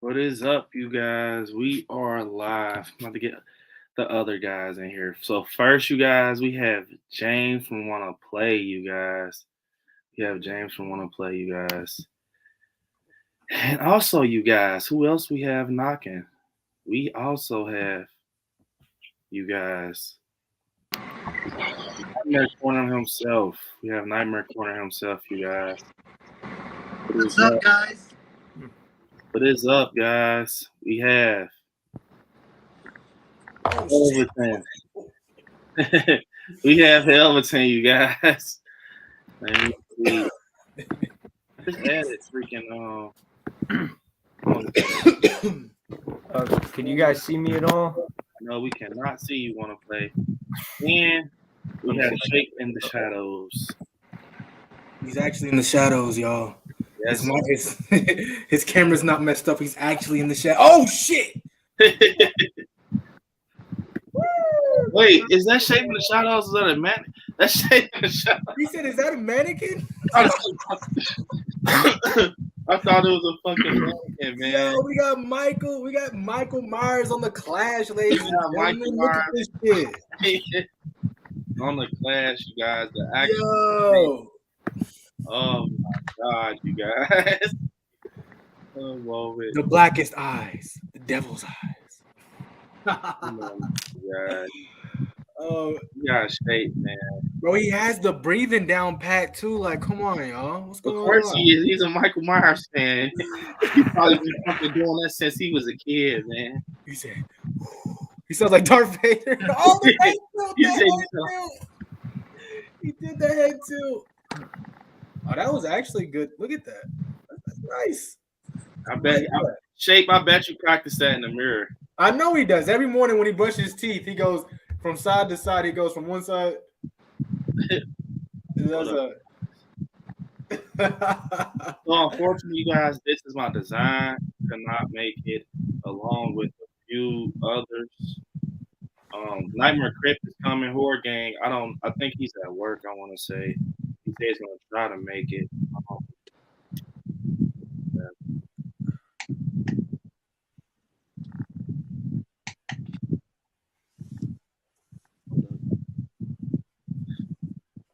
What is up, you guys? We are live. I'm about to get the other guys in here. So first, you guys, we have James from Wanna Play, you guys. We have James from Wanna Play, you guys. And also, you guys, who else we have knocking? We also have you guys. Nightmare Corner himself. We have Nightmare Corner himself, you guys. What's up, guys? What is up, guys? We have Helverton. We have Helverton, you guys. Let me see. Just added freaking Can you guys see me at all? No, we cannot see you. Wanna play? And we have Shape in the Shadows. He's actually in the shadows, y'all. Yes. His camera's not messed up. He's actually in the shadow. Oh shit! Wait, is that Shape in the Shadows? Is that a man? That's Shape in the Shadows. He said, "Is that a mannequin?" I thought it was a fucking mannequin, man. Yo, we got Michael Myers on the Clash, ladies and gentlemen. Look at this shit. On the Clash, you guys. The action. Yo. Oh my God, you guys. Oh, well, the blackest eyes, the devil's eyes. Yeah. Oh, you got Shape, man. Bro, he has the breathing down pat too. Like, come on, y'all. What's going on? Of course he is. He's a Michael Myers fan. He's probably been fucking doing that since he was a kid, man. He said, he sounds like Darth Vader. Oh, the head tilt. He did the head tilt. Oh, that was actually good. Look at that. That's nice. I bet you practice that in the mirror. I know he does. Every morning when he brushes his teeth, he goes from side to side. He goes from one side. So unfortunately, you guys, this is my design. Could not make it along with a few others. Nightmare Crypt is coming. Horror Gang. I think he's at work. I want to say he says he's gonna try to make it.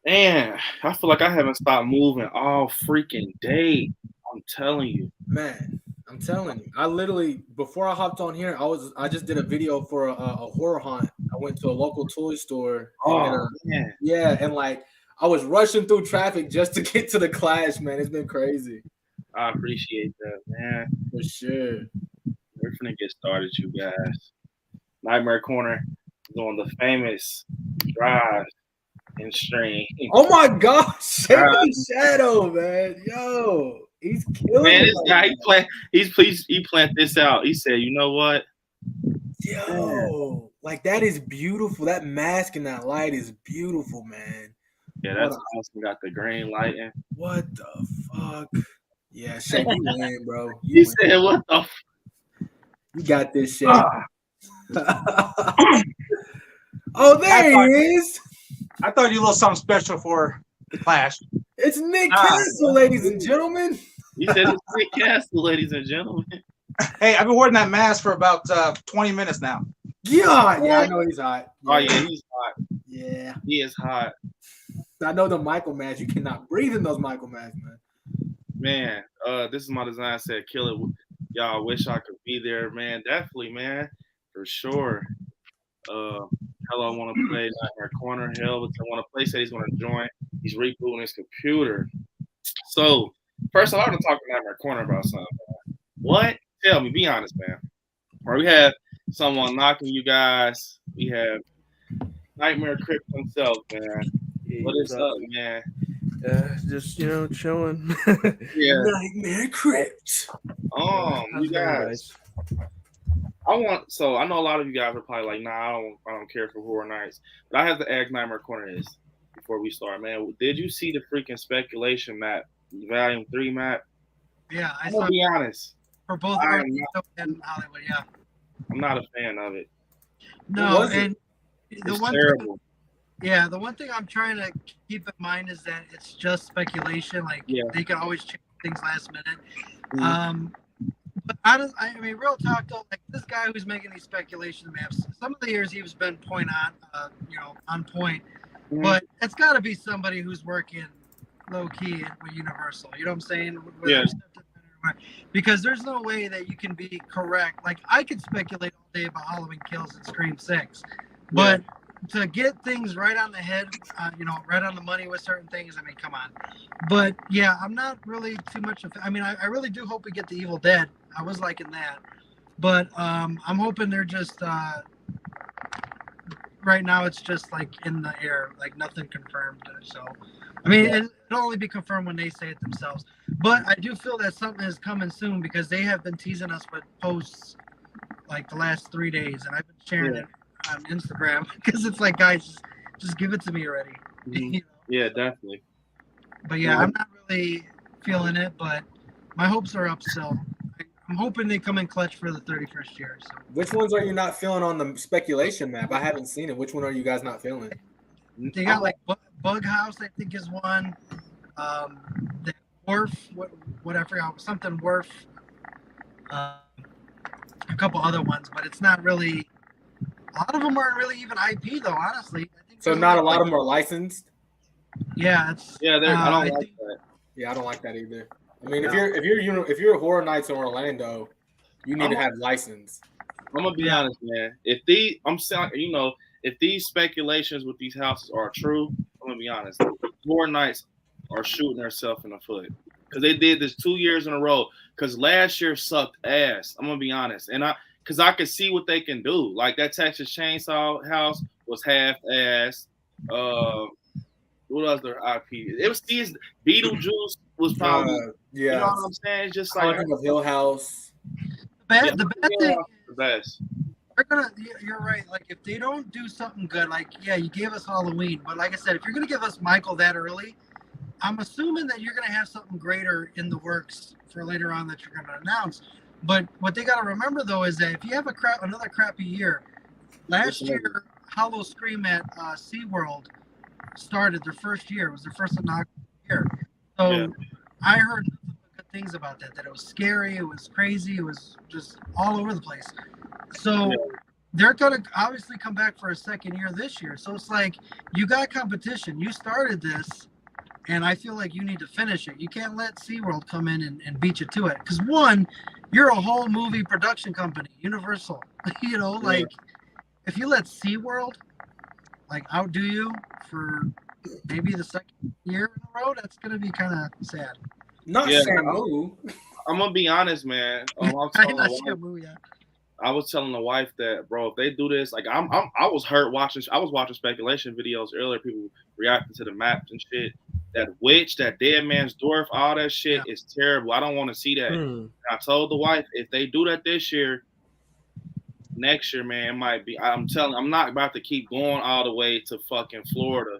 Man, I feel like I haven't stopped moving all freaking day. I'm telling you. Man, I'm telling you. I literally, before I hopped on here, I just did a video for a horror hunt. I went to a local toy store. Man. Yeah, and like I was rushing through traffic just to get to the Clash, man. It's been crazy. I appreciate that, man. For sure. We're gonna get started, you guys. Nightmare Corner is on the famous drive and stream. Oh my gosh, Shape in the Shadow, man. Yo, he's killing. Man, this guy he planned this out. He said, "You know what? Yo, like that is beautiful. That mask and that light is beautiful, man. Yeah, that's awesome. Got the green lighting. What the fuck? Yeah, Shape, you win, bro. He said, "What the? You got this shit." Oh, there he is. I thought you a little something special for the Clash. It's Nick Castle, ladies and gentlemen. He said it's Nick Castle, ladies and gentlemen. Hey, I've been wearing that mask for about 20 minutes now. Yeah, I know he's hot. Oh yeah, he's hot. Yeah, he is hot. I know the Michael masks. You cannot breathe in those Michael masks, man. Man, this is my design. Said, "Kill it." Y'all wish I could be there, man. Definitely, man, for sure. Hello, I want to play Nightmare Corner. Hell, I want to play. Said he's going to join. He's rebooting his computer. So, first, I want to talk to Nightmare Corner about something. Man. What? Tell me. Be honest, man. Or we have someone knocking you guys. We have Nightmare Crypt himself, man. What is up, man? Just chilling. Yeah. Nightmare Crypt. How's You it going, guys. I know a lot of you guys are probably like, nah, I don't care for horror nights. But I have to ask Nightmare Corner this before we start, man. Did you see the freaking speculation map, Volume 3 map? Yeah, I I'm saw gonna be honest. for both I am Orlando and Hollywood. Yeah. I'm not a fan of it. No, was it? and the It's one terrible. thing, the one thing I'm trying to keep in mind is that it's just speculation. Like Yeah. they can always change things last minute. Mhm. But I mean, real talk though, like this guy who's making these speculation maps, some of the years he's been on point. Mhm. But it's got to be somebody who's working low key with Universal. You know what I'm saying? Yeah. Because there's no way that you can be correct. Like I could speculate all day about Halloween Kills and Scream 6, but to get things right on the head, right on the money with certain things, I mean, come on. But yeah, I'm not really too much of. I mean, I really do hope we get the Evil Dead. I was liking that, but I'm hoping they're just. Right now, it's just like in the air, like nothing confirmed. So, I mean, it'll only be confirmed when they say it themselves. But I do feel that something is coming soon because they have been teasing us with posts like the last 3 days, and I've been sharing it on Instagram because it's like, guys, just give it to me already. Mhm. You know? Yeah, definitely. But yeah, I'm not really feeling it, but my hopes are up still. I'm hoping they come in clutch for the 31st year. So. Which ones are you not feeling on the speculation map? I haven't seen it. Which one are you guys not feeling? They got like Bug House, I think, is one. The Wharf, what I forgot, something Wharf. A couple other ones, but it's not really. A lot of them aren't really even IP though, honestly. I think So not a lot of them are licensed. Yeah, it's. Yeah, I don't like that. Yeah, I don't like that either. I mean, if you're a Horror Nights in Orlando, you need to have license. I'm gonna be honest, man. If these speculations with these houses are true, I'm gonna be honest. Horror Nights are shooting themselves in the foot because they did this 2 years in a row. Because last year sucked ass. I'm gonna be honest, and because I could see what they can do. Like that Texas Chainsaw House was half-assed. What else their IP? It was these Beetlejuice was probably you know what I'm saying? It's just like Haunting of Hill House. The bad thing the best. You're right. Like if they don't do something good, like you gave us Halloween, but like I said, if you're gonna give us Michael that early, I'm assuming that you're gonna have something greater in the works for later on that you're gonna announce. But what they gotta remember though is that if you have another crappy year, last year Hollow Scream at SeaWorld started their first year. It was their first inaugural year. So I heard nothing but good things about that it was scary, it was crazy, it was just all over the place. So they're going to obviously come back for a second year this year. So it's like you got competition. You started this, and I feel like you need to finish it. You can't let SeaWorld come in and beat you to it. Because one, you're a whole movie production company, Universal. If you let SeaWorld outdo you for maybe the second year in a row, that's going to be kind of sad. Not Shamu. I'm gonna be honest, man. I was telling the wife that, bro, if they do this, like I was hurt watching. I was watching speculation videos earlier. People reacting to the maps and shit. That witch, that dead man's dwarf, all that shit is terrible. I don't want to see that. I told the wife if they do that this year, next year, man, it might be. I'm not about to keep going all the way to fucking Florida.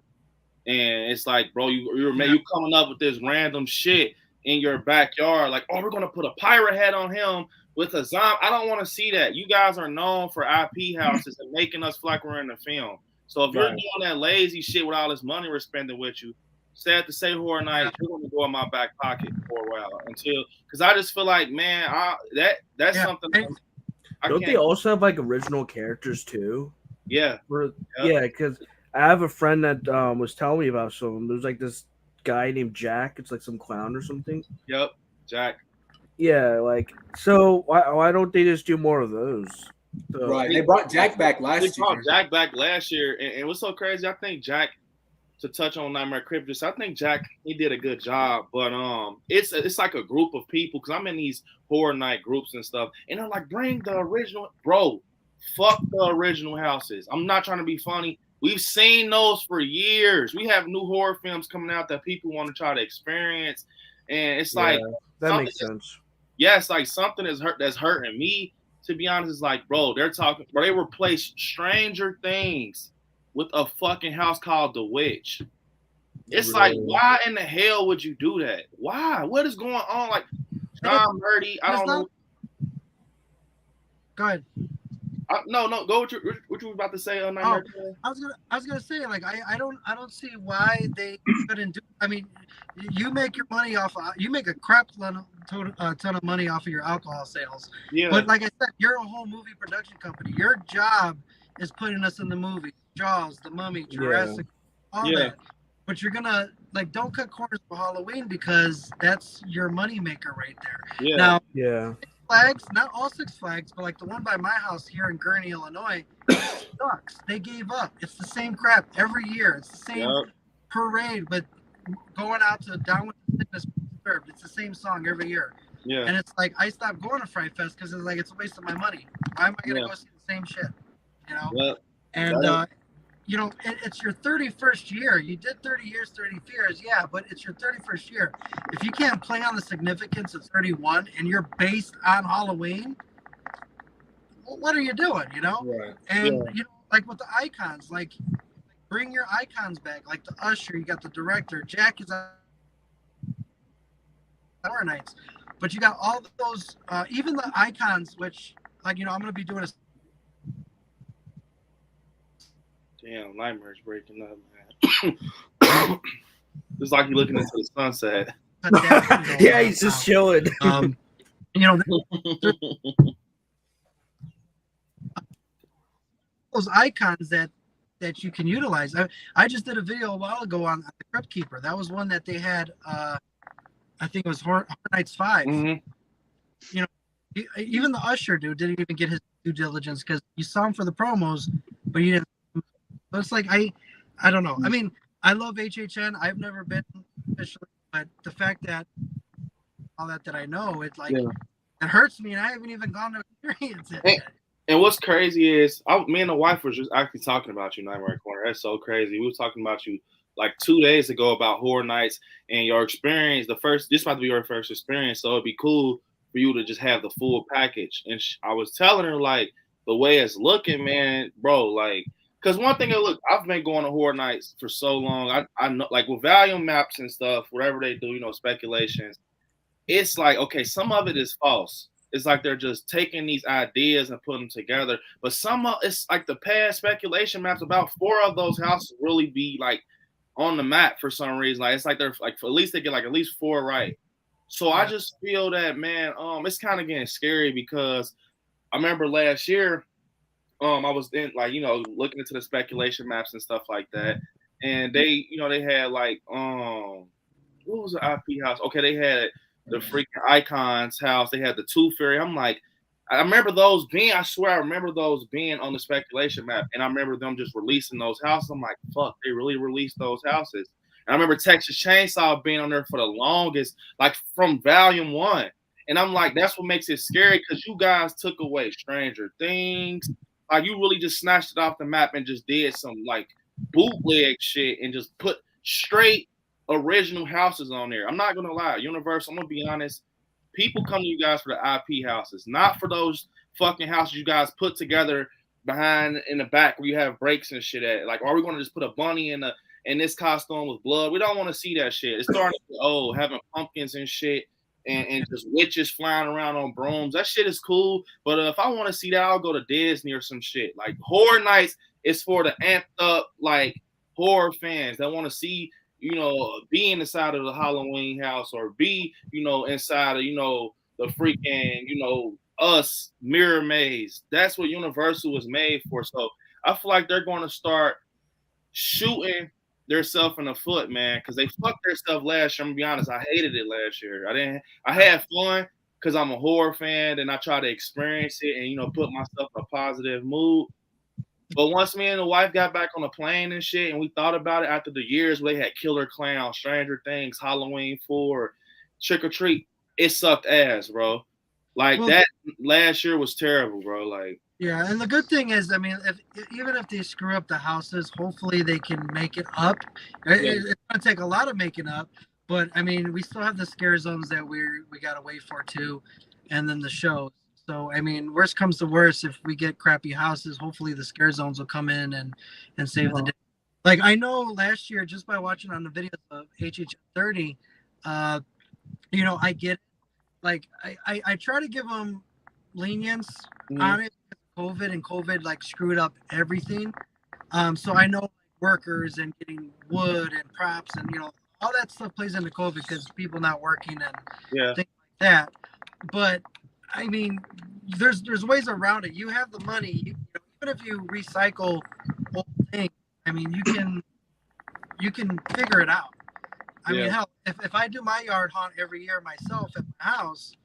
And it's like, bro, you coming up with this random shit in your backyard, like, oh, we're gonna put a pirate head on him with a zombie. I don't want to see that. You guys are known for IP houses and making us feel like we're in the film. So if you're doing that lazy shit with all this money we're spending with you, sad to say, Horror Nights, you're gonna go in my back pocket for a while because I just feel like, man, that's something. Don't they also have like original characters too? Yeah. Because I have a friend that was telling me about some. There's like this guy named Jack. It's like some clown or something. Yep, Jack. Yeah, so why don't they just do more of those? So, right, they brought Jack back last year. They brought Jack back last year, and what's so crazy? I think Jack, to touch on Nightmare Crypt, I think Jack he did a good job, but it's like a group of people because I'm in these horror night groups and stuff, and they're like, bring the original, bro. Fuck the original houses. I'm not trying to be funny. We've seen those for years. We have new horror films coming out that people want to try to experience, and it's like that makes sense. Yeah, it's like something that's hurting me. To be honest, it's like, bro, they replaced Stranger Things with a fucking house called The Witch. It's like, why in the hell would you do that? Why? What is going on? Like, John Murdy, I don't know. Go ahead. No, go what you were about to say. I was gonna say, like, I don't see why they couldn't do. I mean, you make your money you make a crap ton of money off of your alcohol sales. Yeah. But like I said, you're a whole movie production company. Your job is putting us in the movie. Jaws, The Mummy, Jurassic, all that. But you're gonna don't cut corners for Halloween because that's your money maker right there. Yeah. Now, yeah. Flags, not all Six Flags, but like the one by my house here in Gurney, Illinois, sucks. They gave up. It's the same crap every year. It's the same parade, but going out to Down with the Sickness Reserved. It's the same song every year. Yeah. And it's like I stopped going to Fright Fest because it's like it's a waste of my money. Why am I gonna go see the same shit? You know? Yeah. And you know, it's your 31st year. You did 30 years, 30 fears, yeah, but it's your 31st year. If you can't play on the significance of 31 and you're based on Halloween, well, what are you doing, you know? Right. And, you know, like with the icons, like bring your icons back. Like the usher, you got the director. Jack is on Horror Nights. But you got all those, even the icons, which, like, you know, I'm going to be doing a Damn, Nightmare's breaking up, man. It's like you're looking into the sunset. Yeah, he's just chilling. You know, those icons that you can utilize. I just did a video a while ago on the Crypt Keeper. That was one that they had. I think it was Horror Nights 5. Mm-hmm. You know, even the usher dude didn't even get his due diligence because you saw him for the promos, but you didn't. So it's like I don't know. I mean, I love HHN. I've never been officially, but the fact that all that I know, it it hurts me, and I haven't even gone to experience it. And what's crazy is, me and the wife was just actually talking about you, Nightmare Corner. That's so crazy. We were talking about you like 2 days ago about Horror Nights and your experience. This might be your first experience, so it'd be cool for you to just have the full package. And I was telling her like the way it's looking, man, bro, like. Because one thing, look, I've been going to Horror Nights for so long. I know, like with volume maps and stuff, whatever they do, you know, speculations. It's like, okay, some of it is false. It's like they're just taking these ideas and putting them together. But it's like the past speculation maps, about 4 of those houses really be like on the map for some reason. Like it's like they're like, at least they get like at least 4 right. So I just feel that, man, it's kind of getting scary because I remember last year. I was in like, you know, looking into the speculation maps and stuff like that. And they, you know, they had like, what was the IP house? Okay, they had the freaking Icons house. They had the Tooth Fairy. I'm like, I remember those being, I swear I remember those being on the speculation map. And I remember them just releasing those houses. I'm like, fuck, they really released those houses. And I remember Texas Chainsaw being on there for the longest, like from volume 1. And I'm like, that's what makes it scary because you guys took away Stranger Things. Like you really just snatched it off the map and just did some like bootleg shit and just put straight original houses on there. I'm not gonna lie, Universal, I'm gonna be honest. People come to you guys for the IP houses, not for those fucking houses you guys put together behind in the back where you have breaks and shit at. Like, are we gonna just put a bunny in this costume with blood? We don't want to see that shit. It's starting to get having pumpkins and shit. And just witches flying around on brooms. That shit is cool. But if I want to see that, I'll go to Disney or some shit. Like Horror Nights is for the amped up like horror fans that want to see, you know, be inside of the Halloween house or be, you know, inside of, you know, the freaking, you know, us mirror maze. That's what Universal was made for. So I feel like they're going to start shooting theirself in the foot, man, because they fucked their stuff last year. I'm gonna be honest, I hated it last year. I had fun because I'm a horror fan and I try to experience it and, you know, put myself in a positive mood. But once me and the wife got back on the plane and shit, and we thought about it after the years where they had Killer Clown, Stranger Things, Halloween 4, Trick or Treat, it sucked ass, bro. Like that last year was terrible, bro. Like Yeah, and the good thing is, I mean, even if they screw up the houses, hopefully they can make it up. It's gonna take a lot of making up, but I mean, we still have the scare zones that we gotta wait for too, and then the shows. So I mean, worst comes to worst, if we get crappy houses, hopefully the scare zones will come in and save the day. Like I know last year, just by watching on the videos of HH30, you know, I get like I try to give them lenience on it. COVID and COVID like screwed up everything. So I know workers and getting wood and props and you know all that stuff plays into COVID because people not working and things like that. But I mean, there's ways around it. You have the money. Even if you recycle old things, I mean, you can figure it out. I mean, hell, if I do my yard haunt every year myself at my house,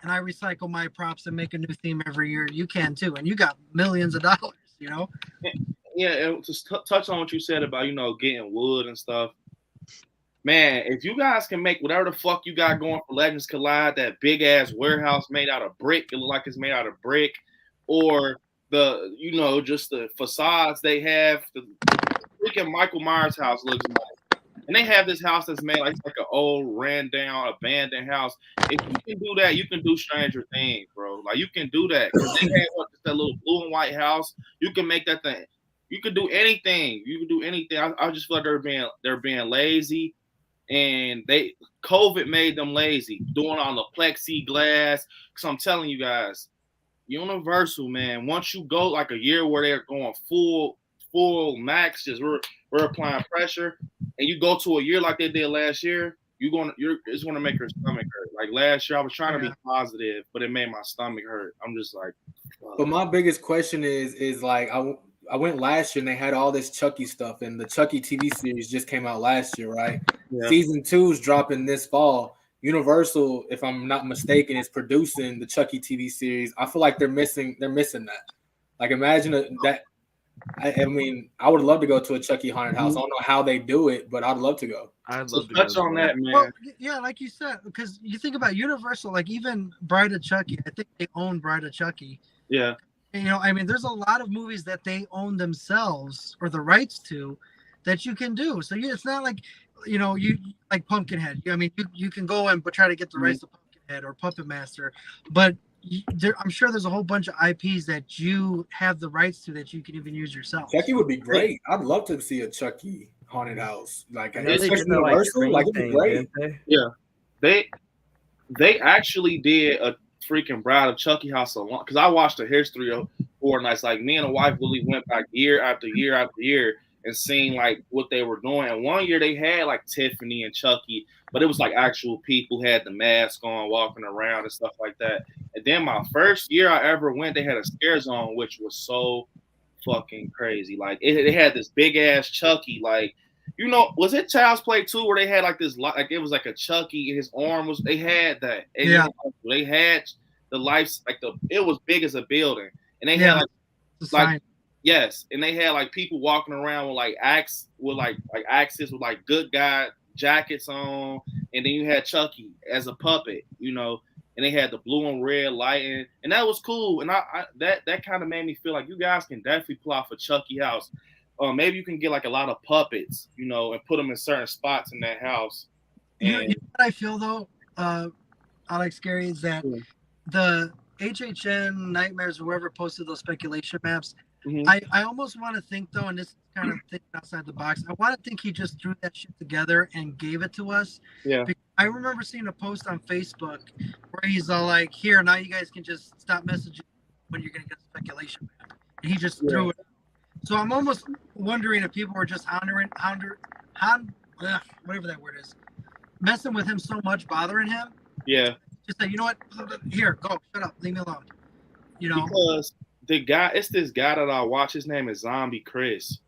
and I recycle my props and make a new theme every year, you can too, and you got millions of dollars, you know. Yeah, and to touch on what you said about getting wood and stuff, man. If you guys can make whatever the fuck you got going for Legends Collide, that big ass warehouse made out of brick, it look like it's made out of brick, or the just the facades they have. The freaking Michael Myers house looks nice. And they have this house that's made like an old, ran down, abandoned house. If you can do that, you can do Stranger Things, bro. Like you can do that because they have that little blue and white house. You can make that thing. You can do anything. You can do anything. I just feel like they're being lazy, and COVID made them lazy, doing all the plexiglass. Because I'm telling you guys, Universal, man. Once you go like a year where they're going full max, just we're applying pressure, and you go to a year like they did last year, it's gonna make your stomach hurt. Like last year, I was trying to be positive, but it made my stomach hurt. I'm just like. But my biggest question is like I went last year and they had all this Chucky stuff, and the Chucky TV series just came out last year, right? Yeah. Season 2 is dropping this fall. Universal, if I'm not mistaken, is producing the Chucky TV series. I feel like they're missing that. Like imagine that. I mean, I would love to go to a Chucky haunted house. I don't know how they do it, but I'd love to go. I'd love to touch on that, man. Well, yeah, like you said, because you think about Universal, like even Bride of Chucky. I think they own Bride of Chucky. Yeah. And, I mean, there's a lot of movies that they own themselves or the rights to that you can do. So it's not like, you like Pumpkinhead. I mean, you can go and try to get the rights to Pumpkinhead or Puppet Master, but I'm sure there's a whole bunch of IPs that you have the rights to that you can even use yourself. Chucky would be great. I'd love to see a Chucky haunted house. Like, Universal, like it'd be great. Yeah, they actually did a freaking Bride of Chucky house a lot because I watched the history of Horror Nights. Like me and the wife really went back year after year after year and seen like what they were doing. And one year they had like Tiffany and Chucky, but it was like actual people had the mask on, walking around and stuff like that. And then my first year I ever went, they had a scare zone, which was so fucking crazy. Like they had this big ass Chucky, like was it Child's Play 2 where they had like this, like it was like a Chucky and his arm was, they had that. And they had the lights, like it was big as a building. And they had like yes, and they had like people walking around with like axes with like good guy jackets on, and then you had Chucky as a puppet, and they had the blue and red lighting, and that was cool. And I that kind of made me feel like you guys can definitely pull off a Chucky house. Maybe you can get like a lot of puppets, and put them in certain spots in that house. And you know what I feel though, Alex Gary, is that the HHN Nightmares, whoever posted those speculation maps, I almost want to think though, and this is kind of thinking outside the box, I want to think he just threw that shit together and gave it to us. Yeah. Because I remember seeing a post on Facebook where he's all like, "Here, now you guys can just stop messaging when you're gonna get a speculation map," and he just threw it. So I'm almost wondering if people were just whatever that word is, messing with him so much, bothering him. Yeah. Just say, you know what? Here, go. Shut up. Leave me alone. Because it's this guy that I watch. His name is Zombie Chris.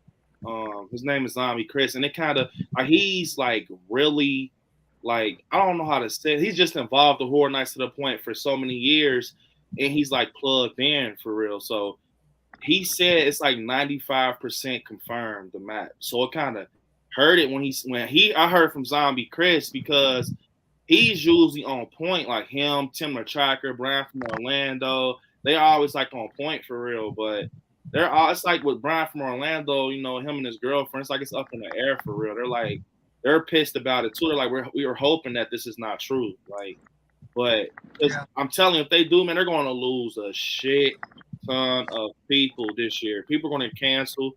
His name is Zombie Chris, and it kind of he's like really like, I don't know how to say it. He's just involved with Horror Nights to the point for so many years, and he's like plugged in for real. So he said it's like 95% confirmed the map. So it kind of hurt it I heard from Zombie Chris, because he's usually on point, like him, Tim the Tracker, Brian from Orlando. they always like on point for real. But they're all, it's like with Brian from Orlando, you know, him and his girlfriend. It's like it's up in the air for real. They're pissed about it too. They're like we were hoping that this is not true. Like, but I'm telling you, if they do, man, they're going to lose a shit ton of people this year. People are going to cancel.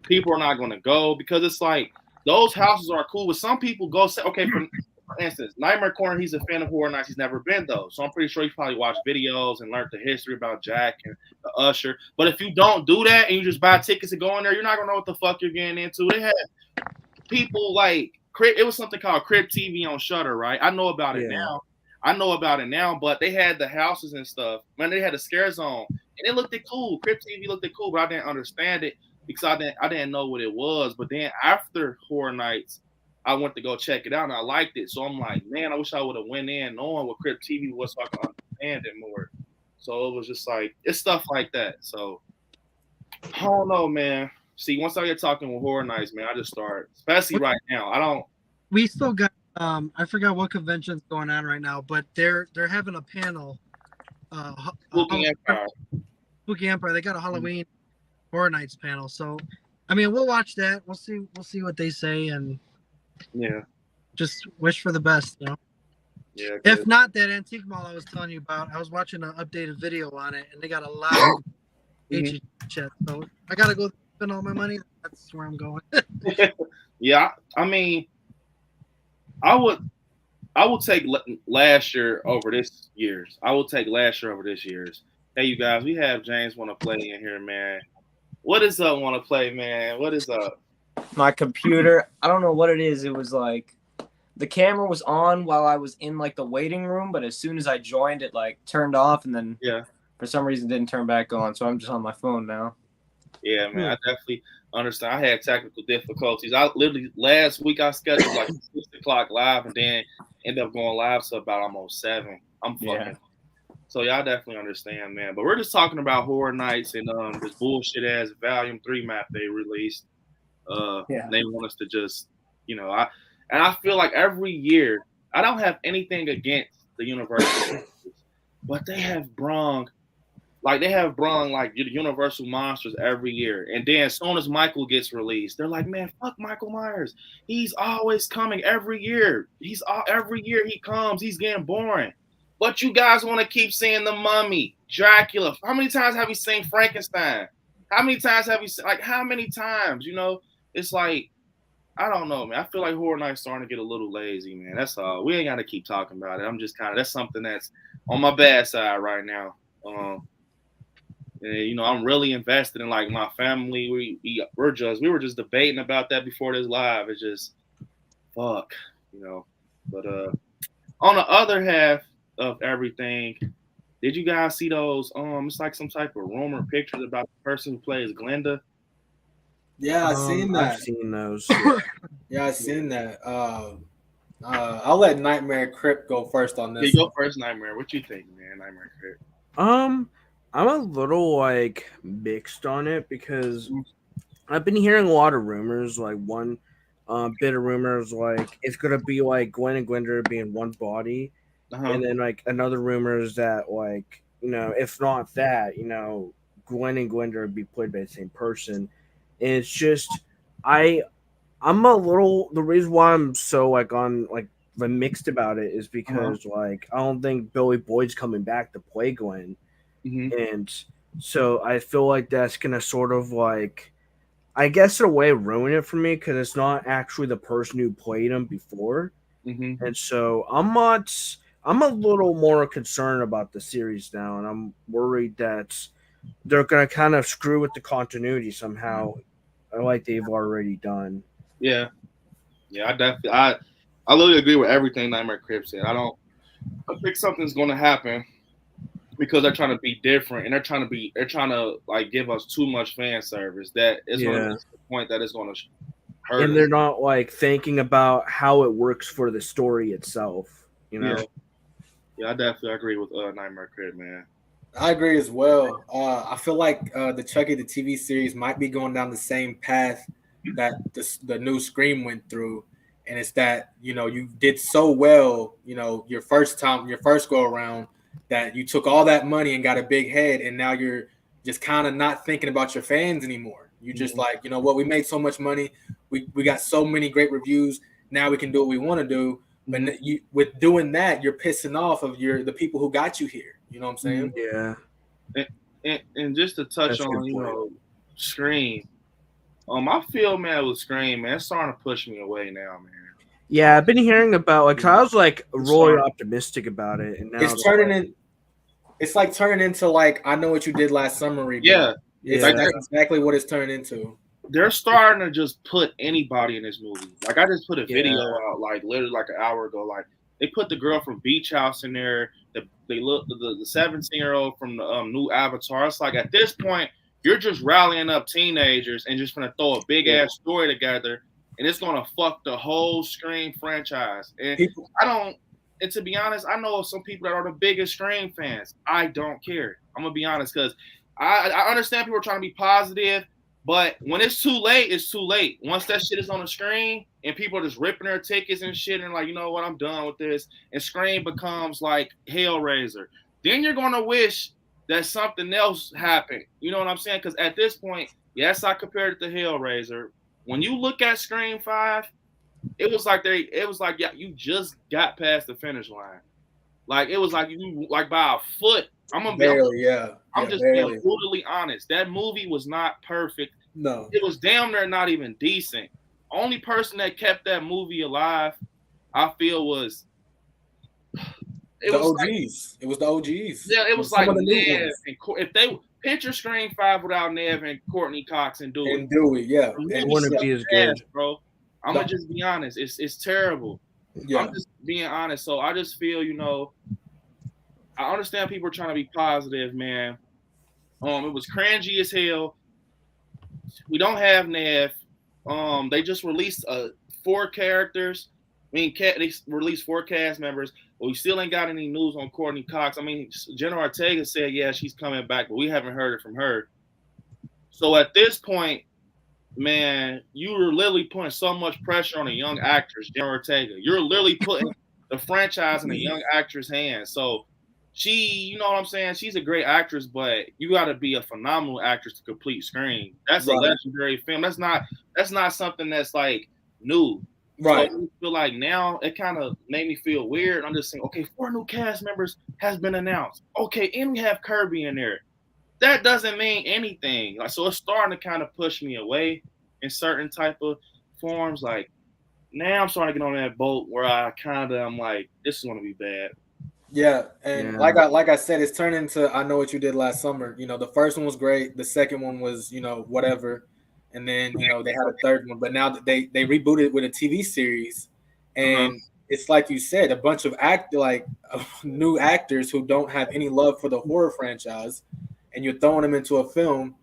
People are not going to go because it's like those houses are cool. But some people go say, okay, for instance, Nightmare Corner, he's a fan of Horror Nights. He's never been though, so I'm pretty sure he's probably watched videos and learned the history about Jack and the Usher. But if you don't do that and you just buy tickets and go in there, you're not gonna know what the fuck you're getting into. They had people like it was something called Crib TV on Shudder, right? I know about it now. But they had the houses and stuff. Man, they had a scare zone, and it looked cool. Crib TV looked cool, but I didn't understand it because I didn't know what it was. But then after Horror Nights, I went to go check it out, and I liked it. So I'm like, man, I wish I would have went in knowing what Crib TV was so I could understand it more. So it was just like, it's stuff like that. So I don't know, man. See, once I get talking with Horror Nights, man, I just start, especially right now. We still got, I forgot what convention's going on right now, but they're having a panel. Spooky Empire. Spooky Empire. They got a Halloween Horror Nights panel. So, I mean, we'll watch that. We'll see what they say and. Yeah. Just wish for the best, you know. Yeah. If not, that antique mall I was telling you about, I was watching an updated video on it, and they got a lot of HG shit. So I gotta go spend all my money. That's where I'm going. Yeah, I mean, I would take last year over this year's. I will take last year over this year's. Hey, you guys, we have James want to play in here, man. What is up? Want to play, man? What is up? My computer, I don't know what it is. It was like the camera was on while I was in like the waiting room, but as soon as I joined, it like turned off, and then for some reason didn't turn back on. So I'm just on my phone now. Yeah, man, I definitely understand. I had technical difficulties. I literally last week I scheduled like 6:00 live, and then ended up going live to about almost 7. I'm fucking. So I definitely understand, man. But we're just talking about Horror Nights and this bullshit ass Volume 3 map they released. They want us to just, you know, I feel like every year I don't have anything against the Universal, but they have brung like the Universal monsters every year, and then as soon as Michael gets released, they're like, man, fuck Michael Myers. He's always coming every year. Every year he comes. He's getting boring. But you guys want to keep seeing the Mummy, Dracula. How many times have you seen Frankenstein? How many times have you seen, like, how many times, you know? It's like, I don't know, man. I feel like Horror Nights starting to get a little lazy, man. That's all. We ain't got to keep talking about it. I'm just kind of, that's something that's on my bad side right now. And, you know, I'm really invested in like my family. We were just debating about that before this live. It's just, fuck, you know. But on the other half of everything, did you guys see those? It's like some type of rumor pictures about the person who plays Glenda. Yeah, I've seen that. I've seen those. Yeah, I've seen that. I'll let Nightmare Crypt go first on this. You go first, Nightmare. What you think, man? Nightmare Crypt. I'm a little like mixed on it because I've been hearing a lot of rumors. Like one bit of rumors like it's gonna be like Gwen and Gwenda being one body, and then like another rumor is that like, you know, if not that, you know, Gwen and Gwenda would be played by the same person. And it's just I'm a little, the reason why I'm so like on like mixed about it is because like I don't think Billy Boyd's coming back to play Gwen. And so I feel like that's gonna sort of like, I guess in a way ruin it for me because it's not actually the person who played him before. And so I'm a little more concerned about the series now, and I'm worried that they're gonna kind of screw with the continuity somehow, like they've already done. Yeah, I literally agree with everything Nightmare Crypt said. I think something's gonna happen because they're trying to be different, and they're trying to like give us too much fan service that is going to the point that it's going to hurt. And they're not like thinking about how it works for the story itself, you know. Yeah, I definitely agree with Nightmare Crypt, man. I agree as well. I feel like the Chucky the TV series might be going down the same path that the new Scream went through, and it's that, you know, you did so well, you know, your first go around, that you took all that money and got a big head, and now you're just kind of not thinking about your fans anymore. You just like, you know what, we made so much money, we got so many great reviews. Now we can do what we want to do. But you, with doing that, you're pissing off of the people who got you here. You know what I'm saying? Yeah. And just to touch on, you know, Scream. I feel, man, with Scream, man, it's starting to push me away now, man. Yeah, I've been hearing about, like, I was like really optimistic about it, and now it's turning in. It's like turning into like I Know What You Did Last Summer reboot. Yeah, that's exactly what it's turned into. They're starting to just put anybody in this movie. Like I just put a video out, like literally like an hour ago. Like they put the girl from Beach House in there. They look the 17-year-old from the new Avatar. It's like at this point you're just rallying up teenagers and just gonna throw a big ass story together, and it's gonna fuck the whole Scream franchise. And And to be honest, I know some people that are the biggest Scream fans. I don't care. I'm gonna be honest, because I understand people are trying to be positive, but when it's too late, it's too late. Once that shit is on the screen and people are just ripping their tickets and shit and like, you know what, I'm done with this, and Scream becomes like Hellraiser, then you're gonna wish that something else happened. You know what I'm saying? Because at this point, yes, I compared it to Hellraiser. When you look at Scream 5, it was like yeah, you just got past the finish line. Like it was like you like by a foot. I'm just being brutally honest. That movie was not perfect. No, it was damn near not even decent. Only person that kept that movie alive, I feel, was the OGs. It was the OGs. Yeah, it was like Nev and if they picture Scream 5 without Nev and Courtney Cox and Dewey. It wouldn't be as good, bro. I'm gonna just be honest. It's terrible. Yeah. I'm just being honest. So I just feel, you know, I understand people are trying to be positive, man. It was cringy as hell. We don't have Nev. They just released 4 characters. I mean, they released 4 cast members, but we still ain't got any news on Courtney Cox. I mean, Jenna Ortega said, yeah, she's coming back, but we haven't heard it from her. So at this point, man, you were literally putting so much pressure on a young actress, Jenna Ortega. You're literally putting the franchise in a young actress' hands. So she, you know what I'm saying? She's a great actress, but you got to be a phenomenal actress to complete Scream. That's a legendary film. That's not something that's like new. Right. So I feel like now it kind of made me feel weird. I'm just saying, okay, 4 new cast members has been announced. Okay, and we have Kirby in there. That doesn't mean anything. Like, so it's starting to kind of push me away in certain type of forms. Like now I'm starting to get on that boat where I'm like, this is gonna be bad. Yeah, and like I said, it's turned into I Know What You Did Last Summer. You know, the first one was great, the second one was, you know, whatever, and then you know they had a third one, but now they rebooted it with a TV series, and it's like you said, a bunch of new actors who don't have any love for the horror franchise. And you're throwing them into a film,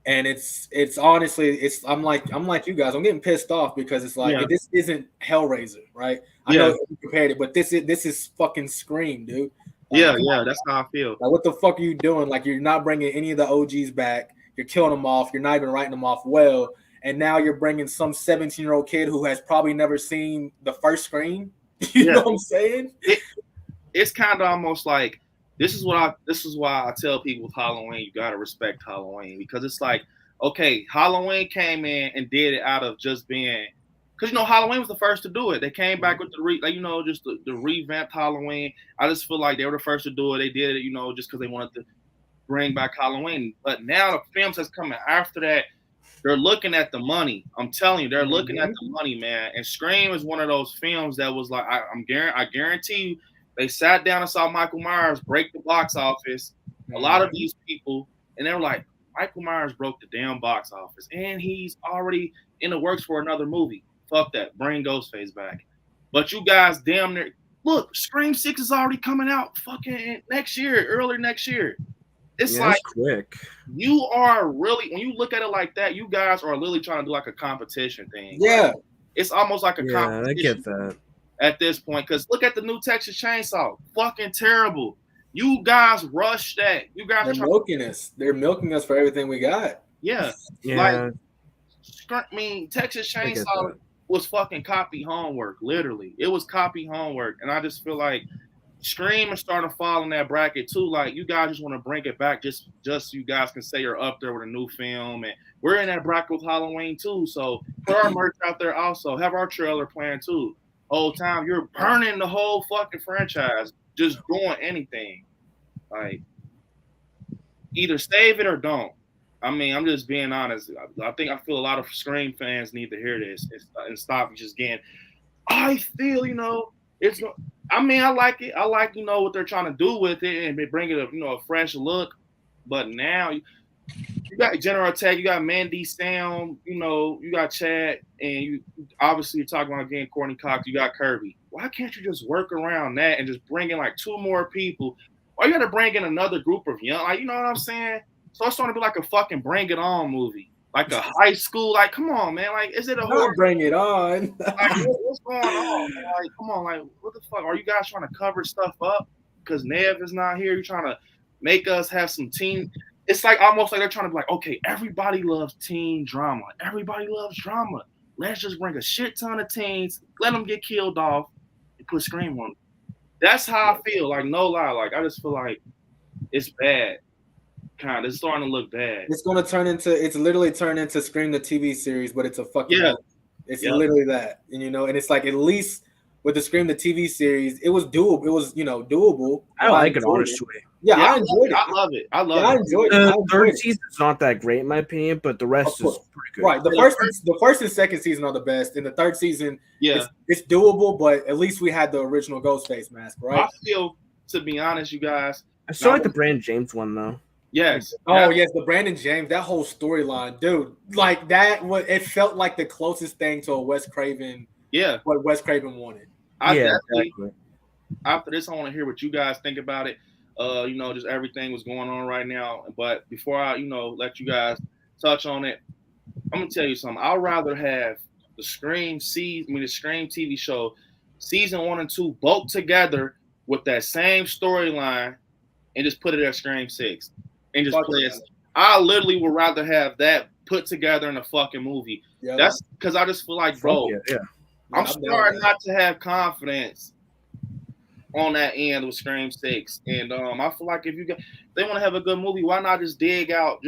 and it's honestly, I'm like you guys. I'm getting pissed off because it's like this isn't Hellraiser, right? I know you compared it, but this is fucking Scream, dude. Like, that's how I feel. Like, what the fuck are you doing? Like, you're not bringing any of the OGs back. You're killing them off. You're not even writing them off well, and now you're bringing some 17-year-old kid who has probably never seen the first Scream. You know what I'm saying? It's kind of almost like. This is why I tell people with Halloween, you gotta respect Halloween, because it's like, okay, Halloween came in and did it out of just being, because you know Halloween was the first to do it. They came back with the revamped Halloween. I just feel like they were the first to do it. They did it, you know, just because they wanted to bring back Halloween. But now the films that's coming after that, they're looking at the money. I'm telling you, they're looking at the money, man. And Scream is one of those films that was like, I guarantee you. They sat down and saw Michael Myers break the box office. A lot of these people, and they were like, Michael Myers broke the damn box office, and he's already in the works for another movie. Fuck that. Bring Ghostface back. But you guys damn near look, Scream 6 is already coming out fucking early next year. It's like quick. You are really, when you look at it like that, you guys are literally trying to do like a competition thing. Yeah. Right? It's almost like a competition. I get that. At this point, because look at the new Texas Chainsaw, fucking terrible. You guys rushed that. You guys are milking us. They're milking us for everything we got. Yeah. Like, I mean, Texas Chainsaw was fucking copy homework. Literally, it was copy homework, and I just feel like Scream is starting to fall in that bracket too. Like you guys just want to bring it back, just so you guys can say you're up there with a new film, and we're in that bracket with Halloween too. So put our merch out there also. Have our trailer playing too. Whole time you're burning the whole fucking franchise, just doing anything. Like either save it or don't. I mean, I'm just being honest. I feel a lot of Scream fans need to hear this and stop just getting. I feel it's. I mean, I like it. I like what they're trying to do with it and bring it a fresh look. But now you got General Attack, you got Mandy Sam, you got Chad, and you obviously you're talking about again Courtney Cox. You got Kirby. Why can't you just work around that and just bring in like 2 more people? Why you got to bring in another group of young? Like, you know what I'm saying? So it's starting to be like a fucking Bring It On movie. Like a high school, like, come on, man. Like, is it a horror? Bring it on. Like, what's going on, man? Like, come on, like, what the fuck? Are you guys trying to cover stuff up because Nev is not here? You're trying to make us have some teen. It's like almost like they're trying to be like, okay, everybody loves teen drama. Everybody loves drama. Let's just bring a shit ton of teens, let them get killed off, and put Scream on them. That's how I feel. Like, no lie. Like, I just feel like it's bad. Kind of, it's starting to look bad. It's literally turned into Scream the TV series, but it's a fucking it's Yeah. literally that. And and it's like at least with the Scream the TV series, it was doable. It was doable. I like it honestly. Yeah, I enjoyed it. I love it. I enjoyed it. The third season's not that great in my opinion, but the rest is pretty good. Right. The first and second season are the best. And the third season, it's doable, but at least we had the original Ghostface mask, right? I feel, to be honest, you guys, I still like the Brandon James one though. Yes. Oh, yes, the Brandon James, that whole storyline, dude. Like it felt like the closest thing to a Wes Craven. Yeah. What Wes Craven wanted. Exactly. After this, I want to hear what you guys think about it. Just everything was going on right now. But before I, let you guys touch on it, I'm gonna tell you something. I'd rather have the Scream TV show, season 1 and 2, both together with that same storyline, and just put it at Scream 6. And just play it. I literally would rather have that put together in a fucking movie. Yeah, that's because I just feel like, bro, I'm starting not to have confidence on that end with Scream 6. And I feel like if they want to have a good movie, why not just dig out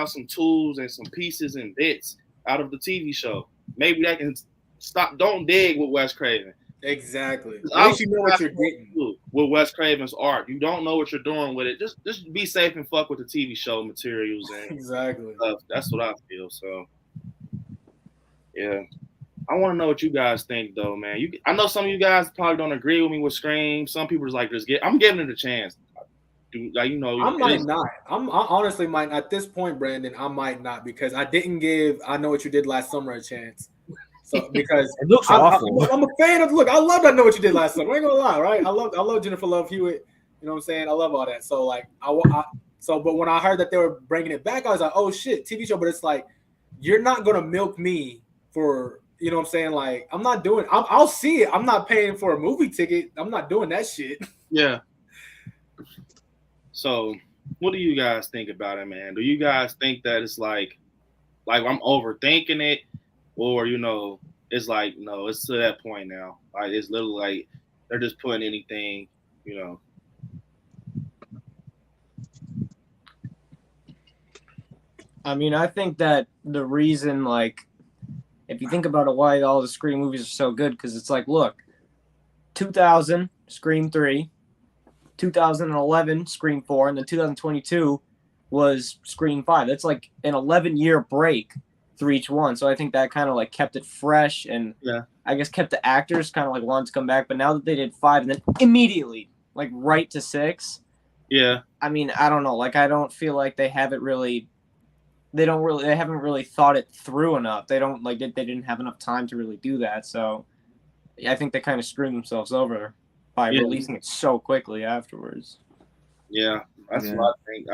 some tools and some pieces and bits out of the TV show? Maybe that can stop. Don't dig with Wes Craven. Exactly. At least you know what you're getting with Wes Craven's art. You don't know what you're doing with it. Just be safe and fuck with the TV show materials and exactly stuff. That's what I feel. So yeah, I want to know what you guys think though, man. I know some of you guys probably don't agree with me with Scream. Some people just like I'm giving it a chance. I might not. I honestly might at this point, Brandon. I might not because I didn't give I Know What You Did Last Summer a chance. So because it looks awful. I'm a fan of. Look, I love I Know What You Did Last Summer. I ain't gonna lie, right? I love Jennifer Love Hewitt. You know what I'm saying? I love all that. So like but when I heard that they were bringing it back, I was like, oh shit, TV show. But it's like you're not gonna milk me for. You know what I'm saying? Like I'm not doing. I'll see it. I'm not paying for a movie ticket. I'm not doing that shit. Yeah. So what do you guys think about it, man? Do you guys think that it's like I'm overthinking it? Or, it's like, no, it's to that point now. Like, it's literally like they're just putting anything, I mean, I think that the reason, like, if you think about it, why all the Scream movies are so good, because it's like, look, 2000, Scream 3, 2011, Scream 4, and then 2022 was Scream 5. That's like an 11-year break through each one. So I think that kind of like kept it fresh and I guess kept the actors kind of like wanting to come back. But now that they did 5 and then immediately like right to 6. Yeah. I mean, I don't know. Like, I don't feel like they haven't really thought it through enough. They didn't have enough time to really do that. So I think they kind of screwed themselves over by releasing it so quickly afterwards. Yeah. That's what I think.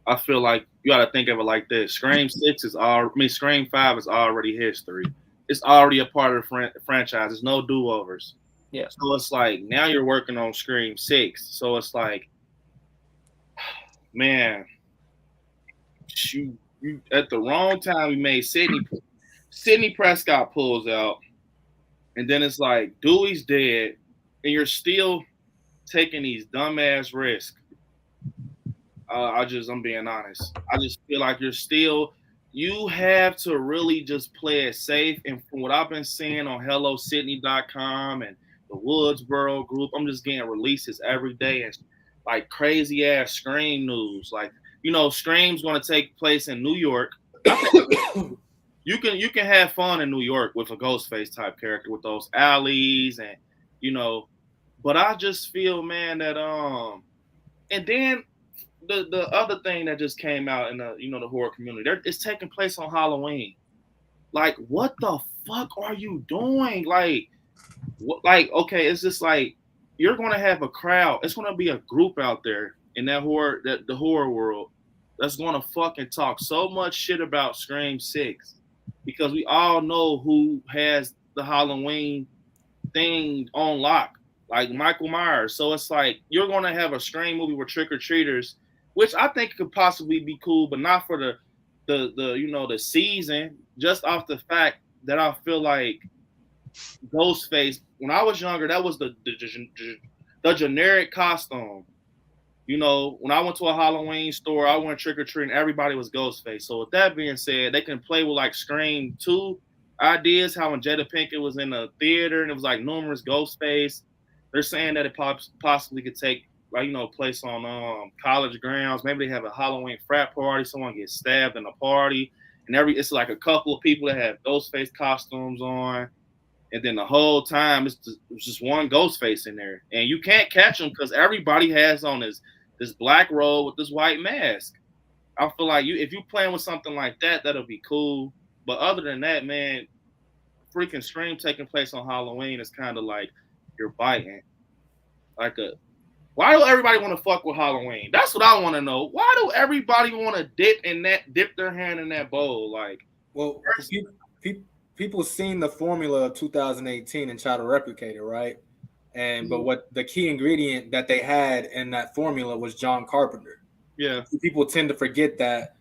I feel like you got to think of it like this. Scream 5 is already history. It's already a part of the franchise. There's no do-overs. Yeah. So it's like now you're working on Scream 6. So it's like, man, you at the wrong time. We made Sidney Prescott pulls out, and then it's like Dewey's dead, and you're still taking these dumbass risks. I'm being honest. I just feel like you have to really just play it safe. And from what I've been seeing on HelloSydney.com and the Woodsboro group, I'm just getting releases every day and like crazy ass Scream news. Like, Scream's going to take place in New York. You can have fun in New York with a Ghostface type character with those alleys and but I just feel, man, that and then the other thing that just came out in the horror community, it's taking place on Halloween. Like, what the fuck are you doing? Like, okay, it's just like you're gonna have a crowd. It's gonna be a group out there in the horror world that's gonna fucking talk so much shit about Scream 6 because we all know who has the Halloween thing on lock, like Michael Myers. So it's like you're gonna have a Scream movie with trick-or-treaters, which I think could possibly be cool, but not for the season. Just off the fact that I feel like Ghostface, when I was younger, that was the generic costume. When I went to a Halloween store, I went trick-or-treating, everybody was Ghostface. So with that being said, they can play with like Scream 2 ideas, how when Jada Pinkett was in the theater and it was like numerous Ghostface. They're saying that it possibly could take place on college grounds. Maybe they have a Halloween frat party, someone gets stabbed in a party, and it's like a couple of people that have Ghostface costumes on, and then the whole time it's just one Ghostface in there, and you can't catch them because everybody has on this black robe with this white mask. I feel like if you playing with something like that, that'll be cool. But other than that, man, freaking Scream taking place on Halloween is kind of like you're biting. Why do everybody want to fuck with Halloween? That's what I want to know. Why do everybody want to dip their hand in that bowl? Like, well, people seen the formula of 2018 and try to replicate it, right? But what the key ingredient that they had in that formula was John Carpenter. Yeah. People tend to forget that,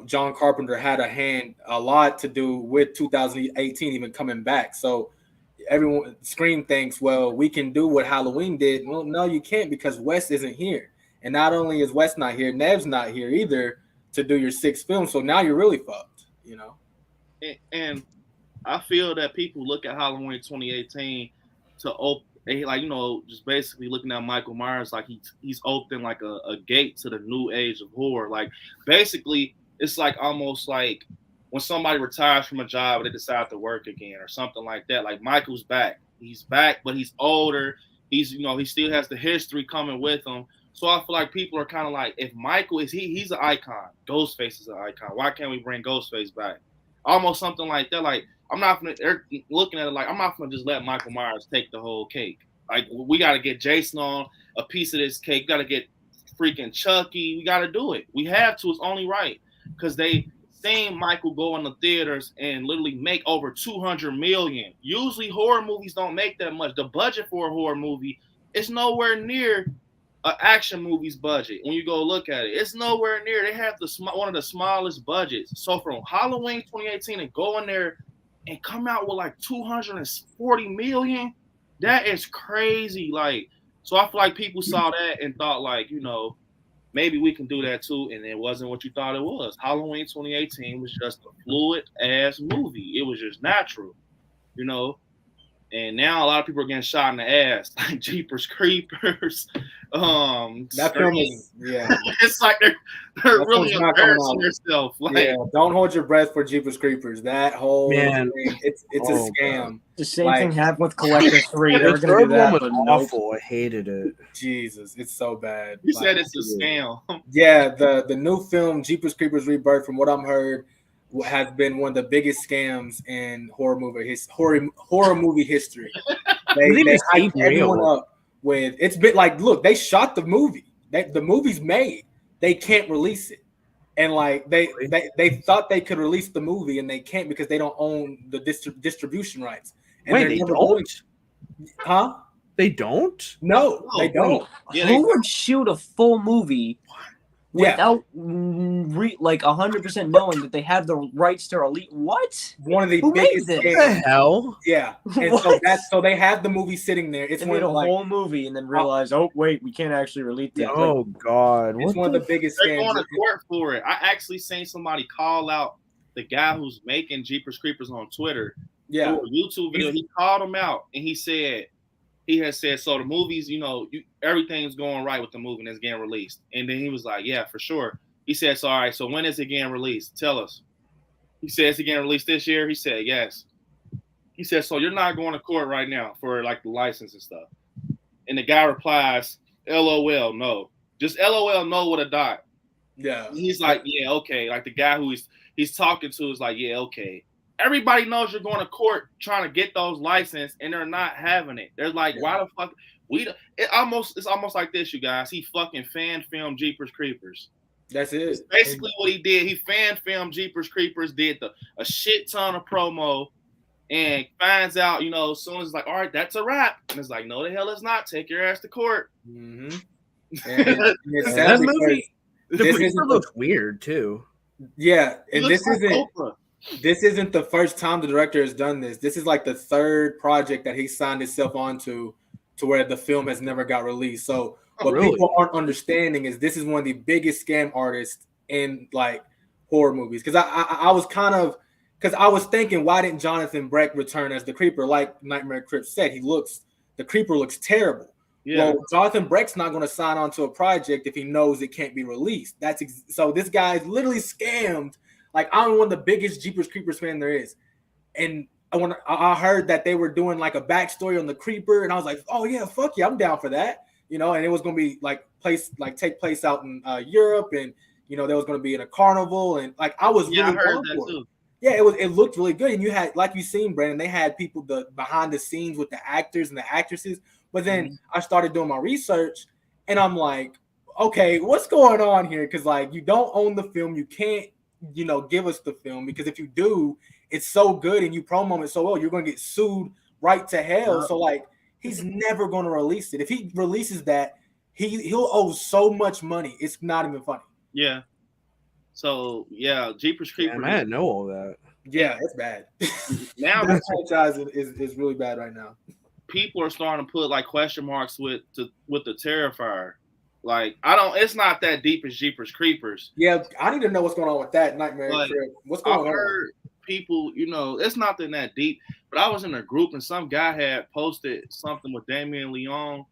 John Carpenter had a lot to do with 2018 even coming back. So everyone Scream thinks, well, we can do what Halloween did. Well, no, you can't because Wes isn't here. And not only is Wes not here, Nev's not here either to do your 6th film. So now you're really fucked, And I feel that people look at Halloween 2018 to open, just basically looking at Michael Myers like he's opened like a gate to the new age of horror. Like, basically, it's like almost like when somebody retires from a job and they decide to work again or something like that. Like, Michael's back. He's back, but he's older. He's, he still has the history coming with him. So I feel like people are kind of like, if Michael he's an icon. Ghostface is an icon. Why can't we bring Ghostface back? Almost something like that. Like, they're looking at it like, I'm not gonna just let Michael Myers take the whole cake. Like, we got to get Jason on a piece of this cake. We got to get freaking Chucky. We got to do it. We have to. It's only right. Because they seen Michael go in the theaters and literally make over $200 million. Usually horror movies don't make that much. The budget for a horror movie is nowhere near an action movie's budget. When you go look at it, it's nowhere near. They have one of the smallest budgets. So from Halloween 2018 and go in there and come out with like $240 million, that is crazy. Like, so I feel like people saw that and thought like, maybe we can do that too, and it wasn't what you thought it was. Halloween 2018 was just a fluid ass movie. It was just natural, And now a lot of people are getting shot in the ass, like Jeepers Creepers. That film is, yeah. It's like they're really embarrassing themselves. Like, yeah, don't hold your breath for Jeepers Creepers. That whole thing, it's a scam. God. The same thing happened with Collector 3. They were going to do that, but awful. I hated it. Jesus, it's so bad. You said it's a scam. Yeah, the new film Jeepers Creepers Rebirth, from what I'm heard, has been one of the biggest scams in horror movie history. They hyped everyone up with it's been like, look, they shot the movie. The movie's made. They can't release it. And like they thought they could release the movie and they can't because they don't own the distribution rights. And wait, they don't? Huh? They don't? No, they don't. Who would shoot a full movie without like 100% knowing that they have the rights to release. What? One of the Who biggest made What this? scams. the hell? Yeah, and so they have the movie sitting there. It's They one made a of, like, whole movie and then realized, oh wait, we can't actually release it. Yeah. Oh God! it's What one of the the biggest They're scams. going to court for it. I actually seen somebody call out the guy who's making Jeepers Creepers on Twitter. Yeah, Do a YouTube video. He called him out and he had said, so the movies, everything's going right with the movie and it's getting released. And then he was like, yeah, for sure. He said, so all right, so when is it getting released? Tell us. He said, is it getting released this year? He said, yes. He said, so you're not going to court right now for like the license and stuff. And the guy replies, LOL, no. Just LOL, no with a dot. yeah. And he's like, yeah, okay. Like the guy who he's talking to is like, yeah, okay. Everybody knows you're going to court trying to get those license, and they're not having it. They're like, why the fuck? It's almost like this, you guys. He fucking fan filmed Jeepers Creepers. That's it. It's basically what he did. He fan filmed Jeepers Creepers, did a shit ton of promo, and finds out, as soon as it's like, all right, that's a wrap. And it's like, no, the hell it's not. Take your ass to court. Mm-hmm. that movie? The this Creeper isn't looks weird too. Yeah, and It this looks like isn't. Oprah. This isn't the first time the director has done this. This is like the third project that he signed himself onto, to where the film has never got released. So what really? people aren't understanding is this is one of the biggest scam artists in like horror movies. Because I was kind of, because I was thinking, why didn't Jonathan Breck return as the Creeper? Like Nightmare Crypt said, the Creeper looks terrible. Yeah. Well, Jonathan Breck's not going to sign on to a project if he knows it can't be released. So this guy's literally scammed. Like, I'm one of the biggest Jeepers Creepers fan there is. And I heard that they were doing like a backstory on the Creeper, and I was like, oh yeah, fuck yeah, I'm down for that. And it was gonna be take place out in Europe, and there was gonna be in a carnival, and like I was really I heard down that for it. too. Yeah, it looked really good. And you had, like you seen, Brandon, they had people behind the scenes with the actors and the actresses. But then I started doing my research, and I'm like, okay, what's going on here? Because like, you don't own the film, you can't give us the film, because if you do, it's so good and you promo it so well, you're going to get sued right to hell. So like, he's never going to release it. If he releases that, he'll owe so much money, it's not even funny. Yeah. So yeah, Jeepers Creepers. Damn, I didn't know all that. Yeah, it's bad. Now that franchise is really bad right now. People are starting to put like question marks with the Terrifier. Like, it's not that deep as Jeepers Creepers. Yeah, I need to know what's going on with that Nightmare Crypt. What's going on? I've heard people, it's not that deep, but I was in a group and some guy had posted something with Damien Leone,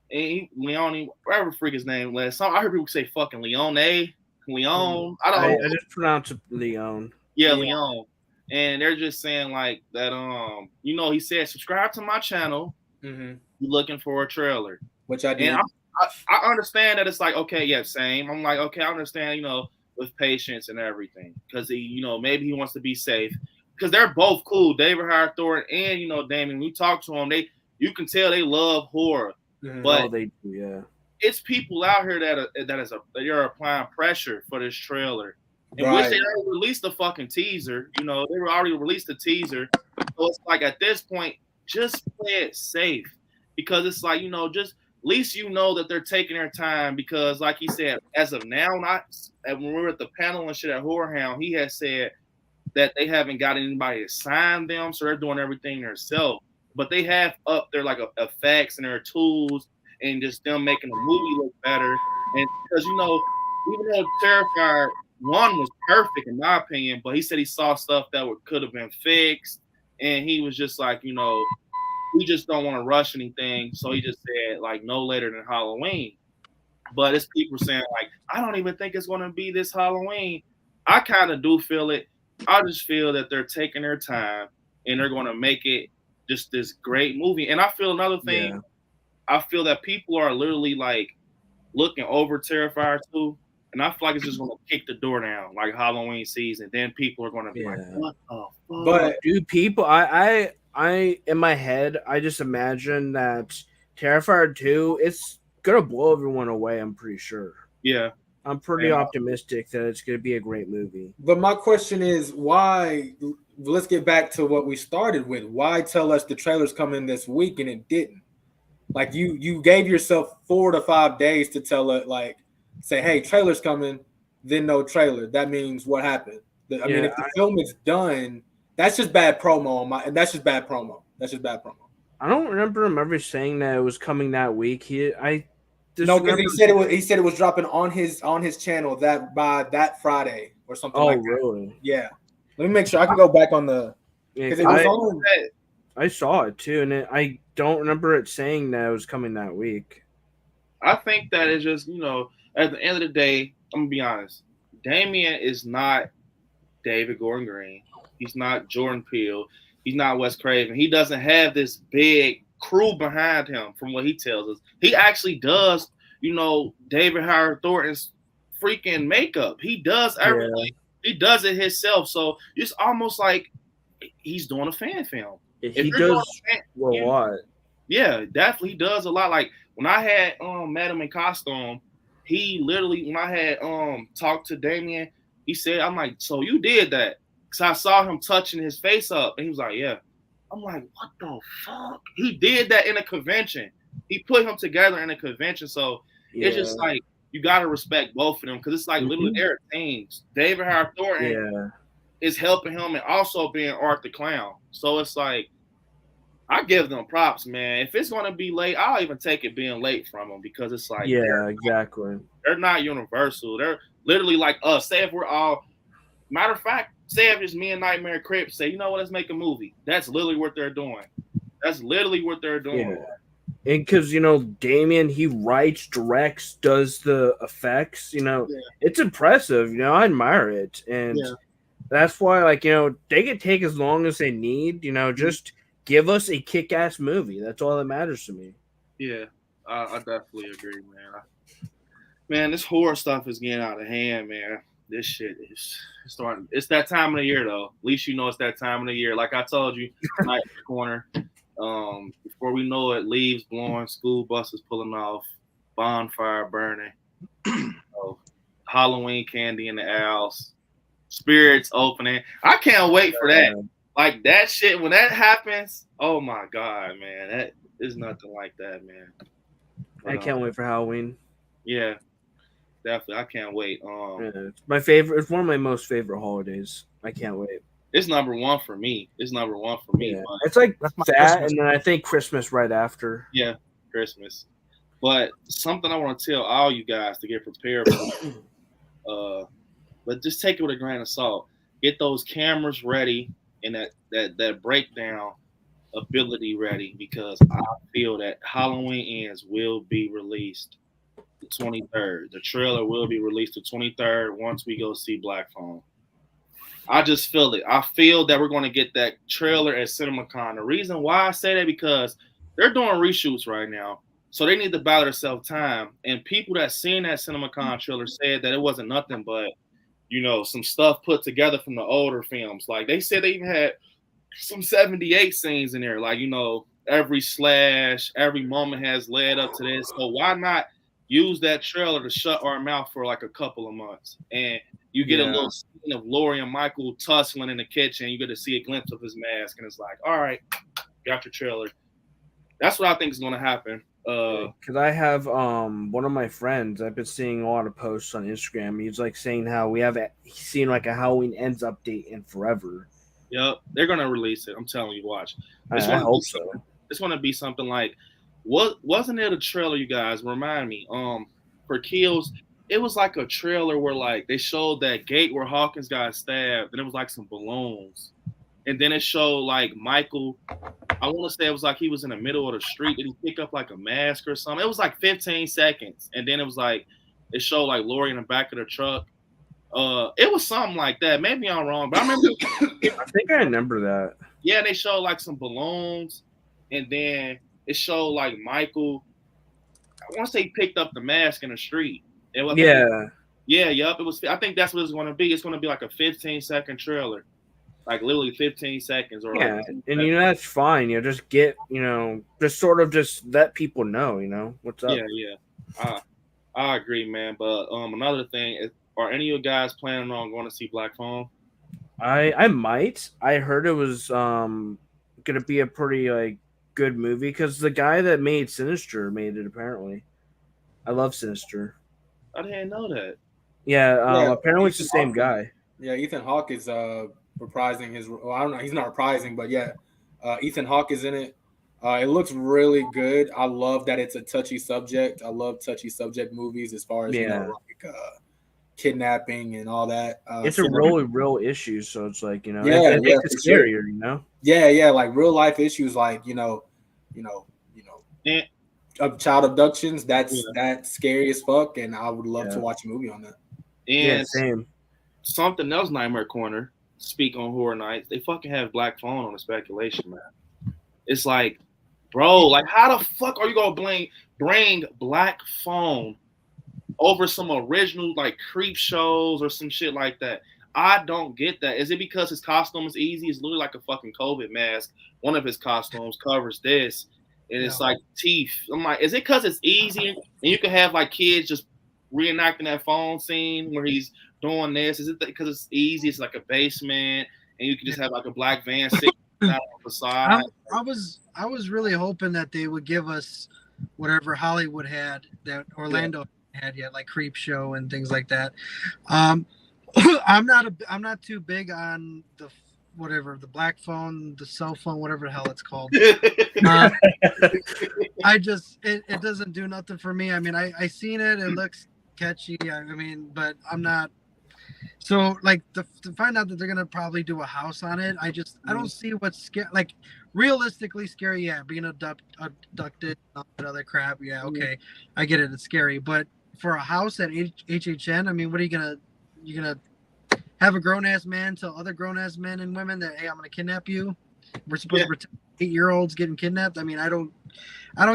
and Leone, whatever freak his name was. I heard people say fucking Leone. I don't know. I just pronounce it Leone. Yeah, Leone. And they're just saying like that, he said, subscribe to my channel. Mm-hmm. You're looking for a trailer. Which I did. And I understand that it's like, okay, yeah, same. I'm like, okay, I understand, with patience and everything. Because he, maybe he wants to be safe. Because they're both cool. David Howard and, Damien, we talk to them, you can tell they love horror. Mm-hmm. But they do, yeah. It's people out here that you're applying pressure for this trailer. And right. Which they already released the fucking teaser. They were already released the teaser. So it's like at this point, just play it safe. Because it's like, just at least that they're taking their time, because like he said, as of now, when we were at the panel and shit at Horror Hound, he has said that they haven't got anybody to sign them, so they're doing everything themselves. But they have up there like effects and their tools and just them making the movie look better. And because even though Terrifier 1 was perfect in my opinion, but he said he saw stuff that could have been fixed, and he was just like, we just don't want to rush anything. So he just said like no later than Halloween. But it's people saying like, I don't even think it's going to be this Halloween. I kind of do feel it. I just feel that they're taking their time and they're going to make it just this great movie. And I feel another thing. Yeah. I feel that people are literally like looking over Terrifier 2. And I feel like it's just going to kick the door down like Halloween season. Then people are going to be like, what the fuck? But do people, I in my head, I just imagine that Terrifier 2, it's gonna blow everyone away. I'm pretty sure. Yeah, I'm pretty optimistic that it's gonna be a great movie. But my question is, why? Let's get back to what we started with. Why tell us the trailer's coming this week and it didn't? Like you gave yourself 4 to 5 days to tell it. Like say, "Hey, trailer's coming," then no trailer. That means what happened? I mean, if the film is done, that's just bad promo. That's just bad promo. That's just bad promo. I don't remember him ever saying that it was coming that week. No, because he said it was dropping on his channel by that Friday or something like that. Oh, really? Yeah. Let me make sure I can go back on the. Because I saw it too, and I don't remember it saying that it was coming that week. I think that it's just, at the end of the day, I'm gonna be honest. Damien is not David Gordon Green. He's not Jordan Peele. He's not Wes Craven. He doesn't have this big crew behind him, from what he tells us. He actually does, David Howard Thornton's freaking makeup. He does everything. Yeah. He does it himself. So it's almost like he's doing a fan film. He does a lot. Yeah, definitely he does a lot. Like when I had met him in costume, he literally, when I had talked to Damien, he said, I'm like, so you did that? Because I saw him touching his face up. And he was like, yeah. I'm like, what the fuck? He did that in a convention. He put him together in a convention. So it's just like, you got to respect both of them. Because it's like literally their teams. David Howard Thornton is helping him and also being Art the Clown. So it's like, I give them props, man. If it's going to be late, I'll even take it being late from them, because it's like, exactly. They're not Universal. They're literally like us. Say if we're all, matter of fact, say if it's me and Nightmare Crip, say, you know what, let's make a movie. That's literally what they're doing. That's literally what they're doing. Yeah. And because, Damien, he writes, directs, does the effects, it's impressive. I admire it. And that's why, like, they can take as long as they need, just give us a kick-ass movie. That's all that matters to me. Yeah, I definitely agree, man. Man, this horror stuff is getting out of hand, man. This shit is starting. It's that time of the year, though. At least it's that time of the year. Like I told you, night in the corner. Before we know it, leaves blowing, school buses pulling off, bonfire burning, Halloween candy in the house, spirits opening. I can't wait for that. Like that shit, when that happens, oh my God, man. That is nothing like that, man. I can't wait for Halloween. Yeah, definitely. I can't wait. It's my favorite. It's one of my most favorite holidays. I can't wait. It's number one for me. Yeah. It's like that, and then I think Christmas right after. Yeah, Christmas. But something I want to tell all you guys to get prepared for. But just take it with a grain of salt. Get those cameras ready and that breakdown ability ready, because I feel that Halloween Ends will be released the 23rd. The trailer will be released the 23rd once we go see Black Phone. I just feel it. I feel that we're going to get that trailer at CinemaCon. The reason why I say that, because they're doing reshoots right now. So they need to buy themselves time. And people that seen that CinemaCon trailer said that it wasn't nothing but, some stuff put together from the older films. Like they said they even had some 78 scenes in there. Like, every slash, every moment has led up to this. So why not use that trailer to shut our mouth for like a couple of months? And you get a little scene of Laurie and Michael tussling in the kitchen. You get to see a glimpse of his mask. And it's like, all right, got your trailer. That's what I think is going to happen. Because I have one of my friends, I've been seeing a lot of posts on Instagram. He's like saying how we haven't seen like a Halloween Ends update in forever. Yep, they're gonna release it. I'm telling you, watch. I hope so. It's gonna be something like, wasn't it a trailer? You guys remind me. For Kills, it was like a trailer where like they showed that gate where Hawkins got stabbed, and it was like some balloons. And then it showed like Michael, I want to say it was like he was in the middle of the street. Did he pick up like a mask or something? It was like 15 seconds. And then it was like, it showed like Laurie in the back of the truck. It was something like that. Maybe I'm wrong, but I remember. I think I remember that. Yeah, they showed like some balloons. And then it showed like Michael, I want to say he picked up the mask in the street. It was, It was. I think that's what it's going to be. It's going to be like a 15-second trailer. Like literally 15 seconds or like and that's fine. Just get just sort of just let people know what's up. I agree, man. But another thing is, are any of you guys planning on going to see Black Phone? I might. I heard it was gonna be a pretty like good movie because the guy that made Sinister made it. Apparently, I love Sinister. I didn't know that. Yeah, apparently it's the same guy. Yeah, Ethan Hawke is reprising his. Well, I don't know. He's not reprising, but yeah, Ethan Hawke is in it. It looks really good. I love that it's a touchy subject. I love touchy subject movies as far as like kidnapping and all that. It's a really real issue, so it's like it makes it scarier, Yeah, like real life issues, like of child abductions. That's scary as fuck, and I would love to watch a movie on that. And same. Something else, Nightmare Corner. Speak on Horror Nights. They fucking have Black Phone on the speculation, man. It's like, bro, like how the fuck are you gonna bring Black Phone over some original like creep shows or some shit like that? I don't get that. Is it because his costume is easy? It's literally like a fucking COVID mask. One of his costumes covers this, and it's like teeth. I'm like, is it because it's easy and you can have like kids just reenacting that phone scene where he's doing this? Is it because it's easy? It's like a basement, and you can just have like a black van sitting on the side. I was really hoping that they would give us whatever Hollywood had that Orlando had yet, like Creep Show and things like that. I'm not too big on the Black Phone, the cell phone, whatever the hell it's called. It doesn't do nothing for me. I mean, I seen it. It looks catchy. I mean, but I'm not. So like to find out that they're gonna probably do a house on it, I don't see what's scary. Like realistically scary, yeah, being abducted, all that other crap, yeah, okay, I get it, it's scary. But for a house at HHN, I mean, what are you gonna have a grown ass man tell other grown ass men and women that, hey, I'm gonna kidnap you? We're supposed to protect 8-year-olds getting kidnapped. I mean, I don't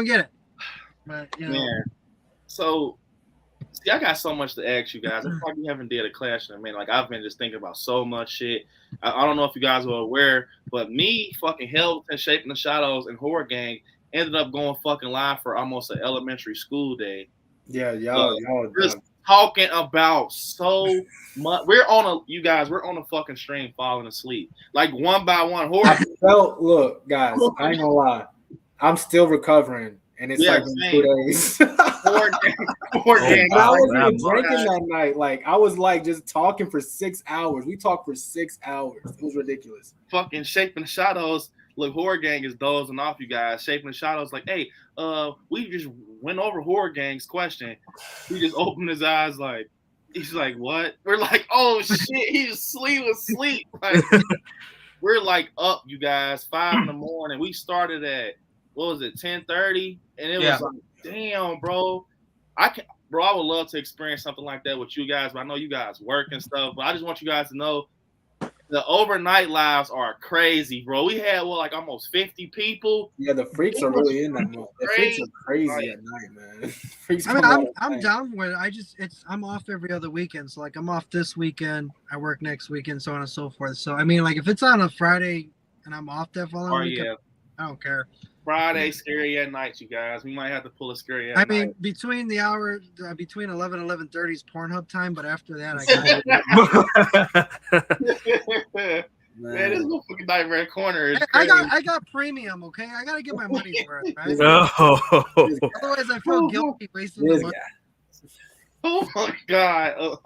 get it. But so. See, I got so much to ask you guys. I probably haven't did a Clash in a minute. Like, I've been just thinking about so much shit. I don't know if you guys are aware, but me, fucking Hellton, Shaping the Shadows, and Horror Gang ended up going fucking live for almost an elementary school day. Yeah, y'all just talking about so much. We're on a fucking stream falling asleep. Like, one by one. Horror. Look, guys, I ain't gonna lie. I'm still recovering. And it's like 2 days. Poor gang. I wasn't even drinking that night. Like I was like just talking for 6 hours. We talked for 6 hours. It was ridiculous. Fucking Shaping the Shadows. Look, Horror Gang is dozing off, you guys. Shaping the Shadows, like, hey, we just went over Horror Gang's question. He just opened his eyes, like, he's like, what? We're like, oh shit, he was asleep. Like, we're like up, you guys, 5 in the morning. We started at 10:30, and it was like, damn, bro. I would love to experience something like that with you guys, but I know you guys work and stuff. But I just want you guys to know the overnight lives are crazy, bro. We had almost 50 people. Yeah, the freaks are really in that. The freaks are crazy at night, man. I mean, I'm down with it. I'm off every other weekend. So like I'm off this weekend, I work next weekend, so on and so forth. So I mean, like if it's on a Friday and I'm off that following weekend, I don't care. Friday, scary at night, you guys. We might have to pull a scary at night. I mean, between the hour, between 11 and 11:30 is Pornhub time, but after that, I got Man, this fucking Nightmare Corner is crazy. I got premium, okay? I got to get my money's worth, right? Otherwise, I feel guilty wasting the money. Oh, my God.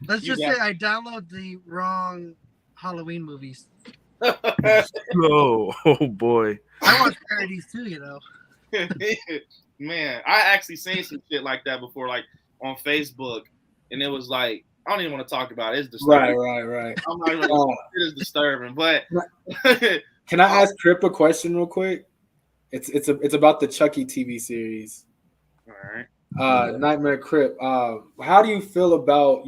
Let's just say I download the wrong Halloween movies. Oh boy. I watch parodies too, you know. Man, I actually seen some shit like that before, like on Facebook, and it was like, I don't even want to talk about it. It's disturbing. Right. I'm not even it is disturbing, but can I ask Trip a question real quick? It's about the Chucky TV series. All right. Nightmare Crip. How do you feel about,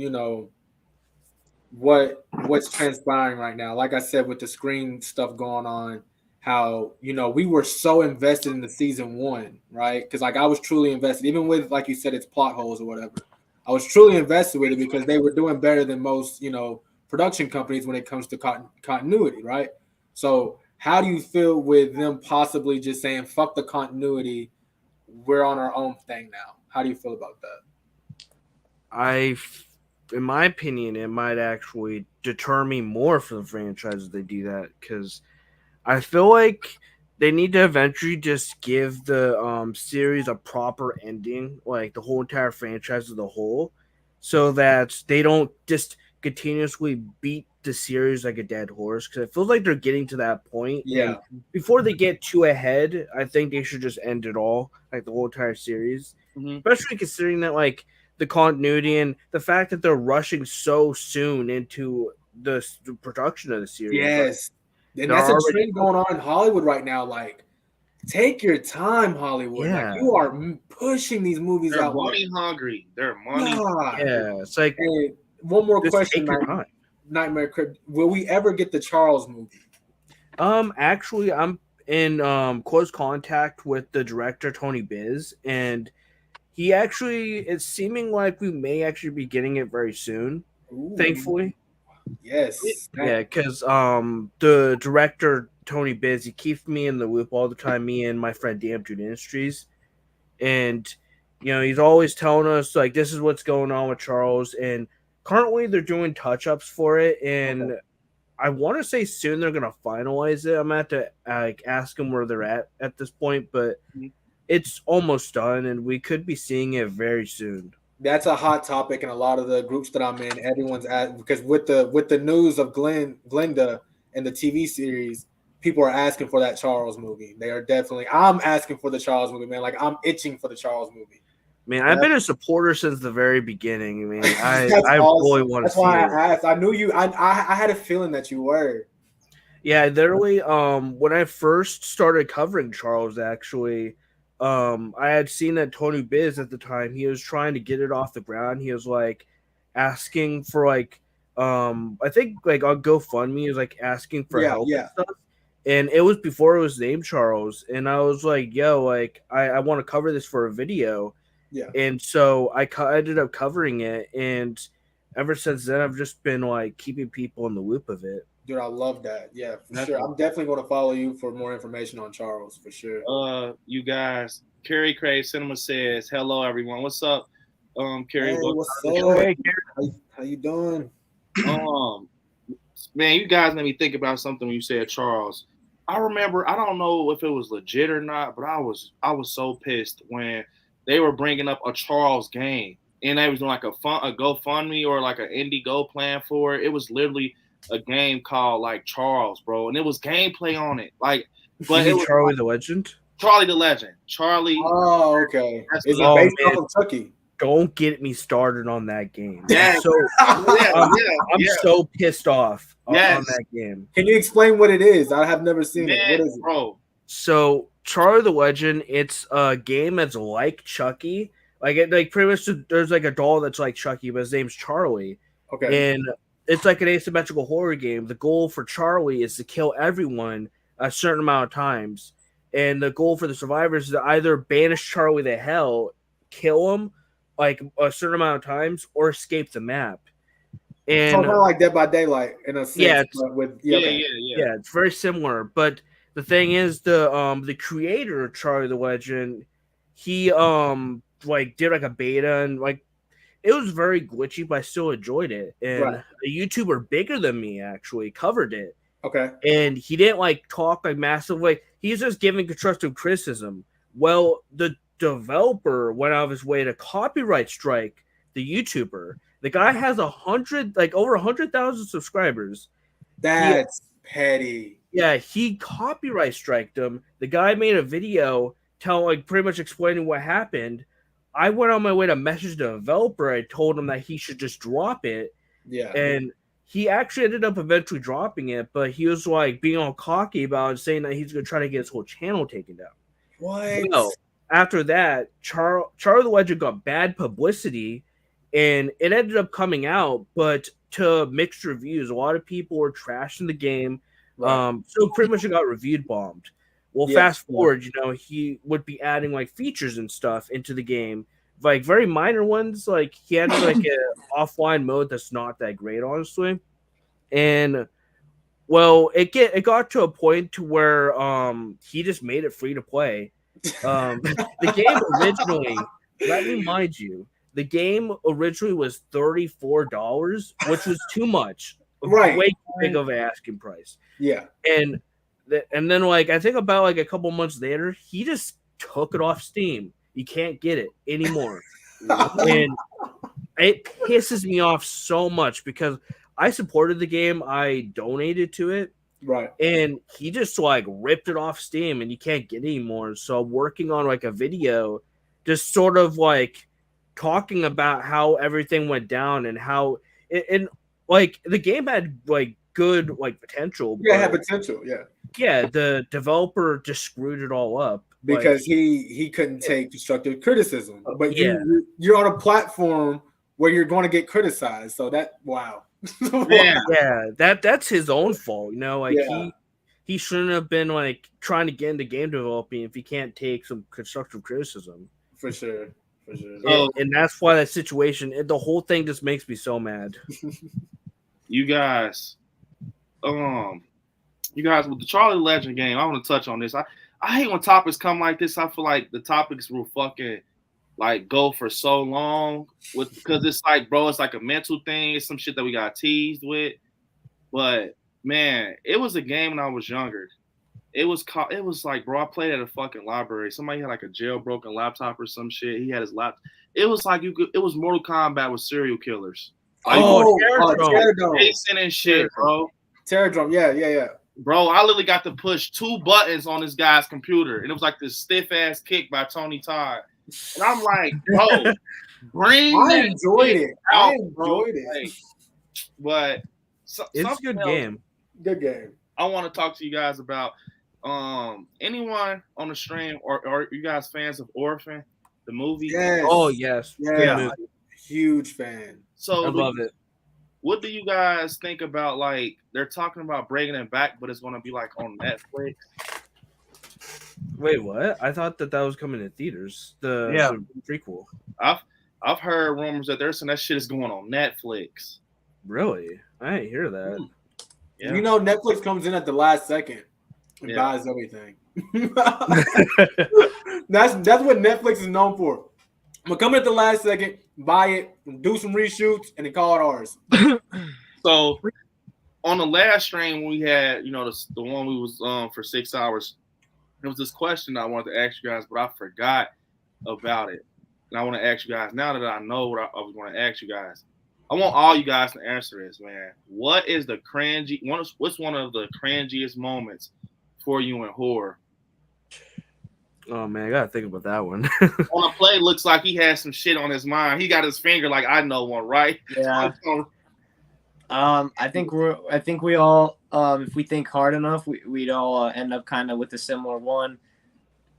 what's transpiring right now? Like I said, with the Scream stuff going on, how we were so invested in the season 1, right? Because like I was truly invested, even with, like you said, it's plot holes or whatever. I was truly invested with it because they were doing better than most production companies when it comes to continuity, right? So how do you feel with them possibly just saying fuck the continuity, we're on our own thing now? How do you feel about that? In my opinion, it might actually deter me more for the franchise if they do that, because I feel like they need to eventually just give the series a proper ending, like the whole entire franchise as a whole, so that they don't just continuously beat the series like a dead horse, because it feels like they're getting to that point. Yeah. And before they get too ahead, I think they should just end it all, like the whole entire series. Especially considering that like the continuity and the fact that they're rushing so soon into the production of the series. Yes. Like, and that's a trend going on in Hollywood right now. Like, take your time, Hollywood. Yeah. Like, you are pushing these movies They're out. money hungry. They're money. Yeah, it's like, hey, one more just question, take your time. Nightmare Crib. Will we ever get the Charles movie? Actually, I'm in close contact with the director Tony Biz, and he actually, it's seeming like we may actually be getting it very soon. Ooh. Thankfully. Yes. Yeah, because the director Tony Biz, he keeps me in the loop all the time, me and my friend Damn Dude Industries. And you know, he's always telling us like this is what's going on with Charles, and currently they're doing touch-ups for it, and I want to say soon they're gonna finalize it. I'm gonna have to like ask them where they're at this point, but it's almost done, and we could be seeing it very soon. That's a hot topic in a lot of the groups that I'm in. Everyone's at, because with the news of Glenda and the TV series, people are asking for that Charles movie. They are definitely. I'm asking for the Charles movie, man. Like, I'm itching for the Charles movie. Man, I've been a supporter since the very beginning. I mean, I awesome. really want to see it. That's why I asked. I knew you. I had a feeling that you were. Yeah, literally. When I first started covering Charles, actually, I had seen that Tony Biz at the time. He was trying to get it off the ground. He was like asking for like, I think like on GoFundMe, he was like asking for help and stuff. And it was before it was named Charles. And I was like, yo, like I want to cover this for a video. Yeah. And so I ended up covering it, and ever since then, I've just been like keeping people in the loop of it. Dude, I love that. Yeah, for sure. I'm definitely going to follow you for more information on Charles, for sure. You guys, Carrie Crave Cinema says, hello, everyone. What's up, Carrie? Hey, what's up? Hey, how you doing? Man, you guys made me think about something when you said Charles. I remember, I don't know if it was legit or not, but I was so pissed when they were bringing up a Charles game, and they was doing like a GoFundMe or like an Indiegogo plan for it. It was literally a game called like Charles, bro, and it was gameplay on it. Like, but it was Charlie the Legend. Charlie the Legend. Charlie. Oh, okay. Is it based off of Chucky? Don't get me started on that game. Yeah. I'm so pissed off on that game. Can you explain what it is? I have never seen it. What is it, bro? So Charlie the Legend, it's a game that's like Chucky. Like pretty much there's like a doll that's like Chucky, but his name's Charlie. Okay. And it's like an asymmetrical horror game. The goal for Charlie is to kill everyone a certain amount of times. And the goal for the survivors is to either banish Charlie to hell, kill him like a certain amount of times, or escape the map. And so kind of like Dead by Daylight in a sense. Yeah, it's very similar. But the thing is, the creator of Charlie the Legend, he like did like a beta, and like it was very glitchy, but I still enjoyed it. And a YouTuber bigger than me actually covered it. Okay. And he didn't like talk like massively. He's just giving constructive criticism. Well, the developer went out of his way to copyright strike the YouTuber. The guy has over 100,000 subscribers. That's petty. Yeah, he copyright striked him. The guy made a video pretty much explaining what happened. I went on my way to message the developer. I told him that he should just drop it. Yeah. And he actually ended up eventually dropping it, but he was like being all cocky about it, saying that he's going to try to get his whole channel taken down. What? Well, after that, Charlie the Legend got bad publicity, and it ended up coming out, but to mixed reviews. A lot of people were trashing the game. So pretty much it got reviewed bombed. Well, fast forward, he would be adding like features and stuff into the game, like very minor ones. Like he had like an offline mode that's not that great, honestly. And well, it got to a point to where he just made it free to play. The game originally, let me mind you, the game originally was $34, which was too much. Right. Way too big of an asking price. Yeah. And then like I think about like a couple months later, he just took it off Steam. You can't get it anymore. And it pisses me off so much because I supported the game, I donated to it, Right. and he just like ripped it off Steam, and you can't get it anymore. So I'm working on like a video, just sort of like talking about how everything went down and how and like the game had like good like potential. Yeah, it had potential. Yeah. Yeah, the developer just screwed it all up Because like, he couldn't take constructive criticism. But Yeah. you're on a platform where you're going to get criticized. So that wow. Yeah, that's his own fault, you know. Like Yeah. he shouldn't have been like trying to get into game developing if he can't take some constructive criticism. For sure. For sure. And that's why that situation, the whole thing just makes me so mad. You guys, with the Charlie Legend game, I want to touch on this. I hate when topics come like this. I feel like the topics will fucking like go for so long because it's like, bro, it's like a mental thing. It's some shit that we got teased with. But man, it was a game when I was younger. It was like, bro, I played at a fucking library. Somebody had like a jailbroken laptop or some shit. He had his laptop. It was like it was Mortal Kombat with serial killers. Like, Terradome. Jason and shit, bro. Terradome, yeah. Bro, I literally got to push 2 buttons on this guy's computer, and it was like this stiff ass kick by Tony Todd. And I'm like, bro, I enjoyed it. Out, I enjoyed it. like, but it's a good game. Good game. I want to talk to you guys about anyone on the stream or are you guys fans of Orphan, the movie? Yes. Oh yes. Yeah. Huge fan. So I love it. What do you guys think about, like, they're talking about bringing it back, but it's going to be like on Netflix? Wait, what? I thought that was coming to theaters. The prequel. I've heard rumors that they're saying that shit is going on Netflix. Really? I didn't hear that. Yeah. You know, Netflix comes in at the last second and buys everything. That's what Netflix is known for. I'm gonna come in at the last second, buy it, do some reshoots, and then call it ours. So on the last stream we had, you know, the one we was for 6 hours, there was this question I wanted to ask you guys, but I forgot about it. And I want to ask you guys, now that I know what I was going to ask you guys, I want all you guys to answer this, man. What is the cringy? What's one of the cringiest moments for you in horror? Oh man, I gotta think about that one. On a play, looks like he has some shit on his mind. He got his finger like, I know one, right? Yeah. I think we all, if we think hard enough, we'd all end up kind of with a similar one.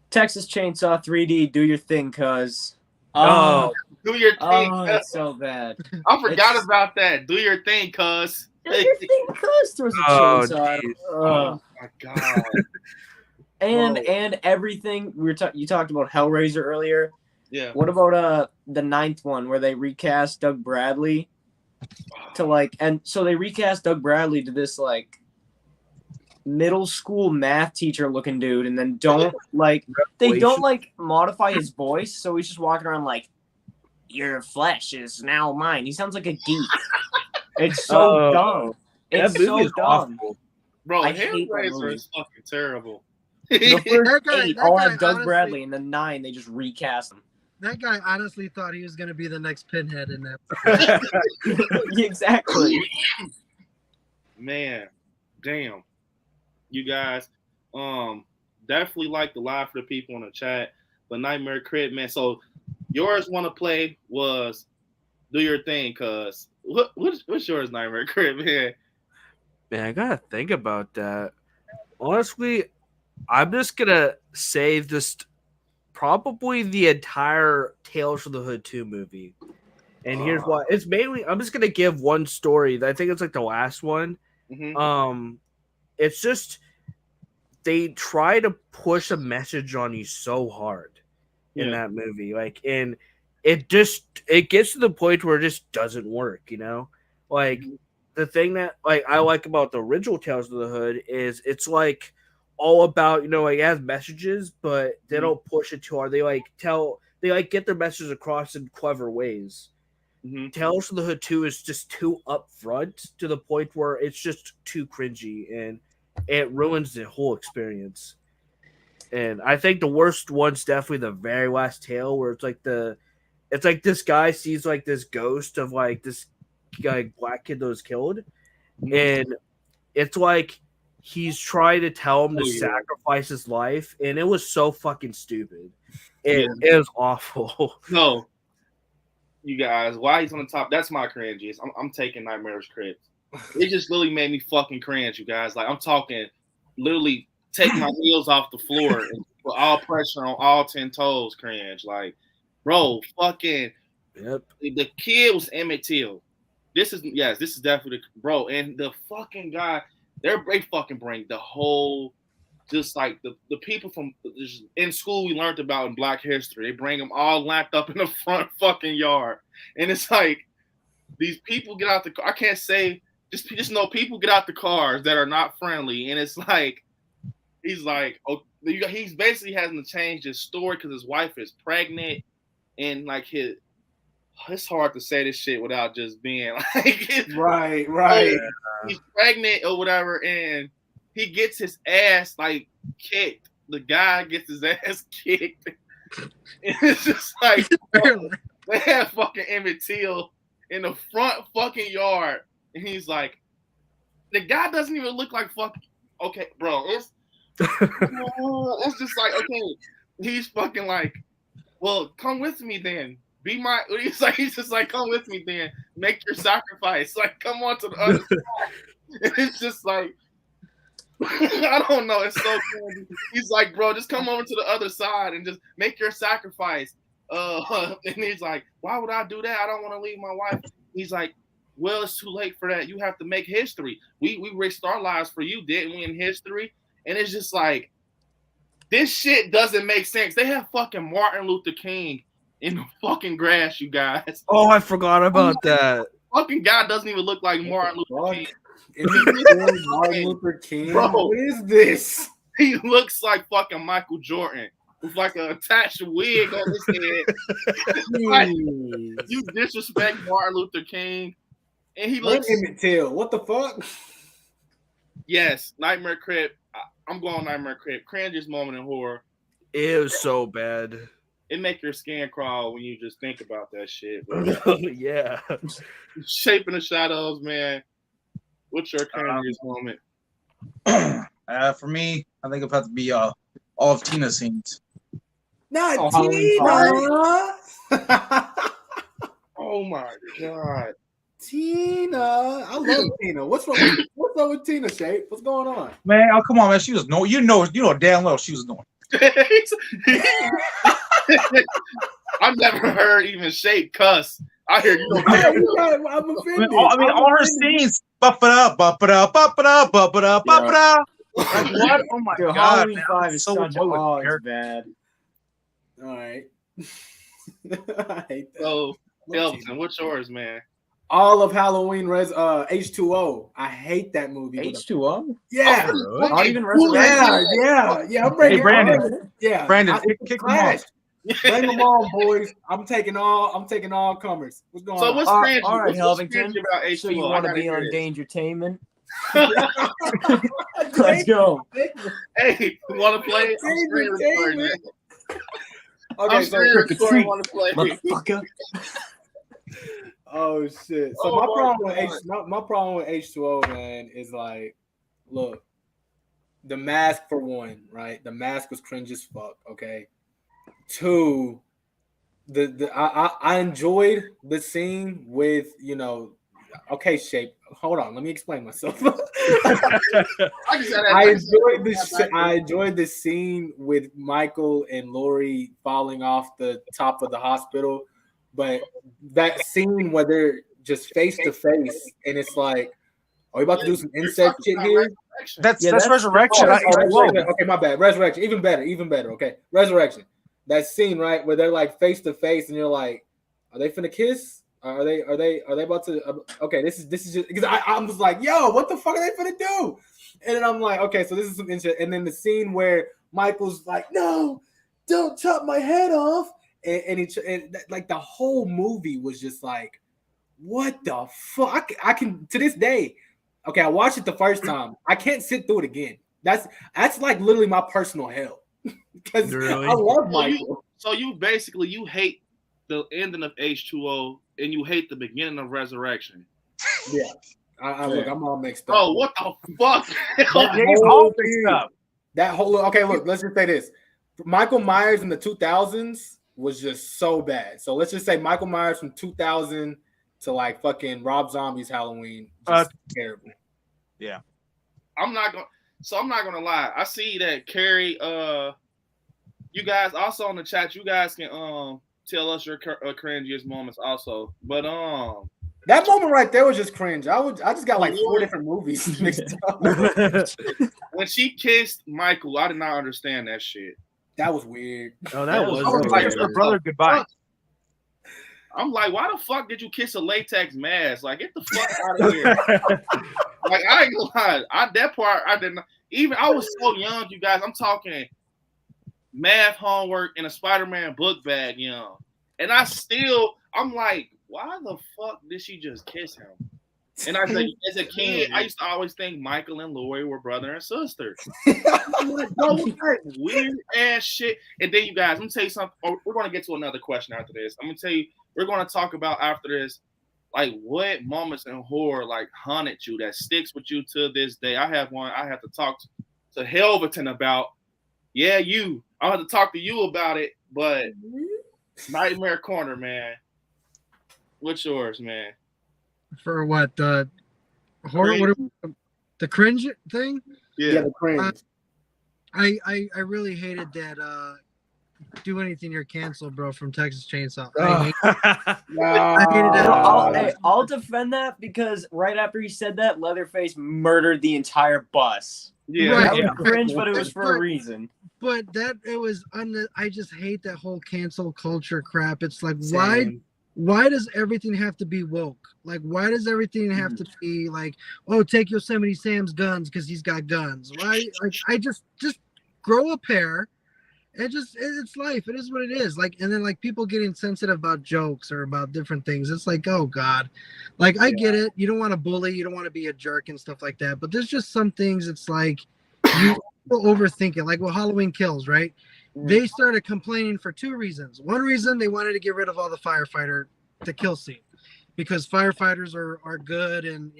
Texas Chainsaw 3D, do your thing, cuz. Oh, do your thing. Oh, it's so bad. I forgot about that. Do your thing, cuz. Do your thing, cuz. Throws a chainsaw. Oh my god. And everything you talked about Hellraiser earlier. Yeah. What about the 9th one where they recast Doug Bradley so they recast Doug Bradley to this like middle school math teacher looking dude, and then don't modify his voice, so he's just walking around like, your flesh is now mine. He sounds like a geek. It's so dumb. It's so dumb. Awful. Bro, Hellraiser is fucking terrible. The first 8 all have Doug Bradley, and then 9 they just recast him. That guy honestly thought he was going to be the next Pinhead in that. Exactly. Man, damn. You guys, definitely like the live for the people in the chat. But Nightmare Crib, man. So yours want to play was do your thing, cuz. What's yours, Nightmare Crib, man? Man, I gotta think about that. Honestly, I'm just gonna say just probably the entire Tales from the Hood 2 movie. And here's why. It's mainly, I'm just gonna give one story. I think it's like the last one. Mm-hmm. It's just they try to push a message on you so hard in that movie. Like, and it gets to the point where it just doesn't work, you know? Like the thing that like I like about the original Tales of the Hood is it's like all about, you know, like it has messages, but they don't push it too hard. They get their messages across in clever ways. Mm-hmm. Tales from the Hood 2 is just too upfront to the point where it's just too cringy and it ruins the whole experience. And I think the worst one's definitely the very last tale where it's like the it's like this guy sees like this ghost of like this like black kid that was killed, and it's like he's trying to tell him to sacrifice his life, and it was so fucking stupid. It was awful. No, you guys, why he's on the top? That's my cringiest. I'm taking Nightmare's cringe. It just literally made me fucking cringe, you guys. Like, I'm talking, literally take my heels off the floor and put all pressure on all 10 toes. Cringe, like, bro, fucking. Yep. The kid was Emmett Till. This is definitely bro, and the fucking guy. They fucking bring the whole, just like the people from in school we learned about in Black History. They bring them all lapped up in the front fucking yard, and it's like these people get out the car. I can't say. Just know people get out the cars that are not friendly, and it's like he's like, oh, he's basically having to change his story because his wife is pregnant, and like it's hard to say this shit without just being like right. He's pregnant or whatever, and he gets his ass like kicked. The guy gets his ass kicked, and it's just like they have fucking Emmett Till in the front fucking yard. And he's like, the guy doesn't even look like fucking. Okay, bro, it's just like, okay, he's fucking like, well, come with me then. Be my. He's just like, come with me then. Make your sacrifice. Like, come on to the other side. And it's just like, I don't know. It's so cool. He's like, bro, just come over to the other side and just make your sacrifice. And he's like, why would I do that? I don't want to leave my wife. He's like, well, it's too late for that. You have to make history. We risked our lives for you, didn't we, in history? And it's just like, this shit doesn't make sense. They have fucking Martin Luther King in the fucking grass, you guys. Oh, I forgot about that. Fucking guy doesn't even look like Martin Luther King. Martin Luther King? Bro, what is this? He looks like fucking Michael Jordan with like an attached wig on his head. Like, you disrespect Martin Luther King. And he looks Emmett Till. What the fuck? Yes, Nightmare Crib. I'm going Nightmare Crib. Cringiest moment in horror. It was so bad. It make your skin crawl when you just think about that shit. Yeah. Shape in the Shadows, man. What's your cringiest moment? For me, I think it'll have to be all of Tina's scenes. Not Tina. Oh my god. Tina, I love Tina. What's wrong with Tina, Shape? What's going on? Man, oh come on, man. She was you know damn well she was doing. I've never heard even Shape cuss. I hear you. I'm offended. I mean, all her scenes. Bop it up, bop it up, bop it up, bop it up, bop it up. Like what? Oh my god! Halloween 5 is so such a bad. All right. I hate that. So, Elton, what's yours, man? All of Halloween H2O. I hate that movie. H2O? Yeah. Oh, not even Resurrection? Yeah. I'm breaking Brandon. Yeah. Brandon, kick them off. Bring them on, boys. I'm taking all comers. What's going on? So what's cringe? All right, what's Helvington. about H2O? So you want to be on Dangertainment? Let's go. Hey, you want to play? Okay, so want to play. Motherfucker. Oh shit! So my problem with H2O, man, is like, look, the mask for one, right? The mask was cringe as fuck. Okay. Two, I enjoyed the scene with Okay, Shape. Hold on, let me explain myself. I enjoyed the scene with Michael and Laurie falling off the top of the hospital. But that scene where they're just face to face, and it's like, are we about to do some incest shit here? That's Resurrection. Okay, my bad. Resurrection, even better. Okay, Resurrection. That scene, right, where they're like face to face, and you're like, are they finna kiss? Are they about to? Okay, this is just because I was like, yo, what the fuck are they finna do? And then I'm like, okay, so this is some incest. And then the scene where Michael's like, no, don't chop my head off. And like the whole movie was just like, what the fuck? I can to this day. Okay, I watched it the first time. I can't sit through it again. That's like literally my personal hell because really? I love Michael. So you basically hate the ending of H2O and you hate the beginning of Resurrection. Yeah. Look, I'm all mixed up. Oh, what the fuck? That whole okay, look, let's just say this. Michael Myers in the 2000s was just so bad. So let's just say Michael Myers from 2000 to like fucking Rob Zombie's Halloween. Just terrible. Yeah. I'm not gonna lie. I see that Carrie, you guys also on the chat, you guys can tell us your cringiest moments also. But that moment right there was just cringe. I just got like 4 different movies mixed up. When she kissed Michael, I did not understand that shit. That was weird. Oh, that was like her brother goodbye. I'm like, why the fuck did you kiss a latex mask? Like, get the fuck out of here. Like, I ain't gonna lie. That part, I didn't even. I was so young, you guys. I'm talking math homework in a Spider-Man book bag, young. And I'm like, why the fuck did she just kiss him? And I said, as a kid, I used to always think Michael and Lori were brother and sister. I'm like, bro, what weird ass shit. And then you guys, I'm gonna tell you something. We're gonna get to another question after this. I'm gonna tell you, we're gonna talk about after this, like what moments in horror like haunted you that sticks with you to this day. I have one I have to talk to Helverton about. Yeah, you. I'll have to talk to you about it, but Nightmare Corner, man. What's yours, man? For what? The horror? The cringe thing? Yeah, the cringe. I really hated that Do Anything You're Canceled, bro, from Texas Chainsaw. I hated that. I'll defend that because right after he said that, Leatherface murdered the entire bus. Yeah, right. That was cringe, but it was for a reason. But I just hate that whole cancel culture crap. It's like, Same. why does everything have to be woke? Like, why does everything have to be like, oh, take Yosemite Sam's guns because he's got guns? Why? Like, I just grow a pair. It's life. It is what it is. Like, and then like people getting sensitive about jokes or about different things. It's like, oh God, like I get it. You don't want to bully. You don't want to be a jerk and stuff like that. But there's just some things. It's like you overthink it. Like, well, Halloween Kills, right? They started complaining for 2 reasons. One reason, they wanted to get rid of all the kill scene, because firefighters are good, and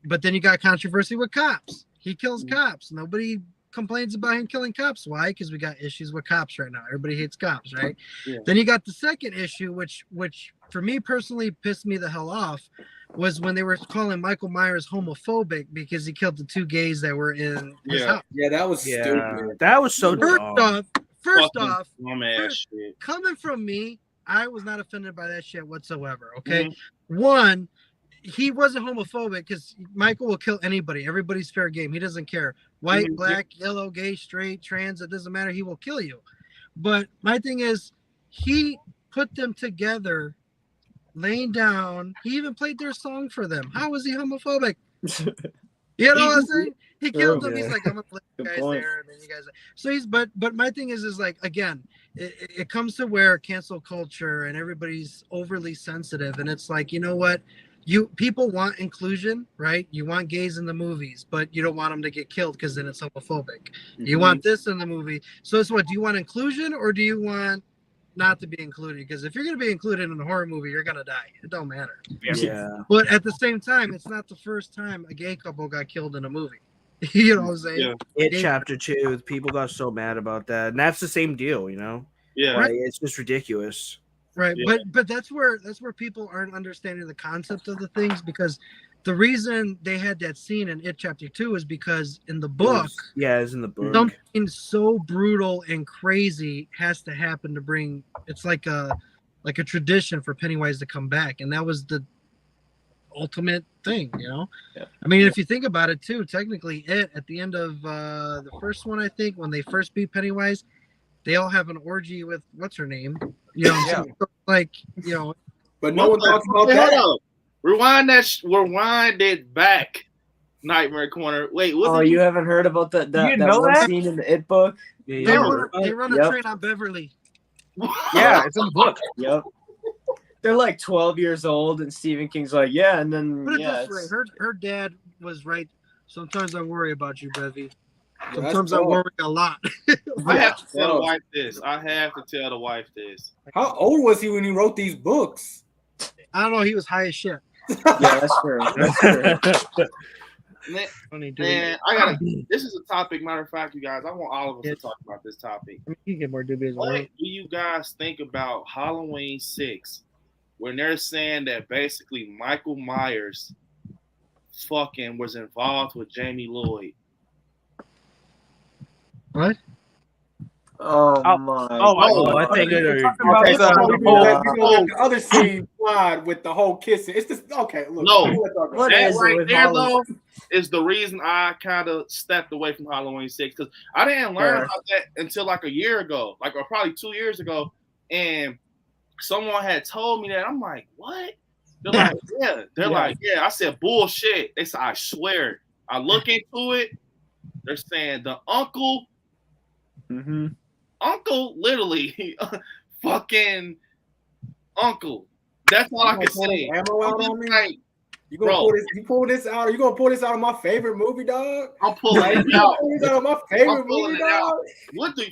but then you got controversy with cops. He kills cops. Nobody complains about him killing cops. Why? Because we got issues with cops right now. Everybody hates cops, right? Yeah. Then you got the second issue, which for me personally pissed me the hell off, was when they were calling Michael Myers homophobic because he killed the 2 gays that were in his house. Yeah, that was stupid. That was so dumb. First off, coming from me, I was not offended by that shit whatsoever. Okay, one, he wasn't homophobic because Michael will kill anybody. Everybody's fair game. He doesn't care. White, black, yellow, gay, straight, trans, it doesn't matter. He will kill you. But my thing is, he put them together, laying down. He even played their song for them. How was he homophobic? You know what I'm saying? He killed them. He's like, I'm gonna play you guys there, and then you guys. So but my thing is like, again, it comes to where cancel culture and everybody's overly sensitive, and it's like, you know what? People want inclusion, right? You want gays in the movies, but you don't want them to get killed because then it's homophobic. You want this in the movie. So it's what? Do you want inclusion or do you want not to be included? Because if you're going to be included in a horror movie, you're going to die. It don't matter. Yeah. But at the same time, it's not the first time a gay couple got killed in a movie. You know what I'm saying? Yeah. Chapter 2, people got so mad about that. And that's the same deal, Yeah. Right? It's just ridiculous. Right, yeah. But that's where people aren't understanding the concept of the things, because the reason they had that scene in It Chapter 2 is because in the book, it's in the book, something so brutal and crazy has to happen to bring. It's like a tradition for Pennywise to come back, and that was the ultimate thing, Yeah. I mean, if you think about it too, technically, at the end of the first one, I think when they first beat Pennywise, they all have an orgy with what's her name. Like, but no one talks about that. Rewind it back. Nightmare Corner. Wait, you haven't heard about that one scene in the It book? They run a train on Beverly. Yeah, it's in the book. Yep. They're like 12 years old, and Stephen King's like, and then put it this way, her dad was right. Sometimes I worry about you, Bevy. Sometimes I worry a lot. I have to tell the wife this. I have to tell the wife this. How old was he when he wrote these books? I don't know. He was high as shit. Yeah, that's true. That's true. Man, I gotta. This is a topic. Matter of fact, you guys, I want all of us to talk about this topic. I mean, you get more dubious. What do you guys think about Halloween 6, when they're saying that basically Michael Myers fucking was involved with Jamie Lloyd? What? Oh my! I think the other scene slide with the whole kissing. It's just okay. Look, What that is it right with there Halloween? though is the reason I kind of stepped away from Halloween 6, because I didn't learn about that until like a year ago, or probably 2 years ago, and someone had told me that. I'm like, what? They're like, yeah. They're like, yeah. I said bullshit. They said, I swear. I look into it. They're saying the uncle. Mm-hmm. Uncle, literally, fucking uncle. That's all I can say. Ammo out on me? Like, you pull this out? Are you gonna pull this out of my favorite movie, dog? I'm pulling it out. Pull this out of my favorite movie, dog. What do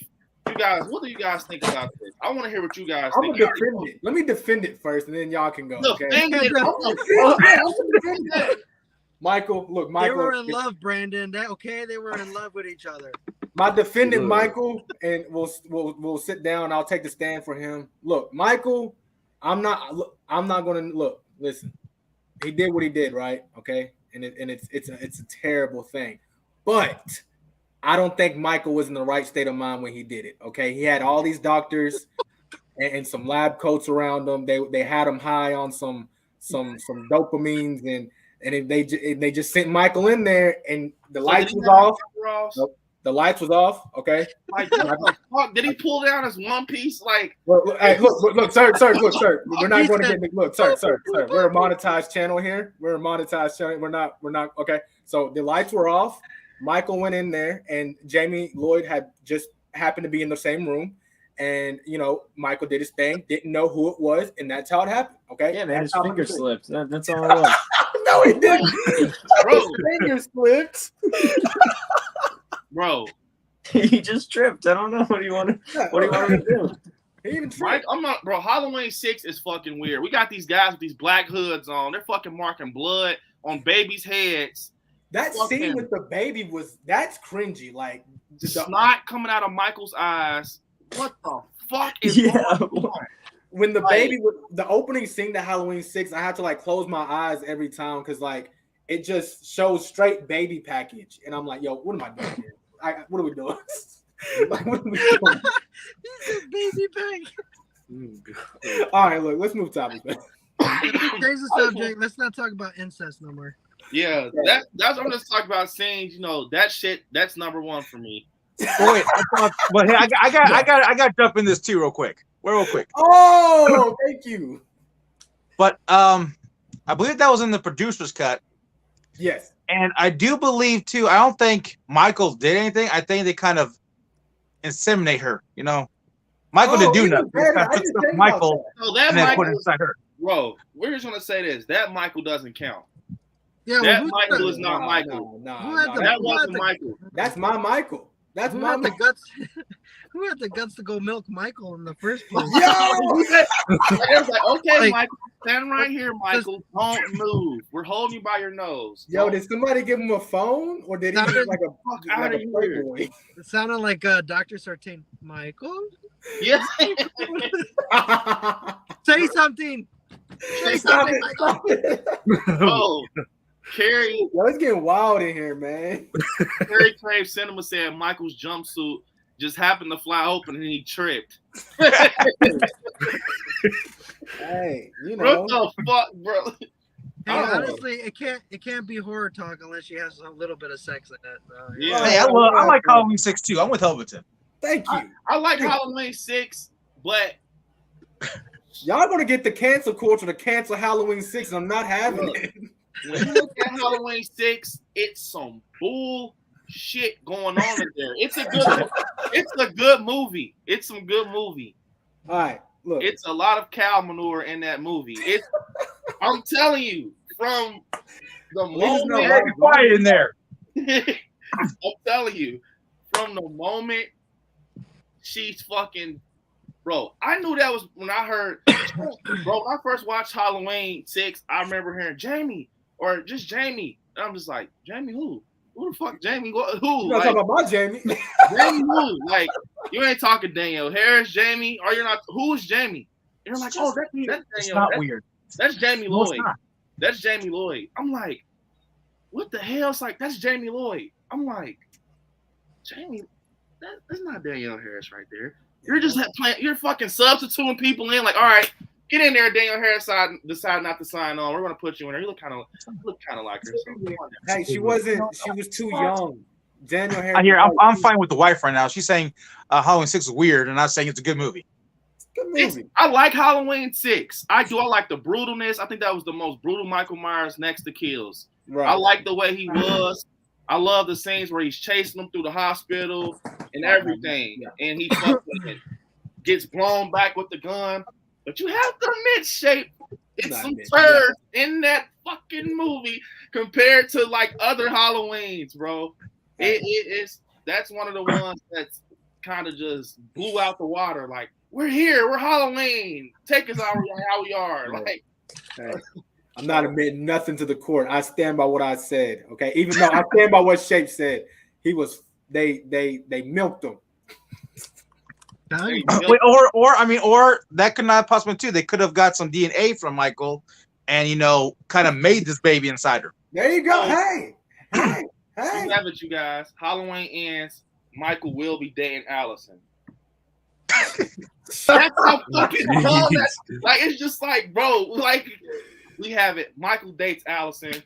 you guys think about this? I want to hear what you guys I'm think. gonna defend it. Let me defend it first, and then y'all can go. Okay? Michael, look, Michael. They were in love, Brandon. They were in love with each other. My defendant, Michael, and we'll sit down. I'll take the stand for him. Look, Michael, I'm not gonna look. Listen, he did what he did, right? Okay, and it's a terrible thing, but I don't think Michael was in the right state of mind when he did it. Okay, he had all these doctors and some lab coats around him. They had him high on some dopamines and they just sent Michael in there and the lights was off. Nope. The lights was off. Okay. Like, what the fuck? Did he pull down his one piece? Like, look, sir. We're not going to get look, sir. We're a monetized channel here. We're not okay. So the lights were off. Michael went in there, and Jamie Lloyd had just happened to be in the same room. And Michael did his thing, didn't know who it was, and that's how it happened. Okay. Yeah, man, his finger slipped. That's all it was. No, he didn't. Bro, his finger slipped. Bro, he just tripped. I don't know what do you want to do. He even tripped. I'm not, bro. Halloween 6 is fucking weird. We got these guys with these black hoods on. They're fucking marking blood on babies' heads. That scene with the baby that's cringy. Like the snot coming out of Michael's eyes. What the fuck is going on? When the baby, the opening scene to Halloween 6, I have to like close my eyes every time because like it just shows straight baby package, and I'm like, yo, what am I doing here? What are we doing? Like, what are we doing? Baby package. All right, look, let's move topics. Change the subject. Let's not talk about incest no more. Yeah, that's what I'm just talking about. Saying, that shit. That's number one for me. Wait, but hey, I got to jump in this too, real quick. Oh, thank you. But I believe that was in the producer's cut. Yes, and I do believe too. I don't think Michael did anything. I think they kind of inseminate her. Michael didn't do nothing. Michael, and then put it inside her. Bro, we're just gonna say this: that Michael doesn't count. Yeah, that Michael is not Michael. That wasn't Michael. That's my Michael. That's who my had the guts. Who had the guts to go milk Michael in the first place? Yo! Okay, Michael, stand right here, Michael. Don't move. We're holding you by your nose. Yo, did somebody give him a phone, or did he use like a Playboy? It sounded like Dr. Sartain. Michael? Yes. Say something. Say something, Michael. Oh. Carrie, it's getting wild in here, man. Carrie Crave Cinema said Michael's jumpsuit just happened to fly open and he tripped. Hey, what the fuck, bro? Hey, honestly, it can't be horror talk unless she has a little bit of sex in it. Yeah. Hey, I like Halloween 6 too. I'm with Helverton. Thank you. I like Halloween 6, but y'all gonna get the cancel culture to cancel Halloween 6, and I'm not having it. When you look at Halloween 6, it's some bull shit going on in there. It's a good movie. It's some good movie. All right, look. It's a lot of cow manure in that movie. I'm telling you, from the moment quiet in there. I'm telling you, from the moment she's fucking, bro. I knew that was when I heard, bro. When I first watched Halloween 6, I remember hearing Jamie or just Jamie, and I'm just like, Jamie who? Who the fuck Jamie? Who? You not talking about my Jamie? Jamie who? Like, you ain't talking Danielle Harris, Jamie, or you're not. Who's Jamie? And you're like, oh, that's Danielle. It's not weird. That's Jamie No, it's Lloyd. not. That's Jamie Lloyd. I'm like, what the hell? It's like, that's Jamie Lloyd. I'm like, Jamie, that's not Danielle Harris right there. You're just playing. You're fucking substituting people in. Like, all right, get in there. Danielle Harris decide not to sign on. We're gonna put you in there. You look kind of like her. So. Hey, she wasn't. She was too young. Danielle Harris. I hear. I'm fine with the wife right now. She's saying Halloween 6 is weird, and I'm saying it's a good movie. Good movie. I like Halloween 6. I do. I like the brutalness. I think that was the most brutal Michael Myers next to Kills. Right. I like the way he was. I love the scenes where he's chasing them through the hospital and everything, and he fucking gets blown back with the gun. But you have to admit, Shape, it's some turds in that fucking movie compared to like other Halloweens, bro. It's that's one of the ones that's kind of just blew out the water. Like, we're here, we're Halloween. Take us how we are. Like, hey, I'm not admitting nothing to the court. I stand by what I said. Okay, even though I stand by what Shape said, he was they milked him. Wait, or that could not possibly too. They could have got some DNA from Michael, and kind of made this baby inside her. There you go. Hey. You have it, you guys. Halloween ends. Michael will be dating Allison. That's how fucking dumb that's, like, it's just like, bro, like, we have it. Michael dates Allison.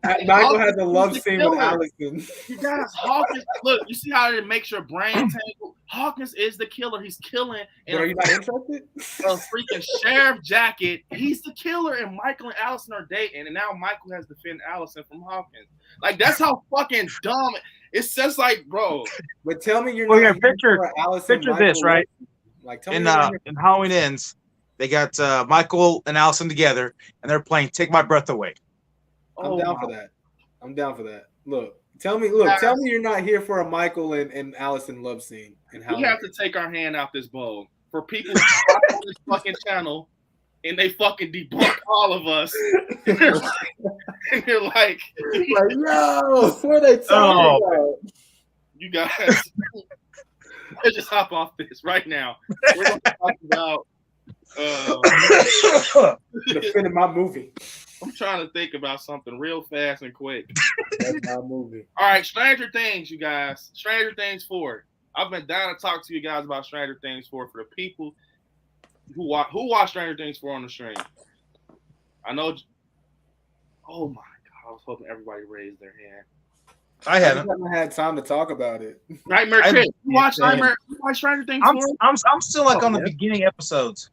Michael has a love scene with Allison. You guys, Hawkins, look, you see how it makes your brain tangle? Hawkins is the killer. He's killing. And are you not interested? A freaking sheriff jacket. He's the killer, and Michael and Allison are dating, and now Michael has to defend Allison from Hawkins. Like, that's how fucking dumb. It's just like, bro. But tell me you're not picture Allison, this, right? Like, in Halloween Ends, they got Michael and Allison together, and they're playing "Take My Breath Away." I'm down for that. Look, tell me you're not here for a Michael and Allison love scene. We have to take our hand out this bowl for people who watch on this fucking channel, and they fucking debunk all of us. And they're like, yo, what are they talking about? You guys, let's just hop off this right now. We're going to talk about defending my movie. I'm trying to think about something real fast and quick. That's my movie. All right, Stranger Things, you guys. Stranger Things 4. I've been down to talk to you guys about Stranger Things 4 for the people who watch Stranger Things 4 on the stream. I know. Oh my God! I was hoping everybody raised their hand. I haven't had time to talk about it. Nightmare Kid. You watch Nightmare? You watch Stranger Things 4? I'm still like on the beginning episodes.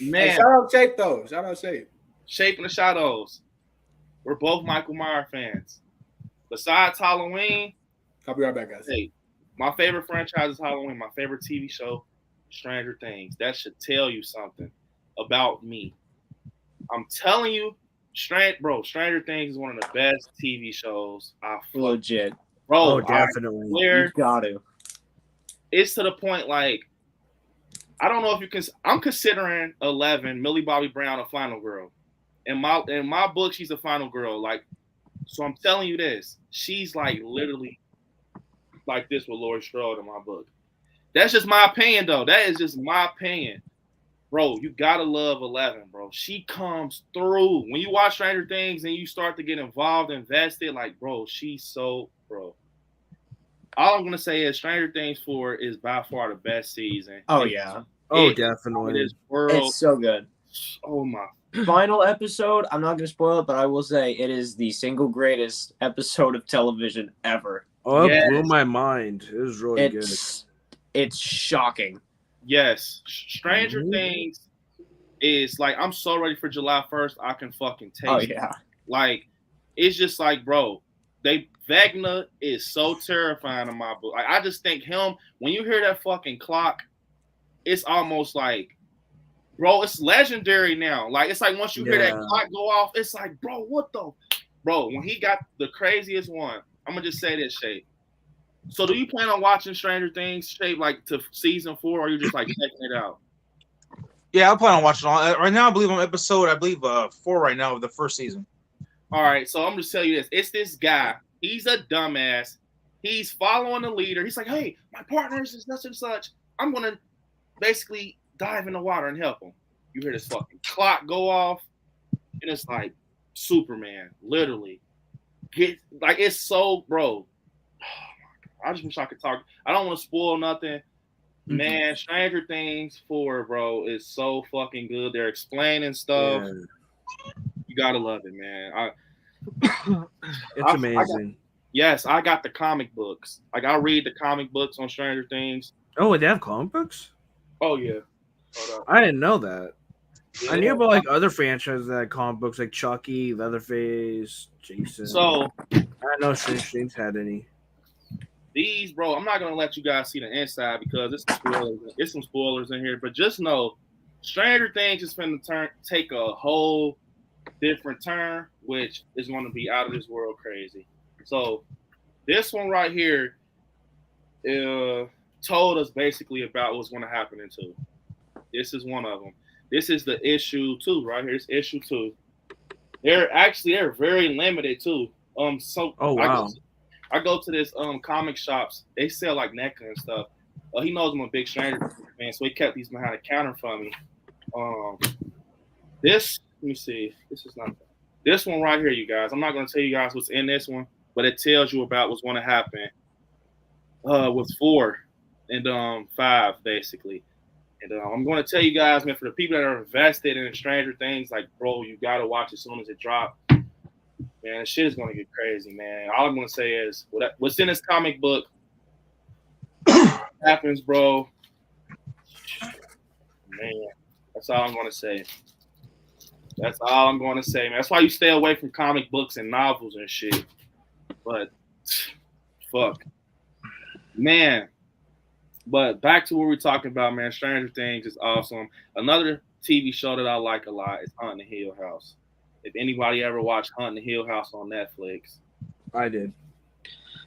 Man, hey, shout out Shape though. Shout out Shape. Shape in the Shadows. We're both Michael Myers fans. Besides Halloween, I'll be right back, guys. Hey, my favorite franchise is Halloween. My favorite TV show, Stranger Things. That should tell you something about me. I'm telling you, Stranger Things is one of the best TV shows. Legit. Bro, definitely. You got to. It's to the point, like, I don't know if you can. I'm considering 11, Millie Bobby Brown, a final girl. In my book, she's a final girl. Like, so I'm telling you this. She's like literally like this with Laurie Strode in my book. That's just my opinion, though. That is just my opinion. Bro, you gotta love 11, bro. She comes through. When you watch Stranger Things and you start to get involved, invested, like, bro, she's so, bro. All I'm gonna say is Stranger Things 4 is by far the best season. Oh yeah. Definitely. It's so good. Oh my. Final episode, I'm not gonna spoil it, but I will say it is the single greatest episode of television ever. Oh, it blew my mind. It was really good. It's shocking. Yes. Stranger Things is like, I'm so ready for July 1st. I can fucking taste it. Like, it's just like, bro, Vecna is so terrifying in my book. Like, I just think him, when you hear that fucking clock, it's almost like, bro, it's legendary now. Like, it's like once you hear that clock go off, it's like, bro, what the? Bro, when he got the craziest one, I'm going to just say this, Shay. So do you plan on watching Stranger Things straight like to season 4, or are you just like checking it out? Yeah, I plan on watching all. Right now, I believe I'm episode 4 right now of the first season. All right, so I'm just telling you this. It's this guy. He's a dumbass. He's following the leader. He's like, hey, my partners is such and such. I'm gonna basically dive in the water and help him. You hear this fucking clock go off, and it's like Superman, literally. It's so, bro. I just wish I could talk. I don't want to spoil nothing. Mm-hmm. Man, Stranger Things 4, bro, is so fucking good. They're explaining stuff. Yeah. You gotta love it, man. It's amazing. I got the comic books. Like, I read the comic books on Stranger Things. Oh, they have comic books? Oh yeah. I didn't know that. Yeah. I knew about like other franchises that had comic books, like Chucky, Leatherface, Jason. So I didn't know Stranger Things had any. These, bro, I'm not gonna let you guys see the inside because it's some spoilers in here. But just know, Stranger Things is going to take a whole different turn, which is going to be out of this world crazy. So this one right here told us basically about what's going to happen in 2. This is one of them. This is the issue 2 right here. It's issue 2. They're very limited too. Oh wow. I go to this comic shops. They sell like NECA and stuff. He knows I'm a big Stranger Things fan, so he kept these behind the counter for me. Let me see. This is not this one right here, you guys. I'm not going to tell you guys what's in this one, but it tells you about what's going to happen with 4 and 5, basically. And I'm going to tell you guys, man, for the people that are invested in Stranger Things, like, bro, you got to watch it as soon as it drops. Man, shit is gonna get crazy, man. All I'm gonna say is what's in this comic book happens, bro. Man, that's all I'm gonna say. That's all I'm gonna say, man. That's why you stay away from comic books and novels and shit. But fuck, man. But back to what we're talking about, man. Stranger Things is awesome. Another TV show that I like a lot is Haunting the Hill House. If anybody ever watched Haunting the Hill House on Netflix. I did.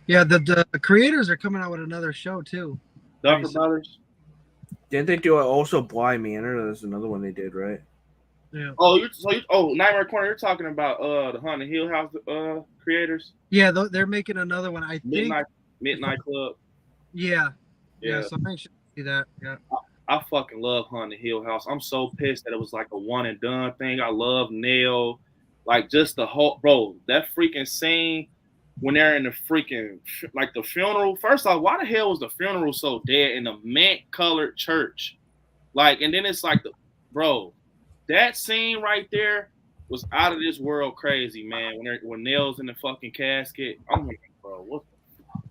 Yeah, the creators are coming out with another show too. Duffer Brothers? Didn't they do also Bly Manor? That's another one they did, right? Yeah. Nightmare Corner, you're talking about the Haunting Hill House creators? Yeah, they're making another one, I think. Midnight Club. Yeah. So make sure you see that. Yeah. I fucking love Haunted Hill House. I'm so pissed that it was like a one and done thing. I love Nell. Like, just the whole, bro, that freaking scene when they're in the freaking, like, the funeral. First off, why the hell was the funeral so dead in the mint colored church? Like, and then it's like, bro, that scene right there was out of this world crazy, man. When Nell's in the fucking casket. I'm like, bro, what the fuck?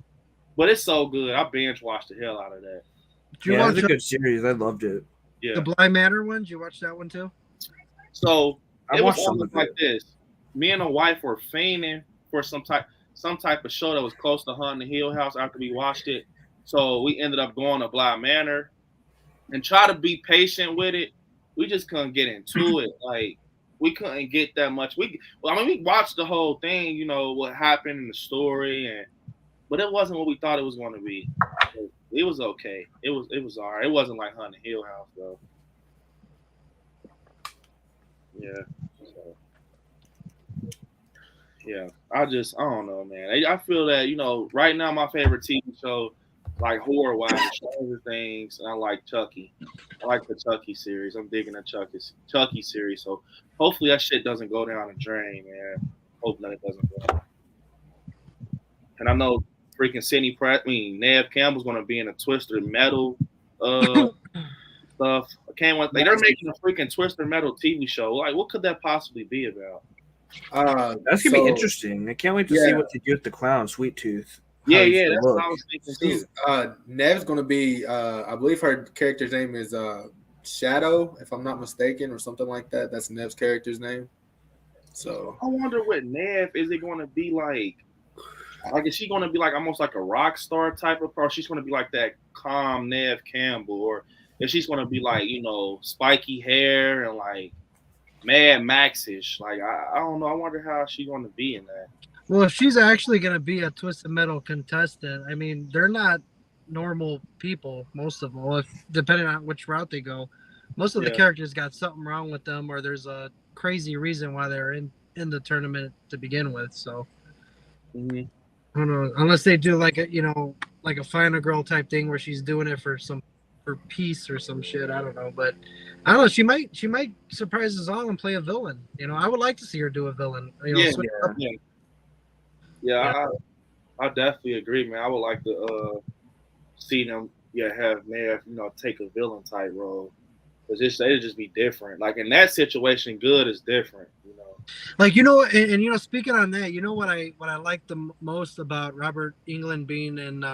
But it's so good. I binge watched the hell out of that. Yeah, it was a good series. I loved it. Yeah. The Bly Manor one, did you watch that one too? So it was almost like this. Me and a wife were fiending for some type of show that was close to Haunting the Hill House after we watched it. So we ended up going to Bly Manor and try to be patient with it. We just couldn't get into it. Like, we couldn't get that much. We watched the whole thing, you know, what happened in the story, but it wasn't what we thought it was going to be. It was okay. It was all right. It wasn't like Haunted Hill House though. Yeah. So, yeah. I don't know, man. I feel that, you know, right now my favorite TV show, like horror wise, Stranger Things, and I like Chucky. I like the Chucky series. I'm digging the Chucky series. So hopefully that shit doesn't go down the drain, man. Hoping that it doesn't go down. And I know freaking Neve Campbell's gonna be in a Twisted Metal stuff. They're making a freaking Twisted Metal TV show. Like, what could that possibly be about? That's gonna be interesting. I can't wait to see what they do with the clown, Sweet Tooth. Yeah, that's what I was thinking too. Neve's gonna be I believe her character's name is Shadow, if I'm not mistaken, or something like that. That's Neve's character's name. So I wonder what Neve is it gonna be like? Like, is she going to be like almost like a rock star type of person? Or she's going to be like that calm Neve Campbell, or if she's going to be like, you know, spiky hair and like Mad Max-ish. Like, I don't know. I wonder how she's going to be in that. Well, if she's actually going to be a Twisted Metal contestant, I mean, they're not normal people, most of them. If depending on which route they go, most of the characters got something wrong with them, or there's a crazy reason why they're in the tournament to begin with. So, I don't know, unless they do like a Final Girl type thing where she's doing it for peace or some shit. I don't know, but I don't know. She might surprise us all and play a villain. I would like to see her do a villain. I definitely agree, man. I would like to see them, have Maeve, take a villain type role, because it'd just be different. Like in that situation, good is different, Like and speaking on that, what I like the most about Robert Englund being in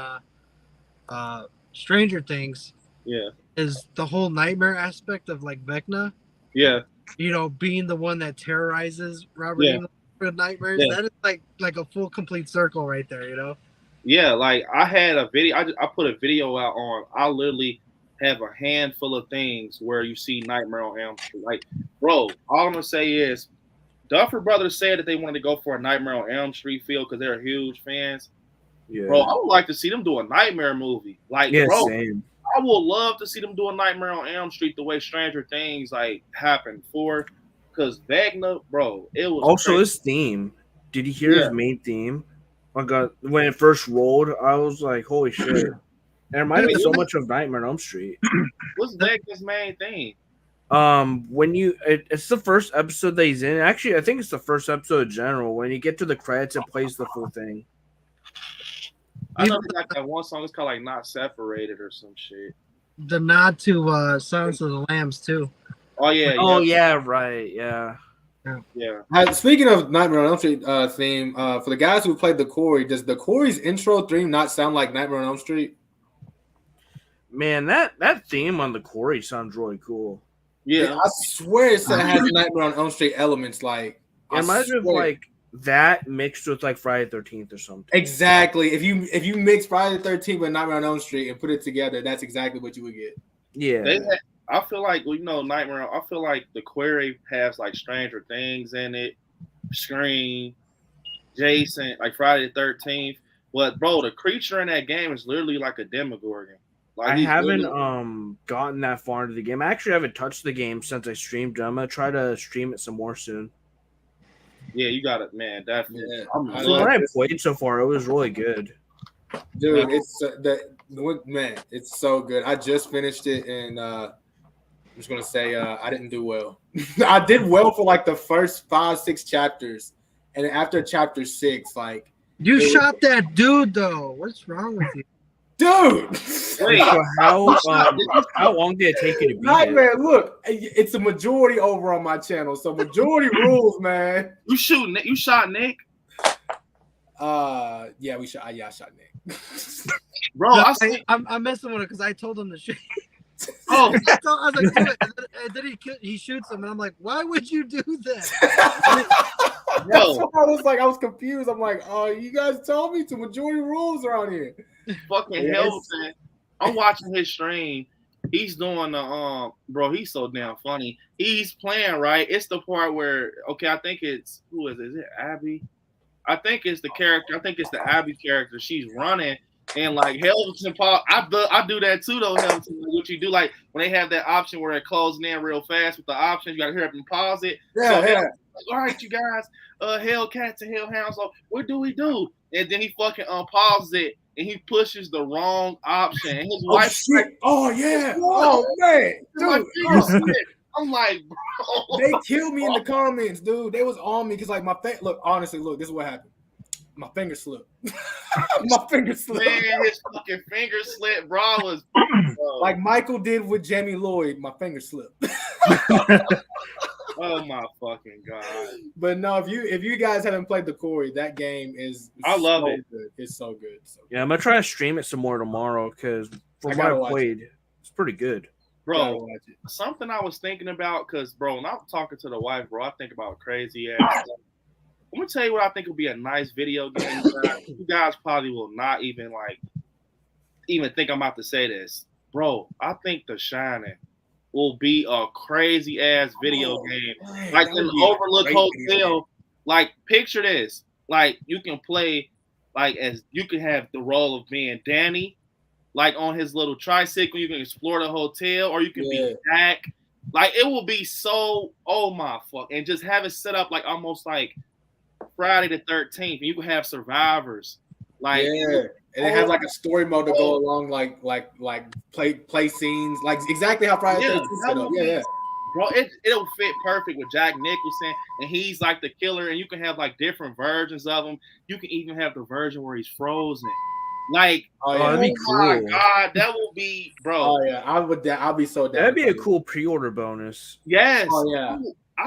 Stranger Things, is the whole nightmare aspect of like Vecna. Yeah. Being the one that terrorizes Robert Englund with nightmares. That is like a full complete circle right there, Yeah, like I had a video. I put a video out on. I literally have a handful of things where you see Nightmare on Elm Street. Like, bro, all I'm gonna say is, Duffer Brothers said that they wanted to go for a Nightmare on Elm Street feel because they're huge fans. Yeah. Bro, I would like to see them do a Nightmare movie. Like, bro, same. I would love to see them do a Nightmare on Elm Street the way Stranger Things happened for. Because Vecna, bro, it was also crazy. His theme. Did you hear his main theme? I got when it first rolled, I was like, "Holy shit!" And it reminded me so much of Nightmare on Elm Street. What's Vecna's main theme? When it's the first episode that he's in. Actually, I think it's the first episode in general. When you get to the credits, it plays the full thing. I know they got that one song. It's called like "Not Separated" or some shit. The nod to Silence of the Lambs too. Oh yeah. Oh yeah. Right. Yeah. Yeah. Speaking of Nightmare on Elm Street theme, for the guys who played the Corey, does the Corey's intro theme not sound like Nightmare on Elm Street? Man, that theme on the Corey sounds really cool. Yeah, I swear it has Nightmare on Elm Street elements. Like, imagine like that mixed with like Friday the 13th or something. Exactly. If you mix Friday the 13th with Nightmare on Elm Street and put it together, that's exactly what you would get. Yeah. I feel like, Nightmare. I feel like the Query has like Stranger Things in it, Scream, Jason, like Friday the 13th. But bro, the creature in that game is literally like a Demogorgon. Like, I haven't gotten that far into the game. I actually haven't touched the game since I streamed it. I'm gonna try to stream it some more soon. Yeah, you got it, man. Definitely. Yeah. What I played so far, it was really good. Dude, it's so good. I just finished it, and I'm just gonna say I didn't do well. I did well for like the first 5-6 chapters, and after chapter 6, like you shot that dude though. What's wrong with you, dude? Wait, so how long did it take you to beat Nightmare, look, it's a majority over on my channel, so majority rules, man. You shot Nick? Yeah, I shot Nick. Bro, I'm messing with it because I told him to shoot. Oh, I was like, do it. And then he shoots him, and I'm like, why would you do that? No. I was confused. I'm like, oh, you guys told me to. Majority rules around here. Fucking hell, man. I'm watching his stream. He's doing the bro. He's so damn funny. He's playing right. It's the part where I think it's who is it? Is it Abby? I think it's the character. I think it's the Abby character. She's running. And like Hamilton, I do that too though. Hamilton, what you do, like when they have that option where it closes in real fast with the options, you gotta hurry up and pause it. Yeah, so, all right, you guys, Hellcats and Hellhounds. So what do we do? And then he fucking pauses it and he pushes the wrong option. And his wife, like, oh yeah, oh man, dude. I'm like, bro, they killed me in the comments, dude. They was on me because like honestly, this is what happened. My finger slipped. My finger slipped. Man, his fucking finger slipped, bro. Was like Michael did with Jamie Lloyd. My finger slipped. Oh my fucking god! But no, if you guys haven't played the Corey, that game is I love it. Good. It's so good. Yeah, I'm gonna try to stream it some more tomorrow because from what I played, it's pretty good. Bro, something I was thinking about because bro, when I'm talking to the wife, bro, I think about crazy ass. I'm gonna tell you what I think would be a nice video game. You guys probably will not even think I'm about to say this, bro. I think The Shining will be a crazy ass video game, like an Overlook Hotel. Like, picture this: like you can play like as you can have the role of being Danny, like on his little tricycle. You can explore the hotel, or you can be Jack. Like it will be so oh my fuck, and just have it set up like almost like Friday the 13th. You can have survivors, like and they have like a story mode to go along, like play scenes, like exactly how Friday the 13th set up. Yeah. Bro, it'll fit perfect with Jack Nicholson, and he's like the killer, and you can have like different versions of him. You can even have the version where he's frozen. Like, that'd be cool. My God, that will be, bro. Oh yeah, I'll be so down. That'd be a cool pre-order bonus. Yes. Oh yeah.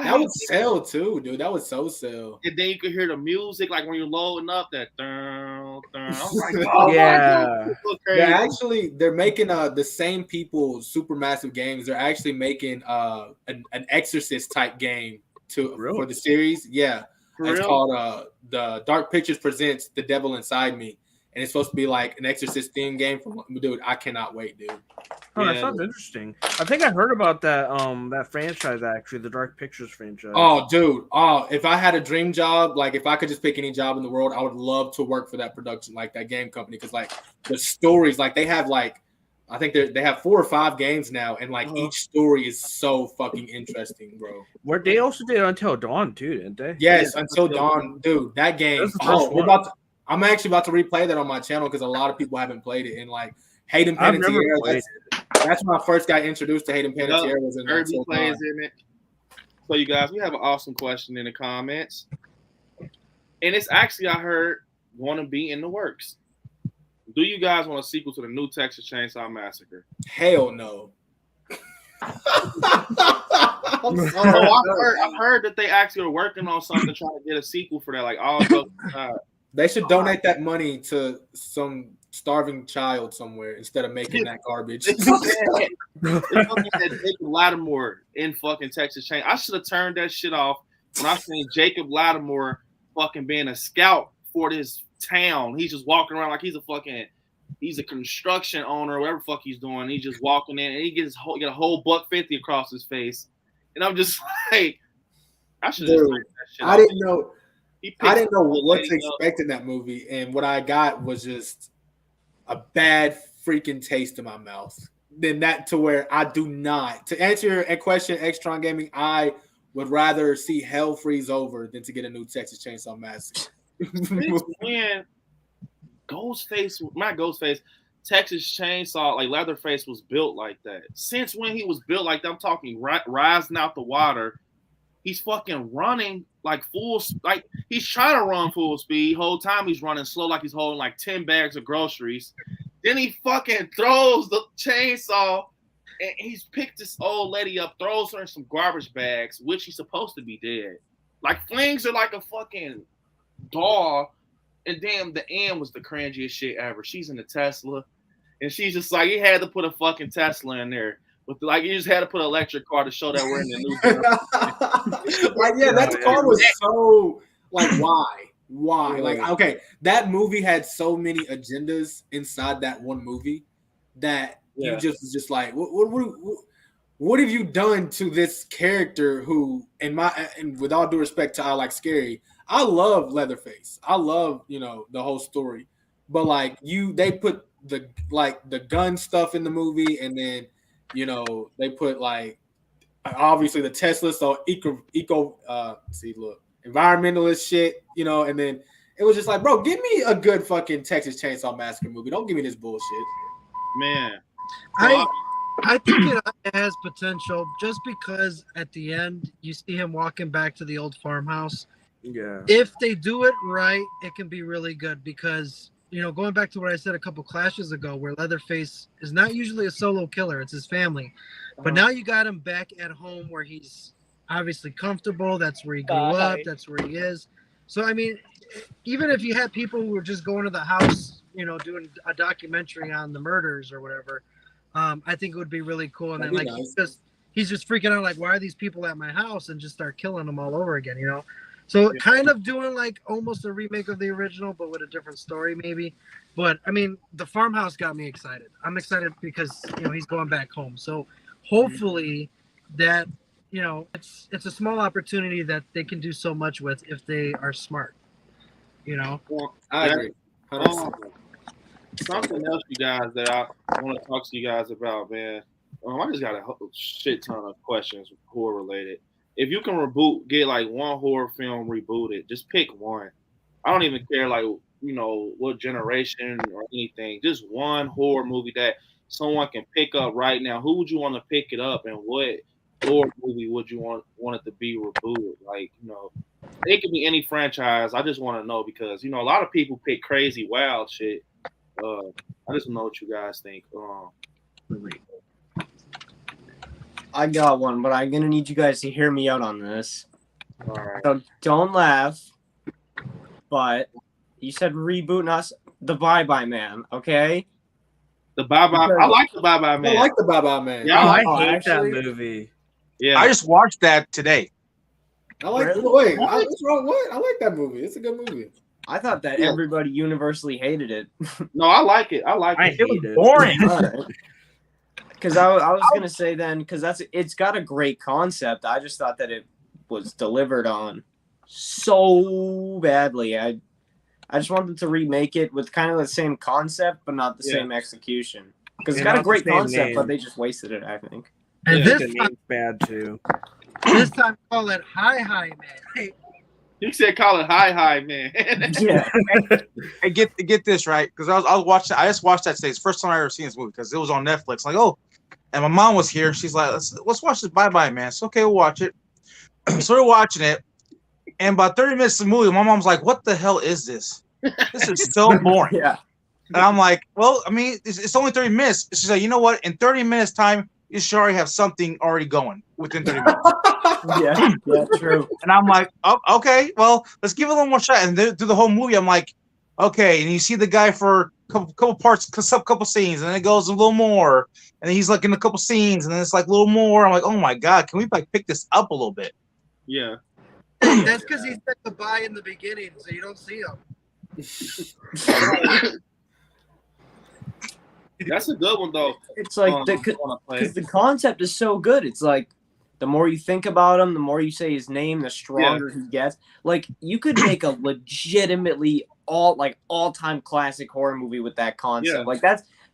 That would sell too, dude. That would so sell. And then you could hear the music, like when you're loading up that. I'm like, yeah. They're making the same people Supermassive games. They're actually making an Exorcist type game for the series. Yeah, it's called the Dark Pictures Presents The Devil Inside Me. And it's supposed to be like an Exorcist theme game. Dude, I cannot wait, dude. Oh, that sounds interesting. I think I heard about that that franchise actually, the Dark Pictures franchise. Oh, dude. Oh, if I had a dream job, like if I could just pick any job in the world, I would love to work for that production, like that game company, because like the stories, like they have like I think they have 4 or 5 games now, and like each story is so fucking interesting, bro. Where they also did Until Dawn too, didn't they? Yes, Until Dawn, dude. That game. I'm actually about to replay that on my channel because a lot of people haven't played it. And like Hayden Panettiere, that's when I first got introduced to Hayden Panettiere. Was in Kirby plays in it. So you guys, we have an awesome question in the comments, and it's actually I heard want to be in the works. Do you guys want a sequel to the new Texas Chainsaw Massacre? Hell no. I've heard that they actually are working on something, trying to get a sequel for that. Like all they should donate that money to some starving child somewhere instead of making that garbage. It's that Jacob Lattimore in fucking Texas Chain. I should have turned that shit off when I seen Jacob Lattimore fucking being a scout for this town. He's just walking around like he's a construction owner or whatever the fuck he's doing. He's just walking in and he get a whole $150 across his face. And I'm just like, I should have turned that shit off. I didn't know what to expect in that movie, and what I got was just a bad freaking taste in my mouth. Then that to where I do not. To answer your question, Extron Gaming, I would rather see hell freeze over than to get a new Texas Chainsaw Massacre. Man, Ghostface, Texas Chainsaw, like Leatherface was built like that. Since when he was built like that, I'm talking rising out the water. He's fucking running like like he's trying to run full speed. Whole time he's running slow, like he's holding like 10 bags of groceries. Then he fucking throws the chainsaw, and he's picked this old lady up, throws her in some garbage bags, which she's supposed to be dead. Like flings her like a fucking doll. And damn, the end was the cringiest shit ever. She's in the Tesla, and she's just like, you had to put a fucking Tesla in there. Like you just had to put an electric car to show that we're in the new. Like that car was so like why? Like okay, that movie had so many agendas inside that one movie that you just like what have you done to this character who and with all due respect to I like Scary, I love Leatherface. I love the whole story, but like they put the gun stuff in the movie, and then. They put like obviously the Tesla, so environmentalist shit, and then it was just like, bro, give me a good fucking Texas Chainsaw Massacre movie. Don't give me this bullshit. Man. I think it has potential just because at the end you see him walking back to the old farmhouse. Yeah. If they do it right, it can be really good because going back to what I said a couple clashes ago, where Leatherface is not usually a solo killer, it's his family. But now you got him back at home where he's obviously comfortable. That's where he grew up. That's where he is. So, I mean, even if you had people who were just going to the house, doing a documentary on the murders or whatever, I think it would be really cool. And then, like, nice. he's just freaking out, like, why are these people at my house? And just start killing them all over again, So kind of doing like almost a remake of the original, but with a different story maybe. But I mean, the farmhouse got me excited. I'm excited because he's going back home. So hopefully that it's a small opportunity that they can do so much with if they are smart. You know. Well, I agree. Something else, you guys, that I want to talk to you guys about, man. I just got a shit ton of questions horror related. If you can get like one horror film rebooted, just pick one. I don't even care like what generation or anything. Just one horror movie that someone can pick up right now. Who would you want to pick it up, and what horror movie would you want it to be rebooted? Like it could be any franchise. I just want to know because a lot of people pick crazy wild shit. I just want to know what you guys think. I got one, but I'm gonna need you guys to hear me out on this. All right. So don't laugh. But you said reboot, not the Bye Bye Man, okay? The Bye Bye. I like the Bye Bye Man. I like the Bye Bye Man. Yeah, I hate that movie. Yeah, I just watched that today. I like. Wait, what's wrong? What? I like that movie. It's a good movie. I thought that everybody universally hated it. No, I like it. I like it. It was boring. Because I was gonna say then, because it's got a great concept. I just thought that it was delivered on so badly. I just wanted to remake it with kind of the same concept, but not the same execution. Because it's got a great concept, but they just wasted it, I think. And this time, bad too. This time, call it Hi Man. You said call it Hi Man. Yeah. Hey, get this right, because I was watching. I just watched that today. It's the first time I ever seen this movie because it was on Netflix. Like, and my mom was here. She's like, let's watch this Bye Bye Man. It's okay, we'll watch it. So we're watching it, and about 30 minutes of the movie, my mom's like, "What the hell is this? This is so boring." Yeah. And I'm like, "Well, I mean, it's only 30 minutes." She's like, "You know what? In 30 minutes time, you should already have something already going within 30 minutes." Yeah, true. And I'm like, "Oh, okay, well, let's give it a little more shot." And through the whole movie, I'm like, "Okay." And you see the guy for a couple parts, couple scenes, and then it goes a little more, and then he's like in a couple scenes, and then it's like a little more. I'm like, "Oh my god, can we like pick this up a little bit?" Yeah. That's because he said goodbye in the beginning, so you don't see him. That's a good one though. It's like because the concept is so good. It's like the more you think about him, the more you say his name, the stronger he gets. Like you could make a legitimately all-time classic horror movie with that concept. Yeah. Like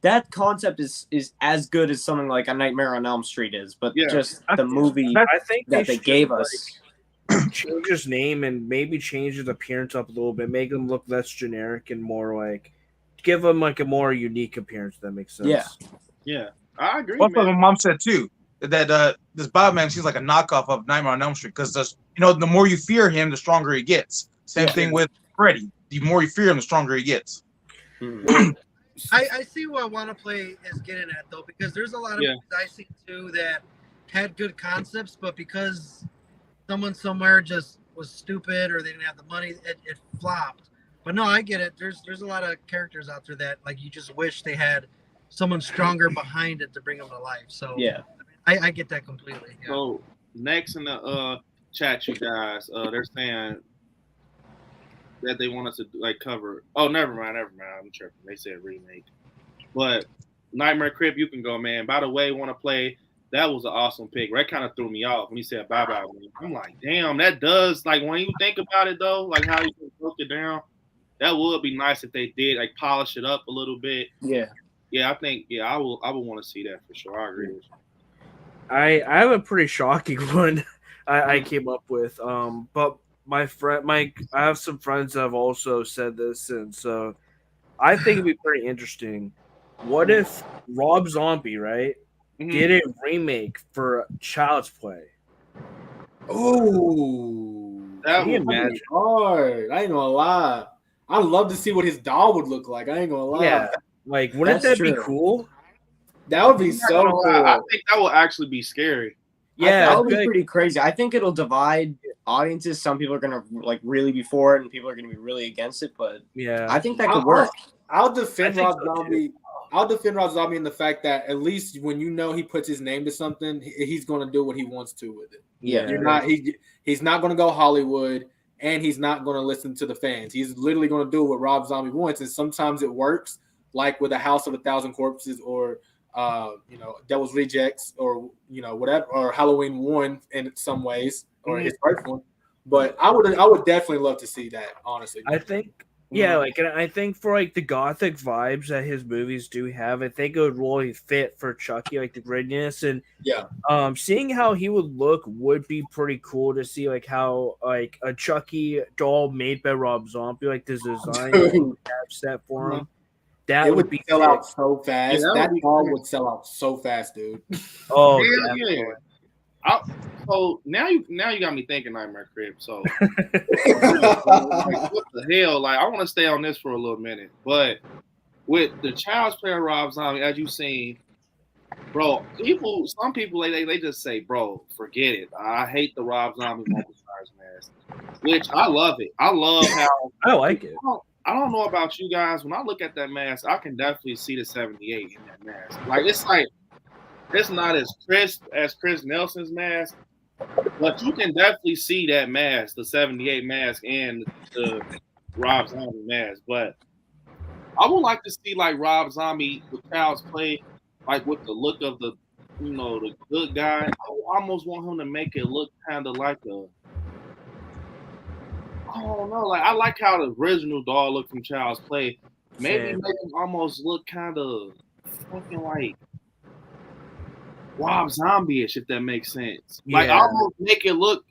that concept is as good as something like A Nightmare on Elm Street is, but just the movie I think that they gave us. Change his name and maybe change his appearance up a little bit, make him look less generic and more like give him like a more unique appearance. That makes sense. Yeah, I agree. That's what my mom said too. That this Bob Man seems like a knockoff of Nightmare on Elm Street because the more you fear him, the stronger he gets. Same thing with Freddy. The more you fear him, the stronger he gets. I see what I want to play is getting at though, because there's a lot of movies I see too that had good concepts, but because someone somewhere just was stupid or they didn't have the money, it flopped. But no, I get it. There's a lot of characters out there that like you just wish they had someone stronger behind it to bring them to life. So yeah, I get that completely. Yeah. So next in the chat, you guys, they're saying that they want us to like cover. Oh, never mind. I'm tripping. They said remake, but Nightmare Crib, you can go, man. By the way, want to play? That was an awesome pick. That kind of threw me off when he said bye bye. I'm like, damn, that does like when you think about it though, like how you broke it down. That would be nice if they did like polish it up a little bit. Yeah. Yeah, I think I would want to see that for sure. I agree with you. I have a pretty shocking one I came up with. But my friend Mike, I have some friends that have also said this, and so I think it'd be pretty interesting. What if Rob Zombie, right? Did a remake for Child's Play? Oh, that would be hard. I ain't gonna lie. I'd love to see what his doll would look like. I ain't gonna lie. Yeah, like wouldn't that be cool? That would be so cool. I think that would actually be scary. Yeah, that would be pretty crazy. I think it'll divide audiences. Some people are gonna like really be for it, and people are gonna be really against it. But yeah, I think that could work. I'll defend Rob Zombie. I'll defend Rob Zombie in the fact that at least when he puts his name to something, he's going to do what he wants to with it. Yeah, he's not going to go Hollywood, and he's not going to listen to the fans. He's literally going to do what Rob Zombie wants, and sometimes it works, like with A House of a Thousand Corpses or Devil's Rejects or whatever, or Halloween 1 in some ways, or his first one. But I would definitely love to see that. Honestly, I think. Yeah, like, and I think for like the gothic vibes that his movies do have, I think it would really fit for Chucky, like the grittiness and seeing how he would look would be pretty cool to see, like how like a Chucky doll made by Rob Zombie, like this design that he would have set for him. That would be sell out so fast. Yeah, that doll would sell out so fast, dude. Oh, yeah. So now you got me thinking Nightmare Crib. So like, what the hell? Like I want to stay on this for a little minute, but with the Child's Play Rob Zombie, as you've seen, bro, some people they just say, bro, forget it. I hate the Rob Zombie Michael Myers mask, which I love it. I love how I like it. I don't know about you guys. When I look at that mask, I can definitely see the 78 in that mask. Like it's not as crisp as Chris Nelson's mask, but you can definitely see that mask, the 78 mask and the Rob Zombie mask. But I would like to see like Rob Zombie with Child's Play, like with the look of the the good guy. I almost want him to make it look kind of like I don't know. Like I like how the original doll looked from Child's Play. Maybe make him almost look kind of fucking like Rob Zombie-ish, if that makes sense. Yeah. Like almost make it look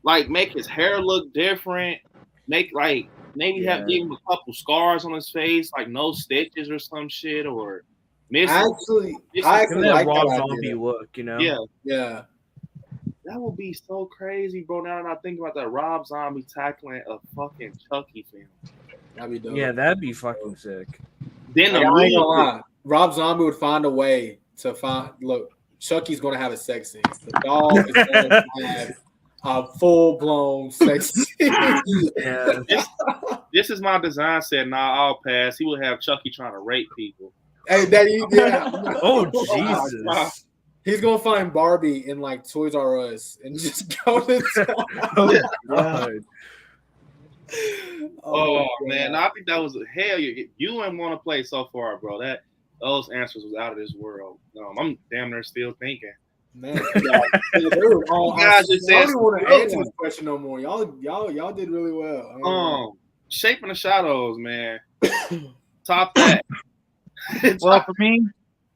like make his hair look different. Make like maybe give him a couple scars on his face, like no stitches or some shit, or I actually like Rob Zombie look, Yeah. That would be so crazy, bro. Now that I think about that, Rob Zombie tackling a fucking Chucky film. That'd be dope. Yeah, that'd be fucking sick. Then I ain't gonna lie. Rob Zombie would find a way to look. Chucky's gonna have a sex scene. The doll is gonna have a full-blown sex scene. Yeah. This is my design set. Nah, I'll pass. He would have Chucky trying to rape people. Hey, Oh Jesus. He's gonna find Barbie in like Toys R Us and just go to town. Oh man, no, I think that was hell. You didn't want to play so far, bro. Those answers was out of this world. I'm damn near still thinking. Man, I don't want to answer this question no more. Y'all did really well. Shaping the Shadows, man. Top that. Well, for me,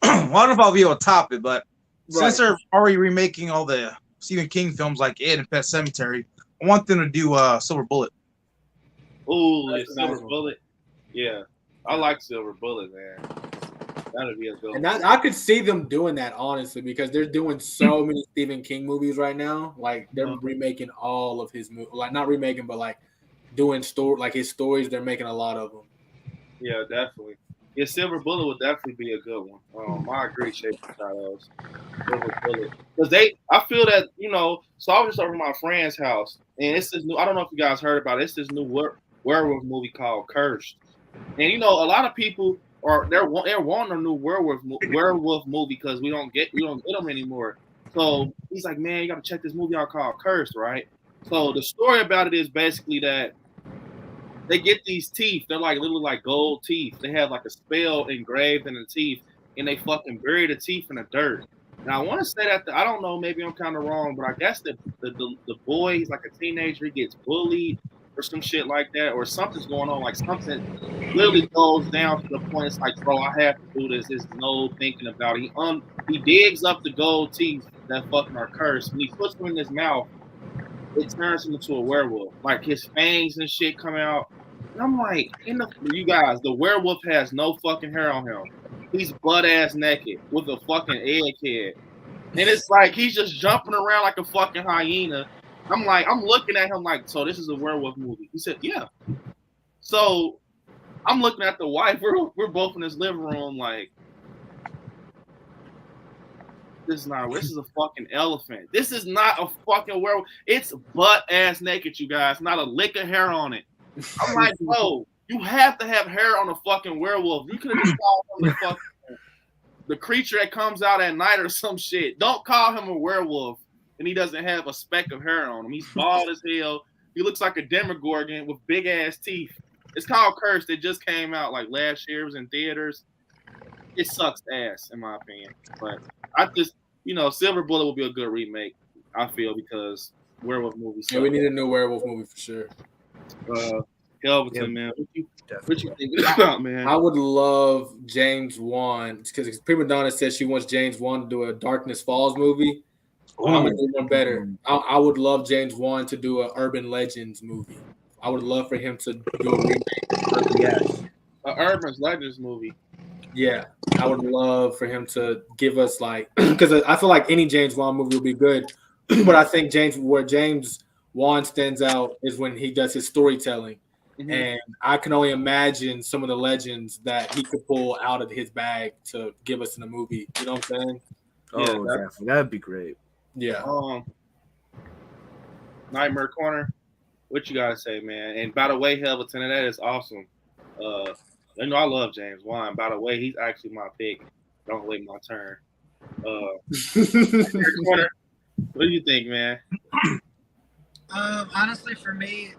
I don't know if I'll be able to top it, but since they're already remaking all the Stephen King films like It and Pet Sematary, I want them to do Silver Bullet. Oh, Silver Bullet. Yeah, I like Silver Bullet, man. That'd be a good. And I could see them doing that honestly because they're doing so many Stephen King movies right now. Like they're remaking all of his movies, like not remaking, but like doing his stories. They're making a lot of them. Yeah, definitely. Yeah, Silver Bullet would definitely be a good one. I agree, Shaping Shadows. Silver Bullet. Because I feel that, so I was just over my friend's house, and it's this new, I don't know if you guys heard about it, it's this new werewolf movie called Cursed. And, a lot of people they're wanting a new werewolf movie because we don't get them anymore. So he's like, man, you got to check this movie out called Cursed, right? So the story about it is basically that they get these teeth. They're like literally like gold teeth. They have like a spell engraved in the teeth, and they fucking bury the teeth in the dirt. Now I want to say that I don't know. Maybe I'm kind of wrong, but I guess the boy, he's like a teenager. He gets bullied or some shit like that, or something's going on. Like something literally goes down to the point it's like, bro, I have to do this. There's no thinking about it. He digs up the gold teeth that fucking are cursed, and he puts them in his mouth. It turns him into a werewolf. Like his fangs and shit come out. And I'm like, you guys, the werewolf has no fucking hair on him. He's butt ass naked with a fucking egghead. And it's like he's just jumping around like a fucking hyena. I'm looking at him like, so this is a werewolf movie. He said, yeah. So I'm looking at the wife. We're both in this living room like, this is a fucking elephant. This is not a fucking werewolf. It's butt ass naked, you guys. Not a lick of hair on it. I'm like, bro, you have to have hair on a fucking werewolf. You could have just called him the creature that comes out at night or some shit. Don't call him a werewolf and he doesn't have a speck of hair on him. He's bald as hell. He looks like a Demogorgon with big ass teeth. It's called Cursed. It just came out like last year. It was in theaters. It sucks ass, in my opinion. But I just, Silver Bullet would be a good remake, I feel, because werewolf movie. Yeah, we need a new werewolf movie for sure. Kelvin, man, what you thinking about, man? I would love James Wan because Prima Donna said she wants James Wan to do a Darkness Falls movie. I'm gonna do one better. I would love James Wan to do an Urban Legends movie. I would love for him to do a remake. Yes. An Urban Legends movie. Yeah, I would love for him to give us like because I feel like any James Wan movie would be good, but I think where James Wan stands out is when he does his storytelling. Mm-hmm. And I can only imagine some of the legends that he could pull out of his bag to give us in a movie. You know what I'm saying? Oh, yeah, definitely. That'd be great. Yeah. Nightmare Corner. What you gotta say, man? And by the way, Helverton, that is awesome. You know I love James Wan. By the way, he's actually my pick. Don't wait my turn. Nightmare Corner. What do you think, man? Honestly, for me,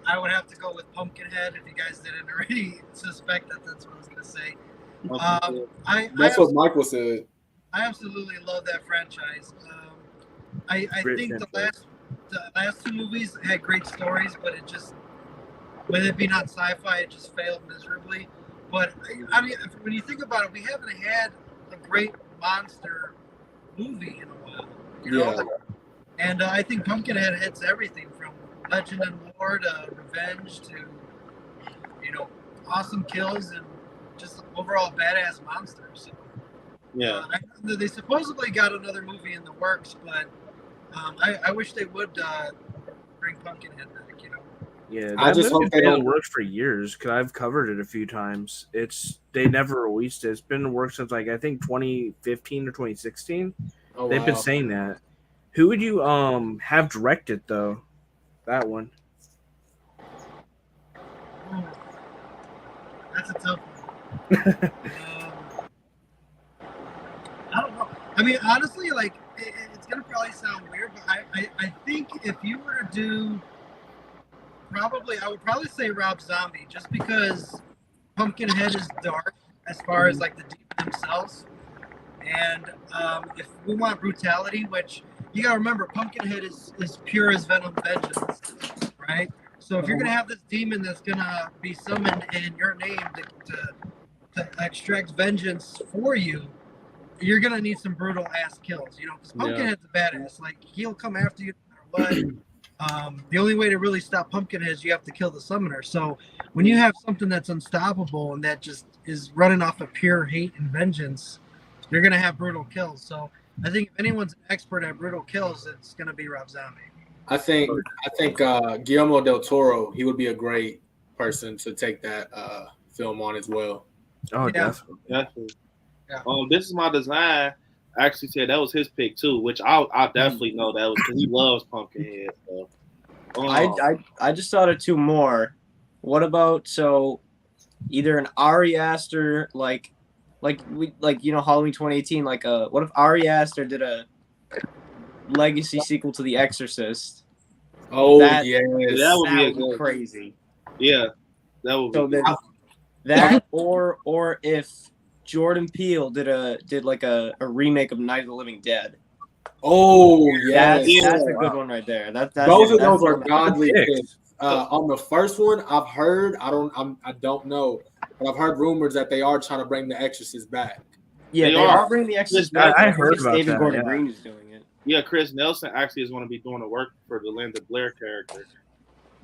I would have to go with Pumpkinhead. If you guys didn't already suspect that's what I was going to say. That's what Michael said. I absolutely love that franchise. I think the last two movies had great stories, but it just, with it being on sci-fi, it just failed miserably. But I mean, when you think about it, we haven't had a great monster movie in a while. You know? And I think Pumpkinhead hits everything from legend and lore to revenge to, awesome kills and just overall badass monsters. Yeah. They supposedly got another movie in the works, but I wish they would bring Pumpkinhead back, Yeah, I just hope they don't work for years because I've covered it a few times. They never released it. It's been in the works since I think 2015 or 2016. They've been saying that. Who would you have directed though? That one. That's a tough one. I don't know. I mean, honestly, like it's gonna probably sound weird, but I think if you were to do, I would probably say Rob Zombie, just because Pumpkinhead is dark as far as like the demons themselves, and if we want brutality, which you gotta remember, Pumpkinhead is pure as venom vengeance, right? So if you're gonna have this demon that's gonna be summoned in your name to extract vengeance for you, you're gonna need some brutal ass kills, because Pumpkinhead's a badass. Like he'll come after you no matter what. The only way to really stop Pumpkinhead is you have to kill the summoner. So when you have something that's unstoppable and that just is running off of pure hate and vengeance, you're gonna have brutal kills. So I think if anyone's an expert at brutal kills, it's gonna be Rob Zombie. I think Guillermo del Toro, he would be a great person to take that film on as well. Oh, yeah. Definitely. Yeah. This Is My Design actually said that was his pick too, which I definitely know that was because he loves Pumpkinhead. So. I just thought of two more. What about either an Ari Aster like Halloween 2018, what if Ari Aster did a legacy sequel to The Exorcist? Oh, that would be crazy. Yeah, that would be that or if Jordan Peele did a remake of Night of the Living Dead. Oh, yes. That's a good one right there. Both of those are godly picks. On the first one, I've heard, I don't know, but I've heard rumors that they are trying to bring The Exorcist back. Yeah, they are bringing The Exorcist back. I heard about David that. Gordon Green is doing it. Yeah, Chris Nelson actually is going to be doing the work for the Linda Blair character.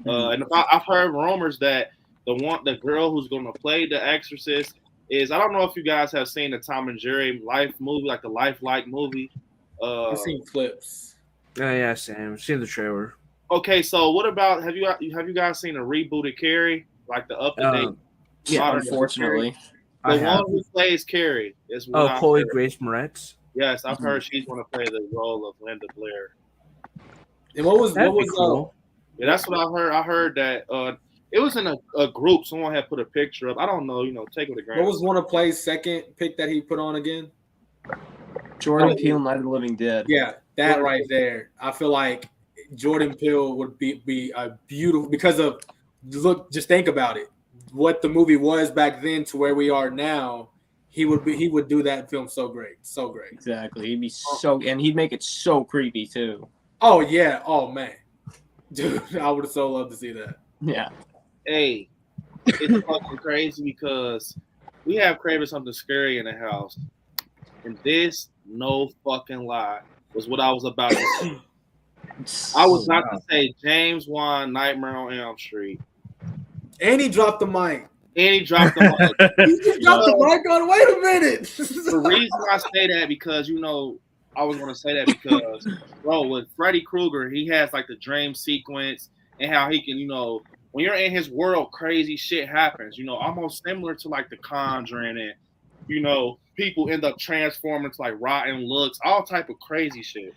And I've heard rumors that the girl who's going to play The Exorcist is, I don't know if you guys have seen the Tom and Jerry Life movie, like the Lifelike movie. I've seen clips. Yeah, Sam. I've seen the trailer. Okay, so what about have you guys seen a rebooted Carrie, like the up to date? Yeah, unfortunately. The one who plays Carrie is Chloe Grace Moretz. Yes, I've heard she's going to play the role of Linda Blair. And what was cool? Yeah, that's what I heard. I heard that it was in a group. Someone had put a picture up. I don't know. Take it with a grain. What was one of Play's second pick that he put on again? Jordan Peele, Night of the Living Dead. Yeah, that right there. I feel like Jordan Peele would be a beautiful because of just think about it. What the movie was back then to where we are now, he would do that film so great. Exactly. He'd be and he'd make it so creepy too. Oh yeah. Oh man, dude, I would have so loved to see that. Yeah. Hey, it's fucking crazy because we have craving something scary in the house, and this, no fucking lie, was what I was about to say. I was about to say James Wan, Nightmare on Elm Street. And he dropped the mic. He just dropped the mic on. Wait a minute. The reason I say that because I was gonna say that because bro, with Freddy Krueger, he has like the dream sequence and how he can, when you're in his world, crazy shit happens. Almost similar to like The Conjuring, and people end up transforming to like rotten looks, all type of crazy shit.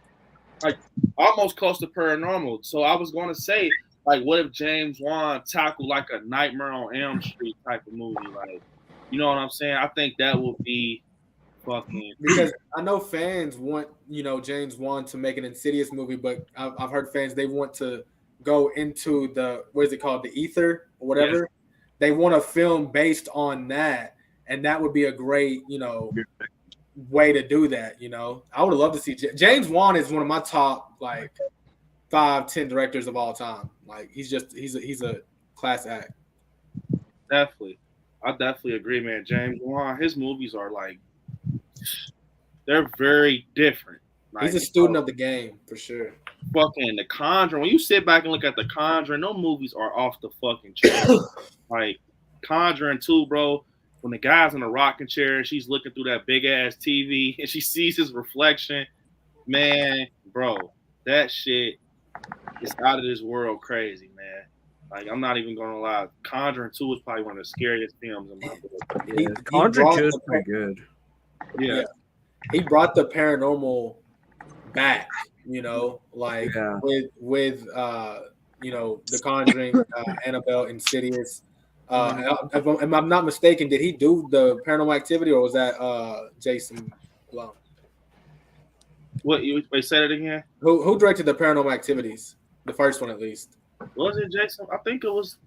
Like almost close to paranormal. So I was gonna say, like, what if James Wan tackled like a Nightmare on Elm Street type of movie? Like, you know what I'm saying? I think that would be fucking, because I know fans want James Wan to make an Insidious movie, but I've heard fans they want to go into the what is it called, the ether or whatever. Yeah. They want a film based on that, and that would be a great way to do that. I would love to see James Wan is one of my top like 5-10 directors of all time. Like he's a class act. Definitely, I definitely agree, man. James Wan, his movies are like, they're very different. Like, he's a student of the game for sure. Fucking The Conjuring. When you sit back and look at The Conjuring, those movies are off the fucking chain. Like Conjuring 2, bro. When the guy's in a rocking chair and she's looking through that big ass TV and she sees his reflection, man, bro, that shit is out of this world crazy, man. Like, I'm not even gonna lie. Conjuring 2 is probably one of the scariest films in my book. Yeah, Conjuring 2 is pretty good. Yeah. He brought the paranormal back, with The Conjuring, Annabelle, Insidious. If I'm not mistaken, did he do the Paranormal Activity or was that Jason Blum? What, you say that again? Who directed the Paranormal Activities? The first one, at least. Was it Jason? I think it was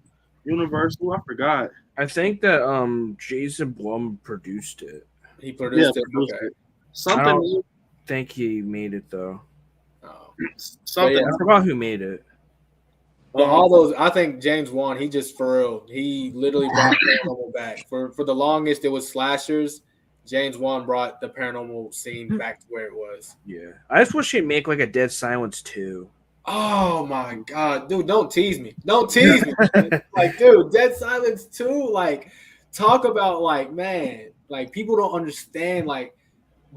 Universal. I forgot. I think that Jason Blum produced it. He produced it. Okay. I don't think he made it though. Something. I forgot who made it. But all those, I think James Wan, he just for real, he literally brought paranormal back. For the longest, it was slashers. James Wan brought the paranormal scene back to where it was. Yeah, I just wish he'd make like a Dead Silence 2. Oh my god, dude! Don't tease me. Don't tease me. Like, dude, Dead Silence 2. Like, talk about like, man, like people don't understand. Like,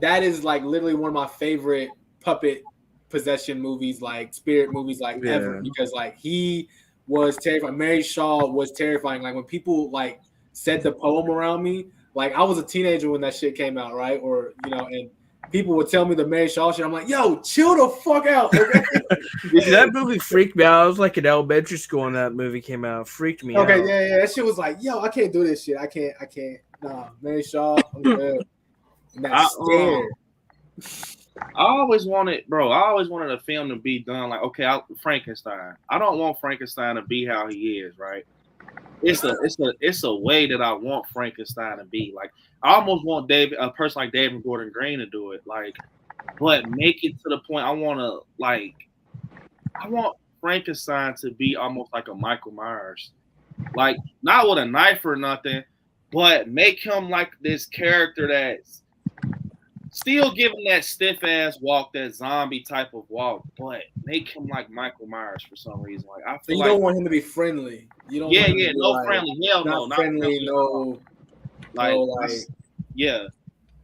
that is like literally one of my favorite puppet possession movies, like spirit movies, like ever, because like he was terrifying. Mary Shaw was terrifying. Like when people like said the poem around me, like I was a teenager when that shit came out, right? Or and people would tell me the Mary Shaw shit. I'm like, yo, chill the fuck out. Okay? That movie freaked me out. I was like in elementary school when that movie came out. It freaked me out. Okay, yeah. That shit was like, yo, I can't do this shit. I can't. Nah, Mary Shaw, I'm good. I'm not scared. I always wanted a film to be done like, okay, Frankenstein. I don't want Frankenstein to be how he is, right? It's a way that I want Frankenstein to be. Like, I almost want a person like David Gordon Green to do it, like, but make it to the point I want Frankenstein to be almost like a Michael Myers, like not with a knife or nothing, but make him like this character that's still giving that stiff ass walk, that zombie type of walk, but make him like Michael Myers for some reason. Like, I feel you don't want him to be friendly. You don't. No like, friendly. Hell no, not friendly. No, yeah.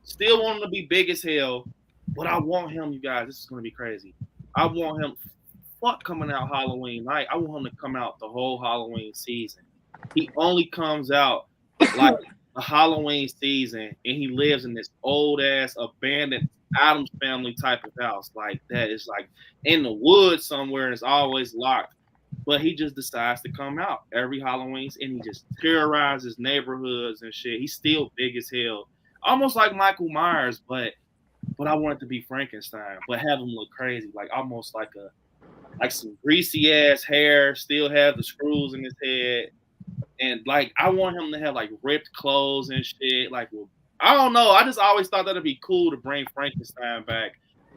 Still want him to be big as hell, but I want him. You guys, this is gonna be crazy. I want him. Fuck coming out Halloween night. I want him to come out the whole Halloween season. He only comes out like a Halloween season, and he lives in this old ass abandoned Addams Family type of house like that. It's like in the woods somewhere, and it's always locked. But he just decides to come out every Halloween, and he just terrorizes neighborhoods and shit. He's still big as hell, almost like Michael Myers, but I want it to be Frankenstein, but have him look crazy, like almost like some greasy ass hair, still have the screws in his head. And like, I want him to have like ripped clothes and shit. Like, I don't know. I just always thought that'd be cool to bring Frankenstein back.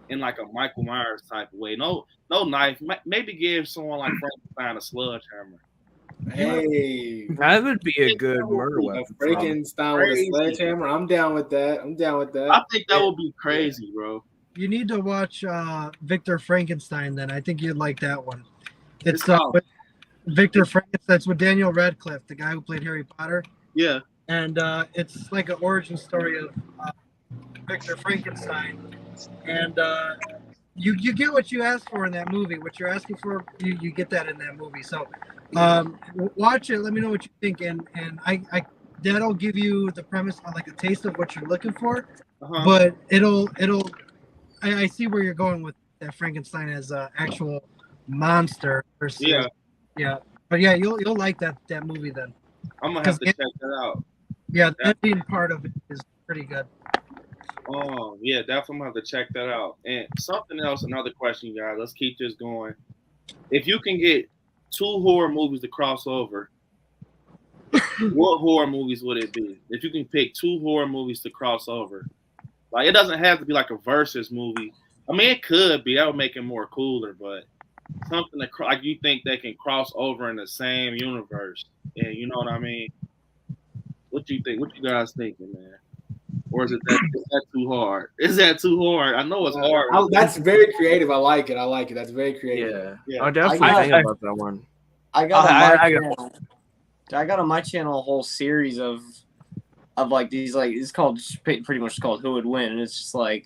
in like a Michael Myers type of way. No knife. Maybe give someone like Frankenstein a sledgehammer. Hey, that would be a good murder weapon. Frankenstein with a sledgehammer. I'm down with that. I think that would be crazy, bro. You need to watch Victor Frankenstein. Then I think you'd like that one. It's with Victor Frankenstein. That's with Daniel Radcliffe, the guy who played Harry Potter. Yeah. And it's like an origin story of Victor Frankenstein. And you get what you ask for in that movie. What you're asking for, you get that in that movie. So watch it. Let me know what you think. And I that'll give you the premise on like a taste of what you're looking for. But I see where you're going with that Frankenstein as an actual monster. Versus, yeah. But yeah, you'll like that movie then. I'm gonna have to check that out. Yeah, the ending part of it is pretty good. Oh yeah, definitely have to check that out. And something else, another question, guys. Let's keep this going. If you can get 2 horror movies to cross over, what horror movies would it be? If you can pick 2 horror movies to cross over, like it doesn't have to be like a versus movie. I mean, it could be. That would make it more cooler, but something that like you think they can cross over in the same universe, and you know what I mean? What do you think? What you guys thinking, man? Or is that too hard? Is that too hard? I know it's hard. That's very creative. I like it. That's very creative. Yeah. I definitely think about that one. I got on my channel a whole series of like these, like it's called pretty much called Who Would Win, and it's just like,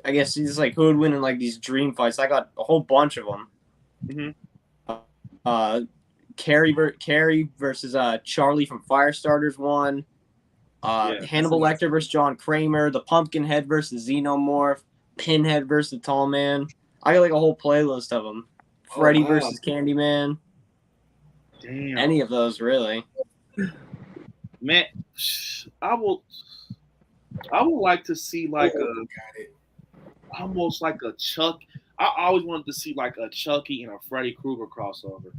I guess it's like who would win in like these dream fights. I got a whole bunch of them. Carrie versus Charlie from Firestarters one. Hannibal Lecter versus John Kramer, the Pumpkinhead versus Xenomorph, Pinhead versus the Tall Man. I got like a whole playlist of them. Freddy versus Candyman. Damn. Any of those, really. Man, I would like to see like almost like a Chuck. I always wanted to see like a Chucky and a Freddy Krueger crossover.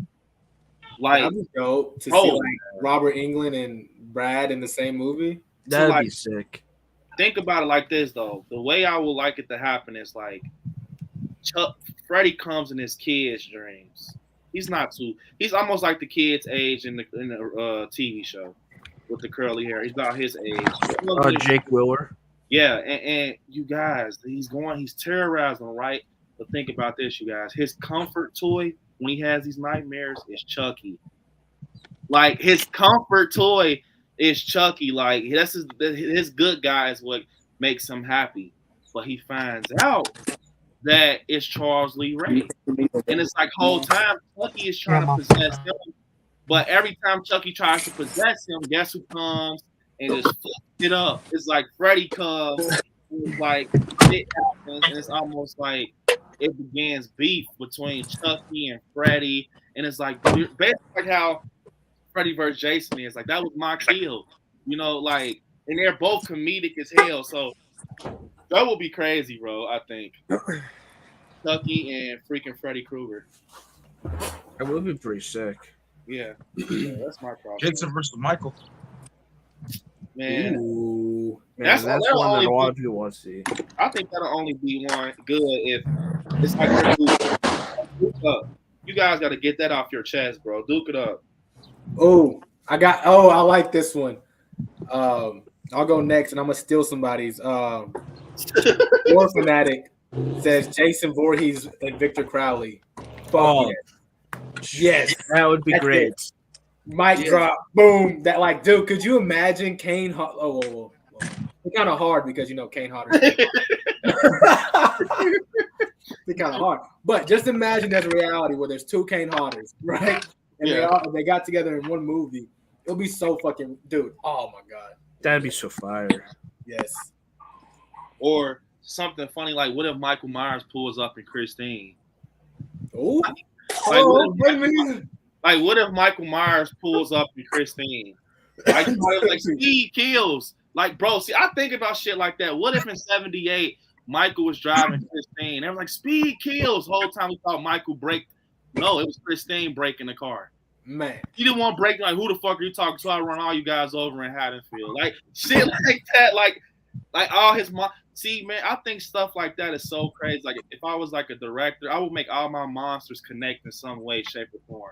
Like, that would go to see like Robert Englund and Brad in the same movie. That'd be sick. Think about it like this though. The way I would like it to happen is like Freddy comes in his kid's dreams. He's almost like the kid's age in the TV show with the curly hair. He's about his age. Jake Willer. Yeah, and you guys, he's terrorizing, right? But think about this, you guys. His comfort toy when he has these nightmares is Chucky. Like his comfort toy is Chucky. Like his good guy is what makes him happy. But he finds out that it's Charles Lee Ray. And it's like whole time Chucky is trying to possess him. But every time Chucky tries to possess him, guess who comes and just fucks it up? It's like Freddy comes, it's like it happens, and it's almost like it begins beef between Chucky and Freddy. And it's like basically like how Freddy versus Jason is. Like that was my kill. You know, like, and they're both comedic as hell. So that would be crazy, bro, I think. Chucky and freaking Freddy Krueger. That would be pretty sick. Yeah, that's my problem. Jason versus Michael. Man, that's one that a lot of people want to see. I think that'll only be one good if it's like duke up. You guys got to get that off your chest, bro. Duke it up. I like this one. I'll go next, and I'm gonna steal somebody's. War Fanatic says Jason Voorhees and Victor Crowley. Fuck yes, that would be great. Mic drop, boom. That like, dude, could you imagine Kane? Whoa. It's kind of hard because you know Kane Hodder. It's kind of hard, but just imagine there's a reality where there's 2 Kane Hodders, right? And they got together in one movie. It'll be so fucking, dude. Oh my god, that'd be so fire. Yes. Or something funny like, what if Michael Myers pulls up in Christine? Oh. Like, what if Michael Myers pulls up in Christine? Like Speed kills. Like, bro, see, I think about shit like that. What if in 78 Michael was driving Christine? They were like, Speed kills. The whole time we thought Michael break. No, it was Christine breaking the car. Man. He didn't want to break. Like, who the fuck are you talking to? I run all you guys over in Haddonfield. Like, shit like that. Like all his mom. See, man, I think stuff like that is so crazy. Like, if I was like a director, I would make all my monsters connect in some way, shape, or form.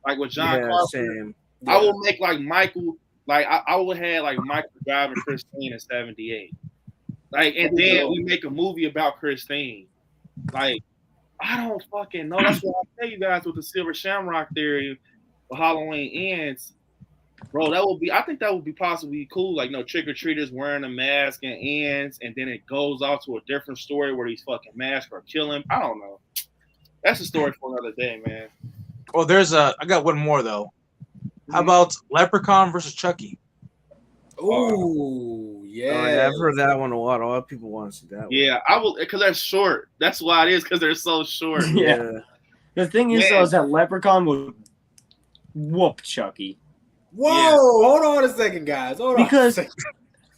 Like with John Carpenter, same. I will make like Michael. Like I would have like Michael driving Christine in '78. Like, and then we make a movie about Christine. Like, I don't fucking know. That's what I tell you guys with the Silver Shamrock theory. For Halloween ends, bro. I think that would be possibly cool. Like, trick or treaters wearing a mask and ends, and then it goes off to a different story where these fucking masks are killing. I don't know. That's a story for another day, man. Well, I got one more though. How about Leprechaun versus Chucky? Ooh, yeah. I've heard that one a lot. A lot of people want to see that one. Yeah, I will, because they're short. That's why it is, because they're so short. Yeah. The thing is, though, is that Leprechaun would whoop Chucky. Whoa, hold on a second, guys. Hold on. Because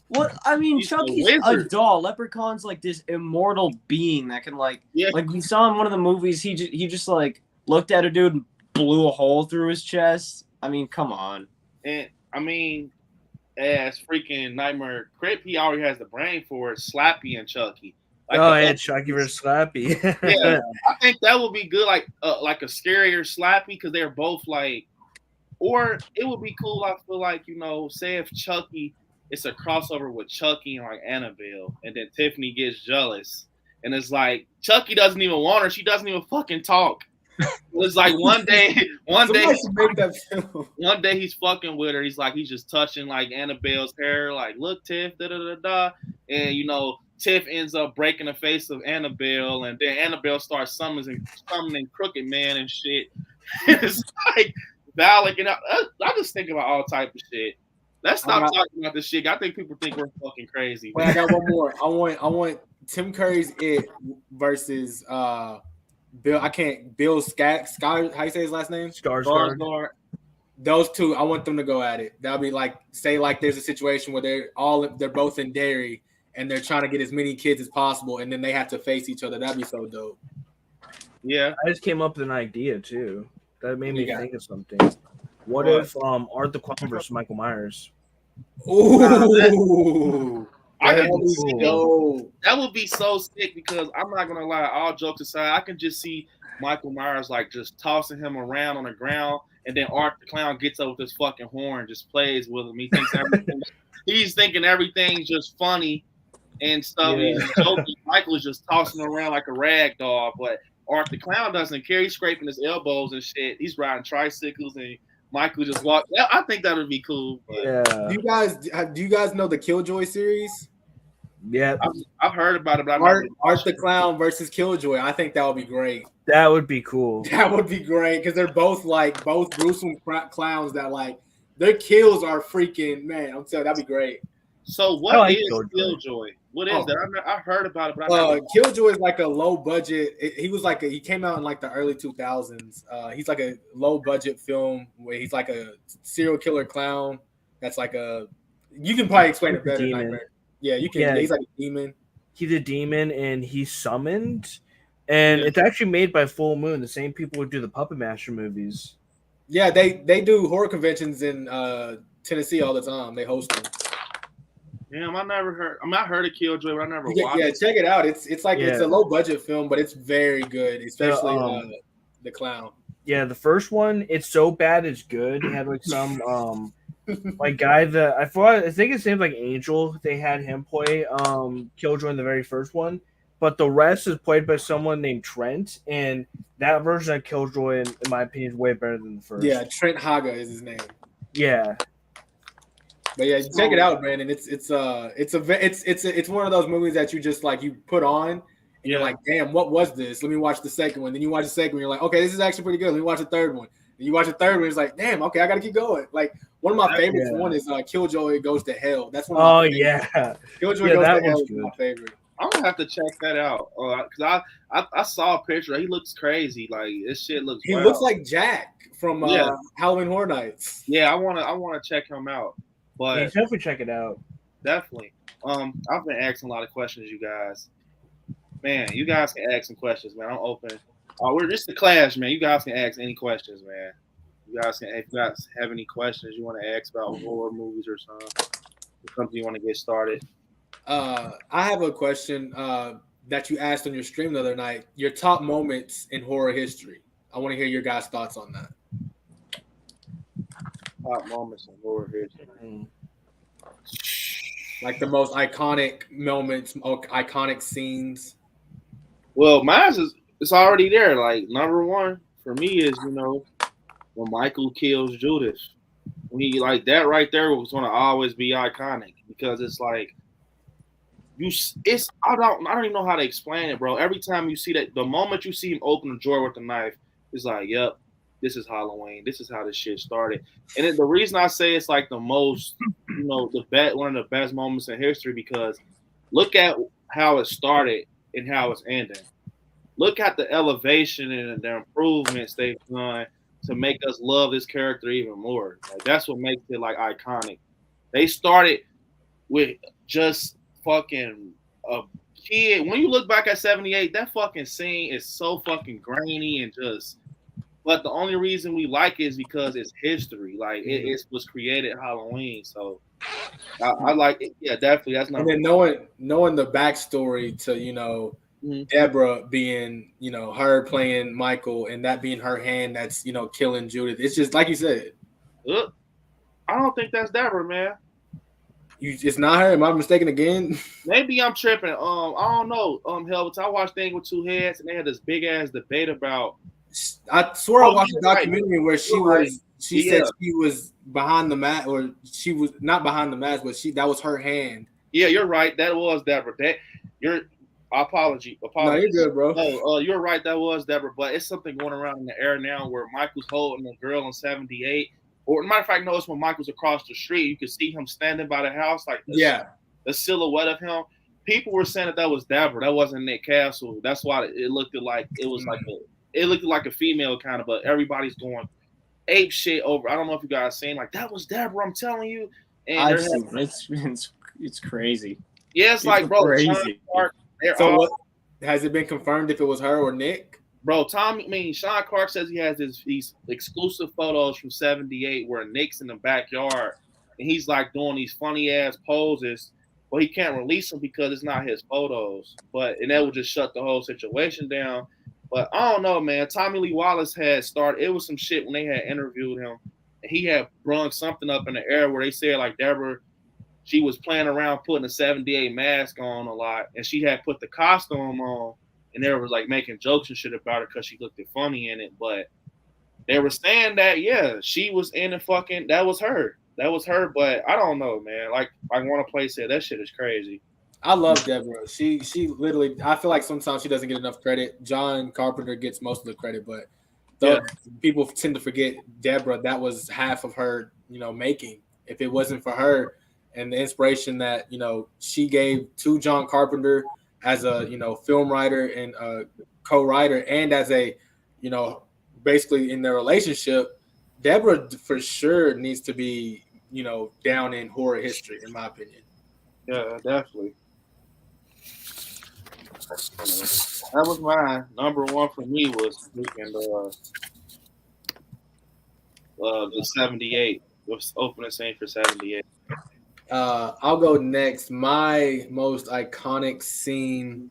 what I mean, He's Chucky's a doll. Leprechaun's like this immortal being that can like we saw in one of the movies. He just like looked at a dude and blew a hole through his chest. I mean, come on. And I mean, as freaking Nightmare Creep, he already has the brain for it. Slappy and Chucky. Like Chucky versus Slappy. Yeah, I think that would be good. Like a scarier Slappy, because they're both like. Or it would be cool, I feel like, say if Chucky, it's a crossover with Chucky and like Annabelle, and then Tiffany gets jealous. And it's like, Chucky doesn't even want her. She doesn't even fucking talk. It's like one day he's fucking with her. He's just touching like Annabelle's hair, like, look, Tiff, da da da da. And Tiff ends up breaking the face of Annabelle, and then Annabelle starts summoning Crooked Man and shit. It's like Valak, and I just think about all type of shit. Let's stop talking about this shit. I think people think we're fucking crazy. Wait, I got one more. I want Tim Curry's It versus Bill Skarsgård. How you say his last name? Skarsgård. Those two, I want them to go at it. That'll be like, say like there's a situation where they're both in dairy and they're trying to get as many kids as possible, and then they have to face each other. That'd be so dope. Yeah, I just came up with an idea too. That made me think of something. What if Art the Clown versus Michael Myers? Ooh, that would be so sick, because I'm not gonna lie, all jokes aside, I can just see Michael Myers like just tossing him around on the ground, and then Art the Clown gets up with his fucking horn, just plays with him. He thinks he's thinking everything's just funny and stuff. Yeah. He's joking. Michael is just tossing around like a rag doll, but Art the Clown doesn't care. He's scraping his elbows and shit. He's riding tricycles, and Michael just walks. Yeah, I think that would be cool. But. Yeah. Do you guys know the Killjoy series? Yeah, I've heard about it. But Art the Clown versus Killjoy. I think that would be great. That would be cool. That would be great, because they're both gruesome clowns that like their kills are freaking, man. I'm telling you, that'd be great. So what is Killjoy? What is that? I heard about it, but Killjoy is like a low budget. He came out in like the early 2000s. He's like a low budget film where he's like a serial killer clown. That's like you can probably explain it better. Nightmare. Yeah, you can. Yeah, he's like a demon. He's a demon, and he's summoned. And it's actually made by Full Moon, the same people who do the Puppet Master movies. Yeah, they do horror conventions in Tennessee all the time. They host them. Damn, I heard of Killjoy, but I never watched it. Yeah, check it out. It's it's a low budget film, but it's very good, especially the clown. Yeah, the first one, it's so bad it's good. It had like some like guy that I think his name's like Angel. They had him play Killjoy in the very first one, but the rest is played by someone named Trent, and that version of Killjoy, in my opinion, is way better than the first. Yeah, Trent Haga is his name. Yeah. But yeah, check it out, man. And it's one of those movies that you just like you put on and you're like, damn, what was this? Let me watch the second one. Then you watch the second one, you're like, okay, this is actually pretty good. Let me watch the third one. Then you watch the third one, it's like, damn, okay, I gotta keep going. Like one of my favorites one is Killjoy Goes to Hell. That's one of my favorites. Killjoy Goes to Hell is my favorite. I'm gonna have to check that out because I saw a picture. He looks crazy. Like this shit looks. He looks like Jack from Halloween Horror Nights. Yeah, I wanna check him out. But definitely check it out. Definitely. I've been asking a lot of questions, you guys. Man, you guys can ask some questions, man. I'm open. We're just the class, man. You guys can ask any questions, man. You guys can, if you guys have any questions you want to ask about horror movies or something you want to get started. I have a question that you asked on your stream the other night. Your top moments in horror history. I want to hear your guys' thoughts on that. Top moments in horror history. Like the most iconic moments, iconic scenes. Well, mine is it's already there. Like number one for me is when Michael kills Judith. We like that right there was gonna always be iconic because it's like I don't even know how to explain it, bro. Every time you see that, the moment you see him open the drawer with the knife, it's like, yep, this is Halloween. This is how this shit started. And the reason I say it's like the most, one of the best moments in history because look at how it started and how it's ending. Look at the elevation and the improvements they've done to make us love this character even more. Like that's what makes it like iconic. They started with just fucking a kid. When you look back at 78, that fucking scene is so fucking grainy and just. But the only reason we like it is because it's history. Like it was created Halloween, so I like it. Yeah, definitely. That's not. And then knowing the backstory to Deborah being her playing Michael and that being her hand that's killing Judith. It's just like you said. I don't think that's Deborah, man. It's not her. Am I mistaken again? Maybe I'm tripping. I don't know. Hell, I watched Thing with Two Heads, and they had this big ass debate about. I swear I watched a documentary where she said Yeah. she was behind the mask, or she was not behind the mask, but that was her hand. Yeah, you're right. That was Deborah. Apology. No, you're good, bro. No, you're right. That was Deborah. But it's something going around in the air now where Michael's holding a girl in 78. Or, matter of fact, no, it's when Michael's across the street. You can see him standing by the house, like the silhouette of him. People were saying that was Deborah. That wasn't Nick Castle. That's why it looked like it was it looked like a female kind of. But everybody's going ape shit over. I don't know if you guys seen that was Deborah. I'm telling you. And I've seen it's crazy. Yeah, it's like, bro, crazy. So what has it been confirmed if it was her or Nick? Bro, Sean Clark says he has these exclusive photos from 78 where Nick's in the backyard and he's like doing these funny ass poses, but he can't release them because it's not his photos. And that would just shut the whole situation down. But I don't know, man. Tommy Lee Wallace had started. It was some shit when they had interviewed him. He had brung something up in the air where they said like Deborah, she was playing around putting a 78 mask on a lot, and she had put the costume on. And they were like making jokes and shit about her because she looked funny in it. But they were saying that, yeah, she was in the fucking, that was her. That was her. But I don't know, man. Like One of Play said, that shit is crazy. I love Deborah. She literally, I feel like sometimes she doesn't get enough credit. John Carpenter gets most of the credit, but people tend to forget Deborah. That was half of her, making. If it wasn't for her and the inspiration that, she gave to John Carpenter, as a film writer and a co-writer, and as a basically in their relationship, Deborah for sure needs to be down in horror history, in my opinion. Yeah, definitely. That was mine. Number one for me was the 78. Was opening scene for 78. I'll go next. My most iconic scene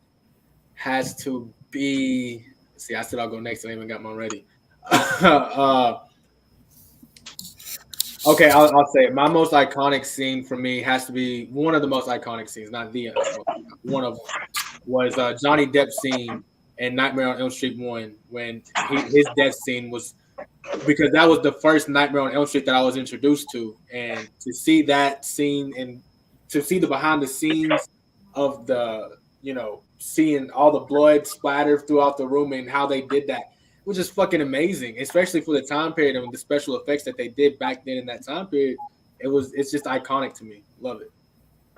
has to be. See, I said I'll go next. I even got mine ready. Okay, I'll say it. My most iconic scene for me has to be one of the most iconic scenes, not the one of them, was Johnny Depp's scene in Nightmare on Elm Street 1 when his death scene was. Because that was the first Nightmare on Elm Street that I was introduced to, and to see that scene and to see the behind the scenes of the, seeing all the blood splatter throughout the room and how they did that was just fucking amazing, especially for the time period and the special effects that they did back then in that time period. It's just iconic to me. Love it.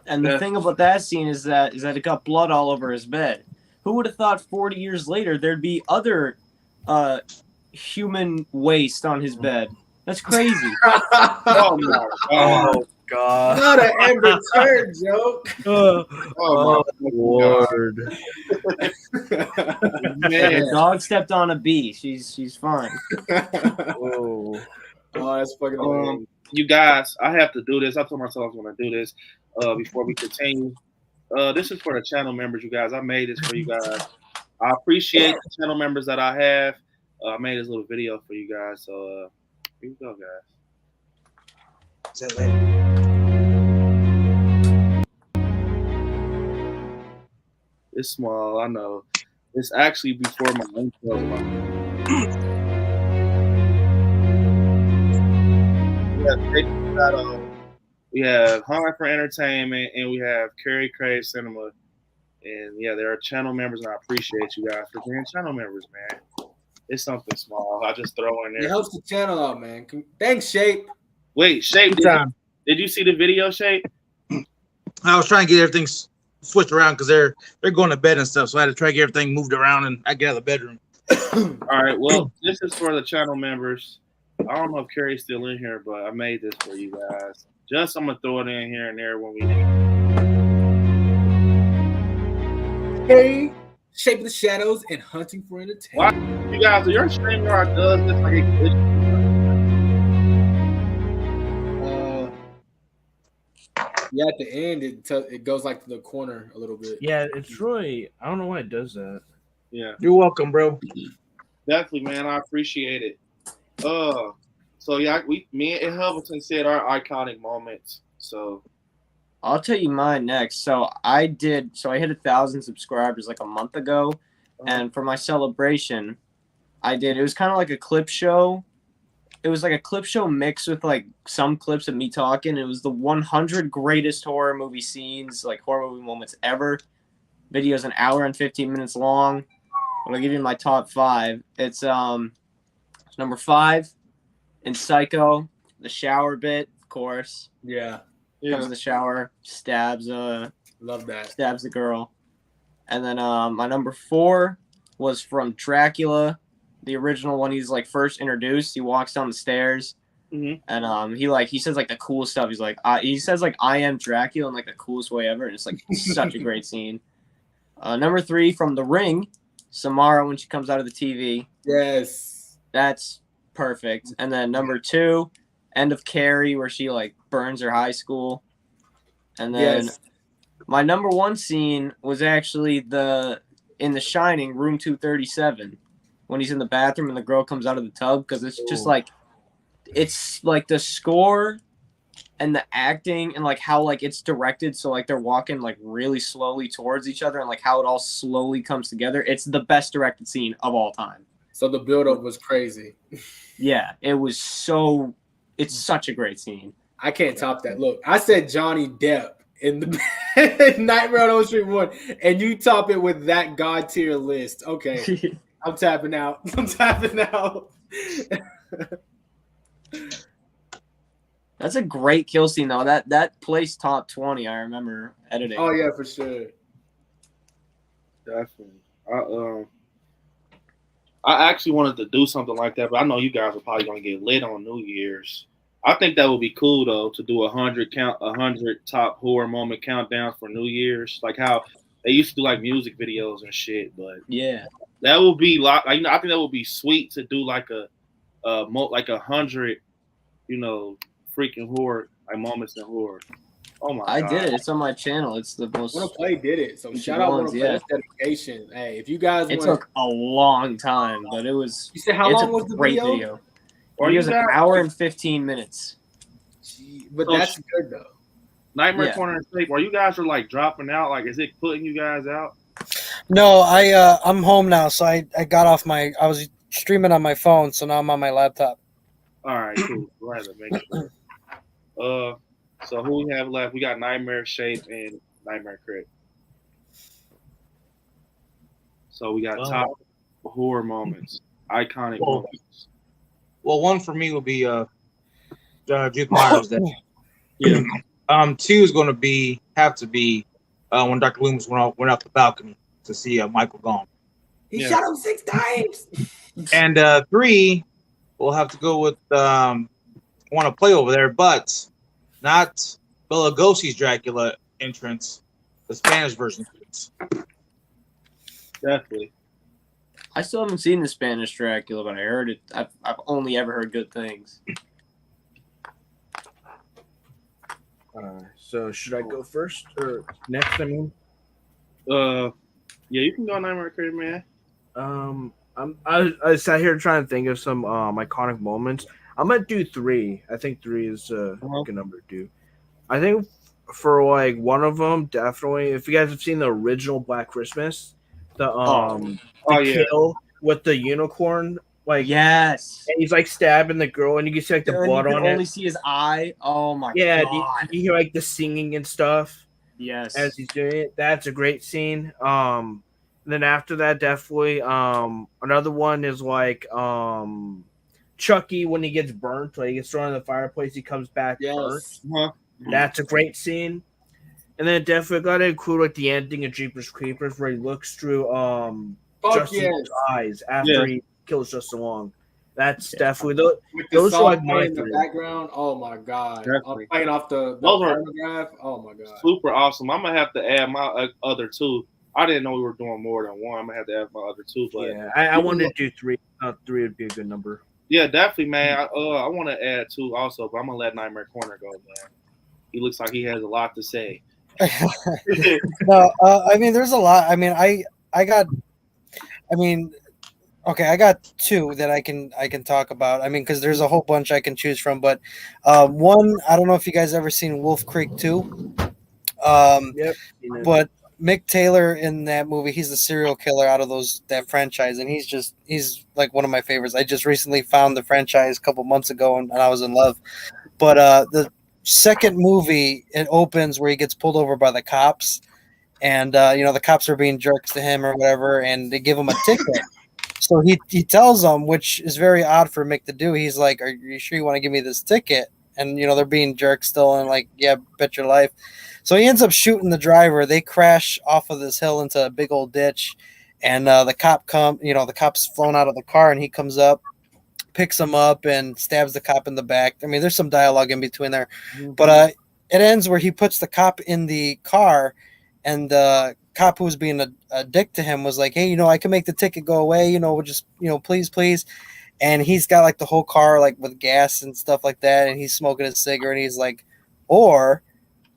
And the thing about that scene is that it got blood all over his bed. Who would have thought 40 years later there'd be other human waste on his bed? That's crazy. Oh God! Not an Amber Turd joke. Oh Lord! Man, the dog stepped on a bee. She's fine. Oh, that's fucking. You guys, I have to do this. I told myself I was going to do this before we continue. This is for the channel members, you guys. I made this for you guys. I appreciate the channel members that I have. I made this little video for you guys. So here we go, guys. It's small, I know. It's actually before my intro. We have Hunt for Entertainment, and we have Carrie Crave Cinema. And yeah, there are channel members, and I appreciate you guys for being channel members, man. It's something small. I just throw in there. It helps the channel out, man. Thanks, Shape. Wait, Shape, did you see the video, Shape? I was trying to get everything switched around because they're going to bed and stuff, so I had to try to get everything moved around, and I get out of the bedroom. All right, well, this is for the channel members. I don't know if Carrie's still in here, but I made this for you guys. Just I'm gonna throw it in here and there when we need. Hey, Shape of the Shadows and Hunting for Entertainment. Why, you guys, your stream yard does this like a glitch. Yeah, at the end it goes like to the corner a little bit. Yeah, it's really, I don't know why it does that. Yeah, you're welcome, bro. Definitely, man. I appreciate it. So yeah, me and Hamilton said our iconic moments. So I'll tell you mine next. So I hit 1,000 subscribers like a month ago, and for my celebration, it was kind of like a clip show. It was like a clip show mixed with like some clips of me talking. It was the 100 greatest horror movie scenes, like horror movie moments ever. Video's an hour and 15 minutes long. I'm gonna give you my top 5. It's number 5 in Psycho, the shower bit, of course. Yeah. Comes in the shower, stabs love that. Stabs the girl. And then my number 4 was from Dracula, the original one. He's like first introduced. He walks down the stairs, and he says like the cool stuff. He's like he says like I am Dracula in like the coolest way ever, and it's like such a great scene. Number 3 from The Ring, Samara when she comes out of the TV. Yes, that's perfect. And then number 2, End of Carrie, where she like burns her high school. And then my number 1 scene was actually in The Shining, room 237, when he's in the bathroom and the girl comes out of the tub, because it's just like the score and the acting and like how like it's directed, so like they're walking like really slowly towards each other and like how it all slowly comes together. It's the best directed scene of all time. So the build-up was crazy. Yeah, it's such a great scene. I can't top that. Look, I said Johnny Depp in the Nightmare on Elm Street 1, and you top it with that god tier list. Okay, I'm tapping out. That's a great kill scene though. That placed top 20. I remember editing. Oh yeah, for sure. Definitely. I actually wanted to do something like that, but I know you guys are probably gonna get lit on New Year's. I think that would be cool though, to do 100 top horror moment countdown for New Year's, like how they used to do like music videos and shit. But yeah, that would be like I think that would be sweet to do like a 100, freaking horror like moments in horror. Oh my! I God. did it. It's on my channel. It's the most. Wanna Play did it. So shout out Wanna Play. That's dedication. Hey, if you guys, it took a long time, but it was. You said how long was the video? It was an hour and 15 minutes. But that's good though. Nightmare Corner and Sleep. While you guys are like dropping out, like is it putting you guys out? No, I'm home now, so I got off I was streaming on my phone, so now I'm on my laptop. All right, cool. Right, make sure. So who we have left? We got Nightmare Shape and Nightmare Crit. So we got top horror moments, iconic moments. Well, one for me would be Juke Myers. Yeah. 2 is going to have to be when Dr. Loomis went out the balcony to see Michael gone. He shot him 6 times. And 3, we'll have to go with Want to Play over there, but not Bela Lugosi's Dracula entrance, the Spanish version. Definitely. I still haven't seen the Spanish Dracula, but I heard it. I've only ever heard good things. So should I go first or next? I mean, Yeah, you can go Nightmare Creature, man. I sat here trying to think of some iconic moments. I'm gonna do three. I think three is a good number to do. I think for like one of them, definitely. If you guys have seen the original Black Christmas, the kill with the unicorn, like yes, and he's like stabbing the girl, and you can see like the blood on it. Only see his eye. Oh my god! You hear like the singing and stuff. Yes, as he's doing it. That's a great scene. Then after that, definitely another one is like Chucky when he gets burnt, like he gets thrown in the fireplace, he comes back burnt. That's a great scene. And then definitely got to include like the ending of Jeepers Creepers where he looks through Justin's eyes after he kills Justin Long. That's definitely those are like my in the background. Oh my god! Definitely. I'm playing off the photograph. Oh my god! Super awesome. I'm gonna have to add my other two. I didn't know we were doing more than one. I'm gonna have to add my other two. But yeah, I wanted to do three. Three would be a good number. Yeah, definitely, man. I want to add two also, but I'm gonna let Nightmare Corner go, man. He looks like he has a lot to say. No, I mean, there's a lot. I mean, okay, I got two that I can talk about. I mean, because there's a whole bunch I can choose from, but one, I don't know if you guys ever seen Wolf Creek 2. Yep. But Mick Taylor in that movie, he's the serial killer out of that franchise, and he's like one of my favorites. I just recently found the franchise a couple months ago, and I was in love. But the second movie, it opens where he gets pulled over by the cops, and the cops are being jerks to him or whatever, and they give him a ticket. So he tells them, which is very odd for Mick to do. He's like, "Are you sure you want to give me this ticket?" And they're being jerks still, and like, "Yeah, bet your life." So he ends up shooting the driver. They crash off of this hill into a big old ditch, and the cop's flown out of the car, and he comes up, picks him up, and stabs the cop in the back. I mean, there's some dialogue in between there, but it ends where he puts the cop in the car, and the cop who was being a dick to him was like, "Hey, I can make the ticket go away. Just please." And he's got like the whole car like with gas and stuff like that, and he's smoking a cigarette, and he's like, "Or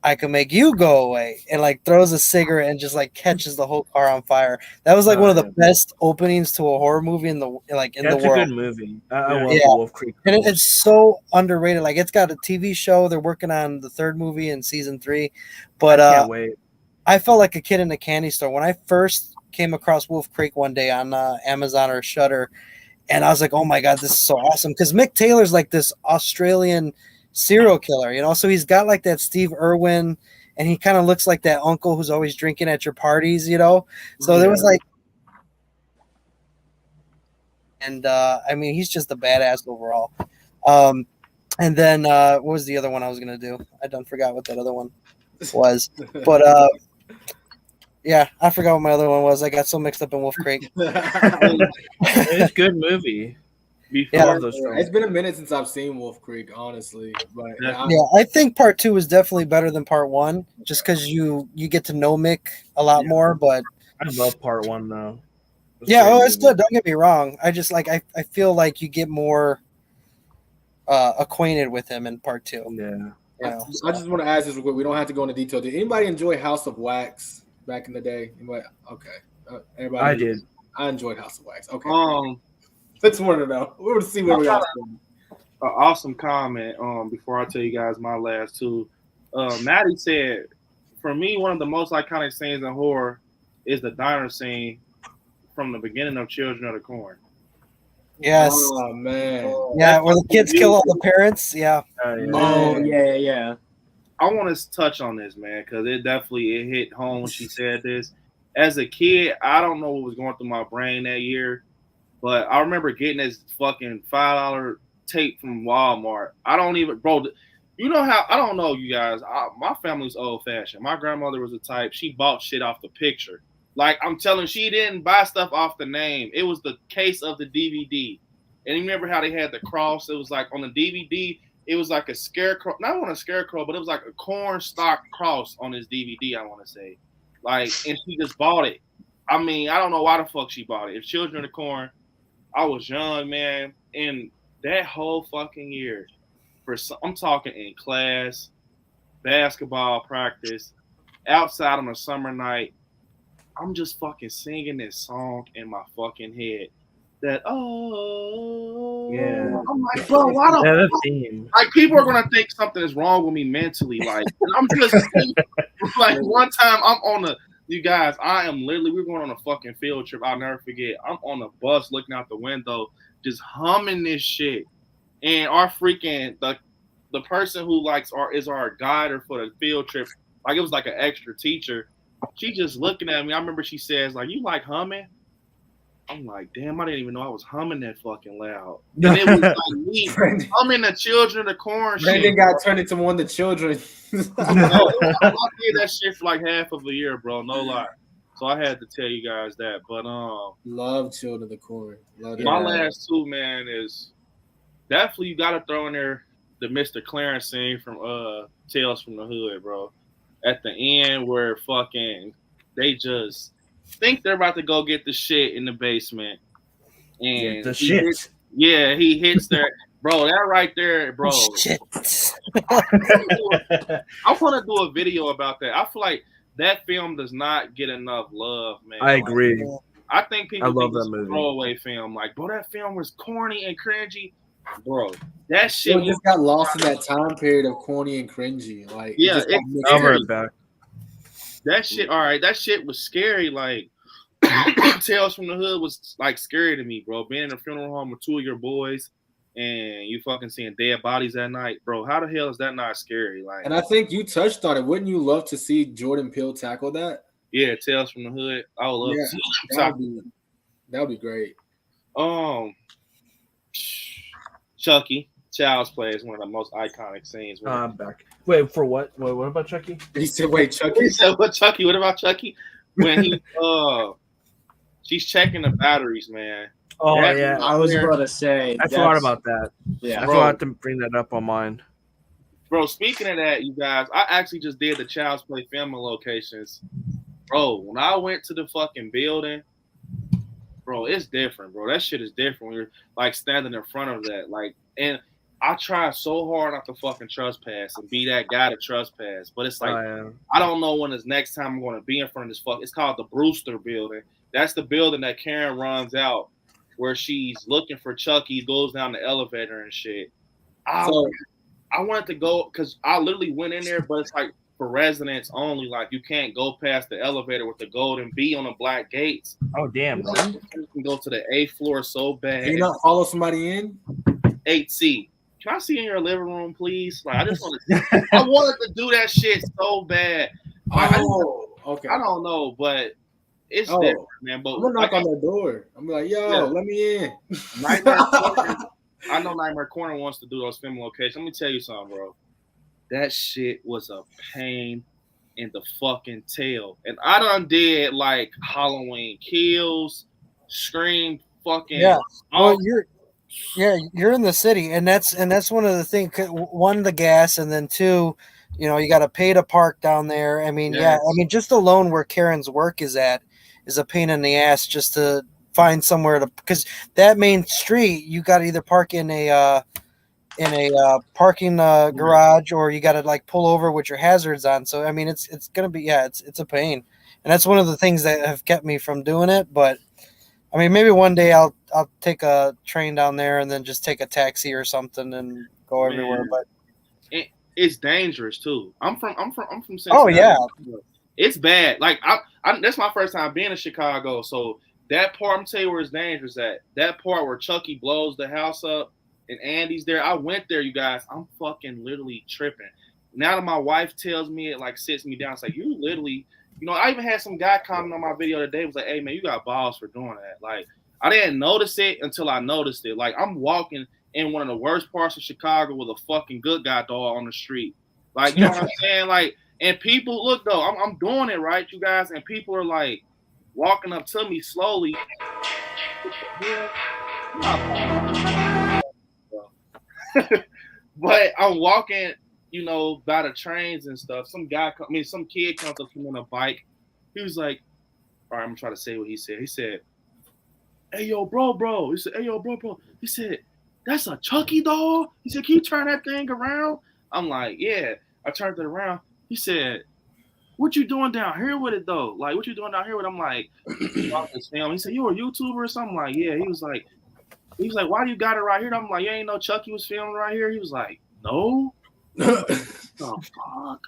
I can make you go away," and like throws a cigarette and just like catches the whole car on fire. That was like one of the best openings to a horror movie in the world. That's a good movie. I love Wolf Creek. And it's so underrated. Like it's got a TV show. They're working on the third movie in season 3, but I can't wait. I felt like a kid in a candy store when I first came across Wolf Creek one day on Amazon or Shudder, and I was like, "Oh my god, this is so awesome!" Because Mick Taylor's like this Australian serial killer, so he's got like that Steve Irwin, and he kind of looks like that uncle who's always drinking at your parties, So there was like, and I mean, he's just a badass overall. And then what was the other one I was gonna do? I done forgot what that other one was, but yeah, I forgot what my other one was. I got so mixed up in Wolf Creek. It's a good movie. It's been a minute since I've seen Wolf Creek, honestly. But I think part 2 is definitely better than part 1, just because you get to know Mick a lot more. But I love part 1 though. It's good. Don't get me wrong. I just like I feel like you get more acquainted with him in part 2. Yeah. I just want to ask this real quick. We don't have to go into detail. Did anybody enjoy House of Wax back in the day? Anybody? Okay. Everybody. I did. I enjoyed House of Wax. Okay. Just wanted to know. We want to see where we are. Awesome comment. Before I tell you guys my last two, Maddie said, for me, one of the most iconic scenes in horror is the diner scene from the beginning of Children of the Corn. Yes. Oh man. Yeah, where the kids kill all the parents. Yeah. Oh yeah. I want to touch on this, man, because it hit home when she said this. As a kid, I don't know what was going through my brain that year, but I remember getting this fucking $5 tape from Walmart. I don't even, bro. You know how, I don't know, you guys. My family's old fashioned. My grandmother was the type, she bought shit off the picture. Like, I'm telling, she didn't buy stuff off the name. It was the case of the DVD. And you remember how they had the cross? It was like on the DVD, it was like a scarecrow. Not on a scarecrow, but it was like a corn stalk cross on this DVD, I want to say. Like, and she just bought it. I mean, I don't know why the fuck she bought it. If Children of the Corn, I was young, man. And that whole fucking year, I'm talking in class, basketball practice, outside on a summer night, I'm just fucking singing this song in my fucking head. That Yeah. I'm like, bro, why the Yeah, the fuck? theme. Like people are gonna think something is wrong with me mentally. Like I'm just like one time I'm on the you guys, I am literally we're going on a fucking field trip. I'll never forget. I'm on the bus looking out the window, just humming this shit. And our freaking the person who is our guider for the field trip, like it was like an extra teacher. She just looking at me. I remember she says, like, you like humming? I'm like, damn, I didn't even know I was humming that fucking loud. And it was like me humming the Children of the Corn shit. Brandon got turned into one of the children. I did that shit for like half of a year, bro. No lie. So I had to tell you guys that. But love Children of the Corn. My last two, man, is definitely you gotta throw in there the Mr. Clarence scene from Tales from the Hood, bro. At the end where fucking they just think they're about to go get the shit in the basement. And the shit. He hits their bro, that right there, bro. Shit. I want to do a video about that. I feel like that film does not get enough love, man. I agree. I think people love think it's that movie. A throwaway film. Like, bro, that film was corny and cringy. Bro, that shit It just got lost in that time period of corny and cringy. Like, yeah, I'll bring it back. That shit, all right, that shit was scary. Like, Tales from the Hood was like scary to me, bro. Being in a funeral home with two of your boys and you fucking seeing dead bodies at night, bro. How the hell is that not scary? Like, and I think you touched on it. Wouldn't you love to see Jordan Peele tackle that? Yeah, Tales from the Hood. I would love to see that would be great. Chucky, Child's Play is one of the most iconic scenes. I'm back. Wait, for what? Wait, what about Chucky? He said, wait, Chucky? He said, what Chucky? What about Chucky? When he she's checking the batteries, man. Oh yeah, I was about to say. I forgot about that. Yeah, I forgot to bring that up on mine. Bro, speaking of that, you guys, I actually just did the Child's Play filming locations. Bro, when I went to the fucking building, bro, it's different, bro. That shit is different when you're like standing in front of that. Like, and I try so hard not to fucking trespass and be that guy to trespass. But it's like, I don't know when this next time I'm going to be in front of this fuck. It's called the Brewster building. That's the building that Karen runs out where she's looking for Chucky, goes down the elevator and shit. I wanted to go because I literally went in there, but it's like for residents only. Like you can't go past the elevator with the golden B on the black gates. Oh damn! You can go to the 8th floor so bad. Can you not follow somebody in? 8C. Can I see in your living room, please? Like I just want to. I wanted to do that shit so bad. Okay. I don't know, but it's different, man. But I'm gonna knock on their door. I'm like, yo, let me in. I know Nightmare Corner wants to do those film locations. Let me tell you something, bro. That shit was a pain in the fucking tail. And I done did like Halloween Kills, Scream, fucking. Yeah. Well, you're in the city, and that's one of the things. One, the gas, and then two, you got to pay to park down there. I mean, just alone where Karen's work is at is a pain in the ass just to find somewhere to, because that main street you got to either park in a parking garage or you got to like pull over with your hazards on. So I mean, it's gonna be it's a pain, and that's one of the things that have kept me from doing it. But I mean, maybe one day I'll take a train down there and then just take a taxi or something and go everywhere. But it's dangerous too. I'm from Cincinnati. Oh yeah, it's bad. Like I that's my first time being in Chicago, so. That part, I'm telling you where it's dangerous at. That part where Chucky blows the house up and Andy's there. I went there, you guys. I'm fucking literally tripping. Now that my wife tells me, it like sits me down. It's like, you literally, I even had some guy comment on my video today. Was like, hey, man, you got balls for doing that. Like, I didn't notice it until I noticed it. Like, I'm walking in one of the worst parts of Chicago with a fucking good guy dog on the street. Like, you know what I'm saying? Like, and people, look, though, I'm doing it, right, you guys? And people are like, walking up to me slowly. But I'm walking, by the trains and stuff. Some kid comes up to me on a bike. He was like, all right, I'm gonna try to say what he said. He said, hey, yo, bro. He said, hey, yo, bro. He said, that's a Chucky doll? He said, can you turn that thing around? I'm like, yeah. I turned it around. He said, what you doing down here with it though? Like, what you doing down here with it? I'm like, his film. He said, you a YouTuber or something? Like, yeah. He was like, why do you got it right here? I'm like, you ain't know Chucky was filming right here? He was like, no. The fuck?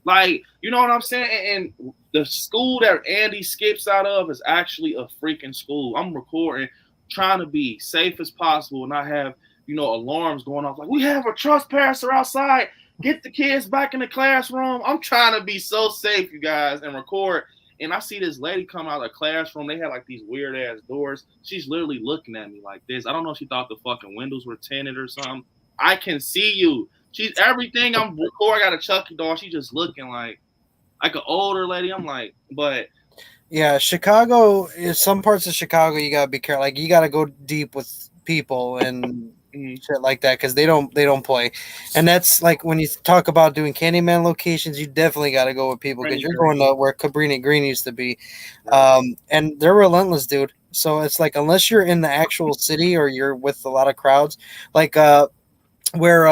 Like, you know what I'm saying? And the school that Andy skips out of is actually a freaking school. I'm recording, trying to be safe as possible and not have, alarms going off. Like, we have a trespasser outside. Get the kids back in the classroom. I'm trying to be so safe, you guys, and record. And I see this lady come out of the classroom. They had like these weird ass doors. She's literally looking at me like this. I don't know if she thought the fucking windows were tinted or something. I can see you. She's everything I'm recording. I got a Chucky doll. She's just looking like an older lady. I'm like, but yeah, Chicago is some parts of Chicago. You gotta be careful. Like you gotta go deep with people and shit like that because they don't play. And that's like when you talk about doing Candyman locations, you definitely got to go with people because you're going to where Cabrini Green used to be, and they're relentless, dude. So it's like unless you're in the actual city or you're with a lot of crowds, like where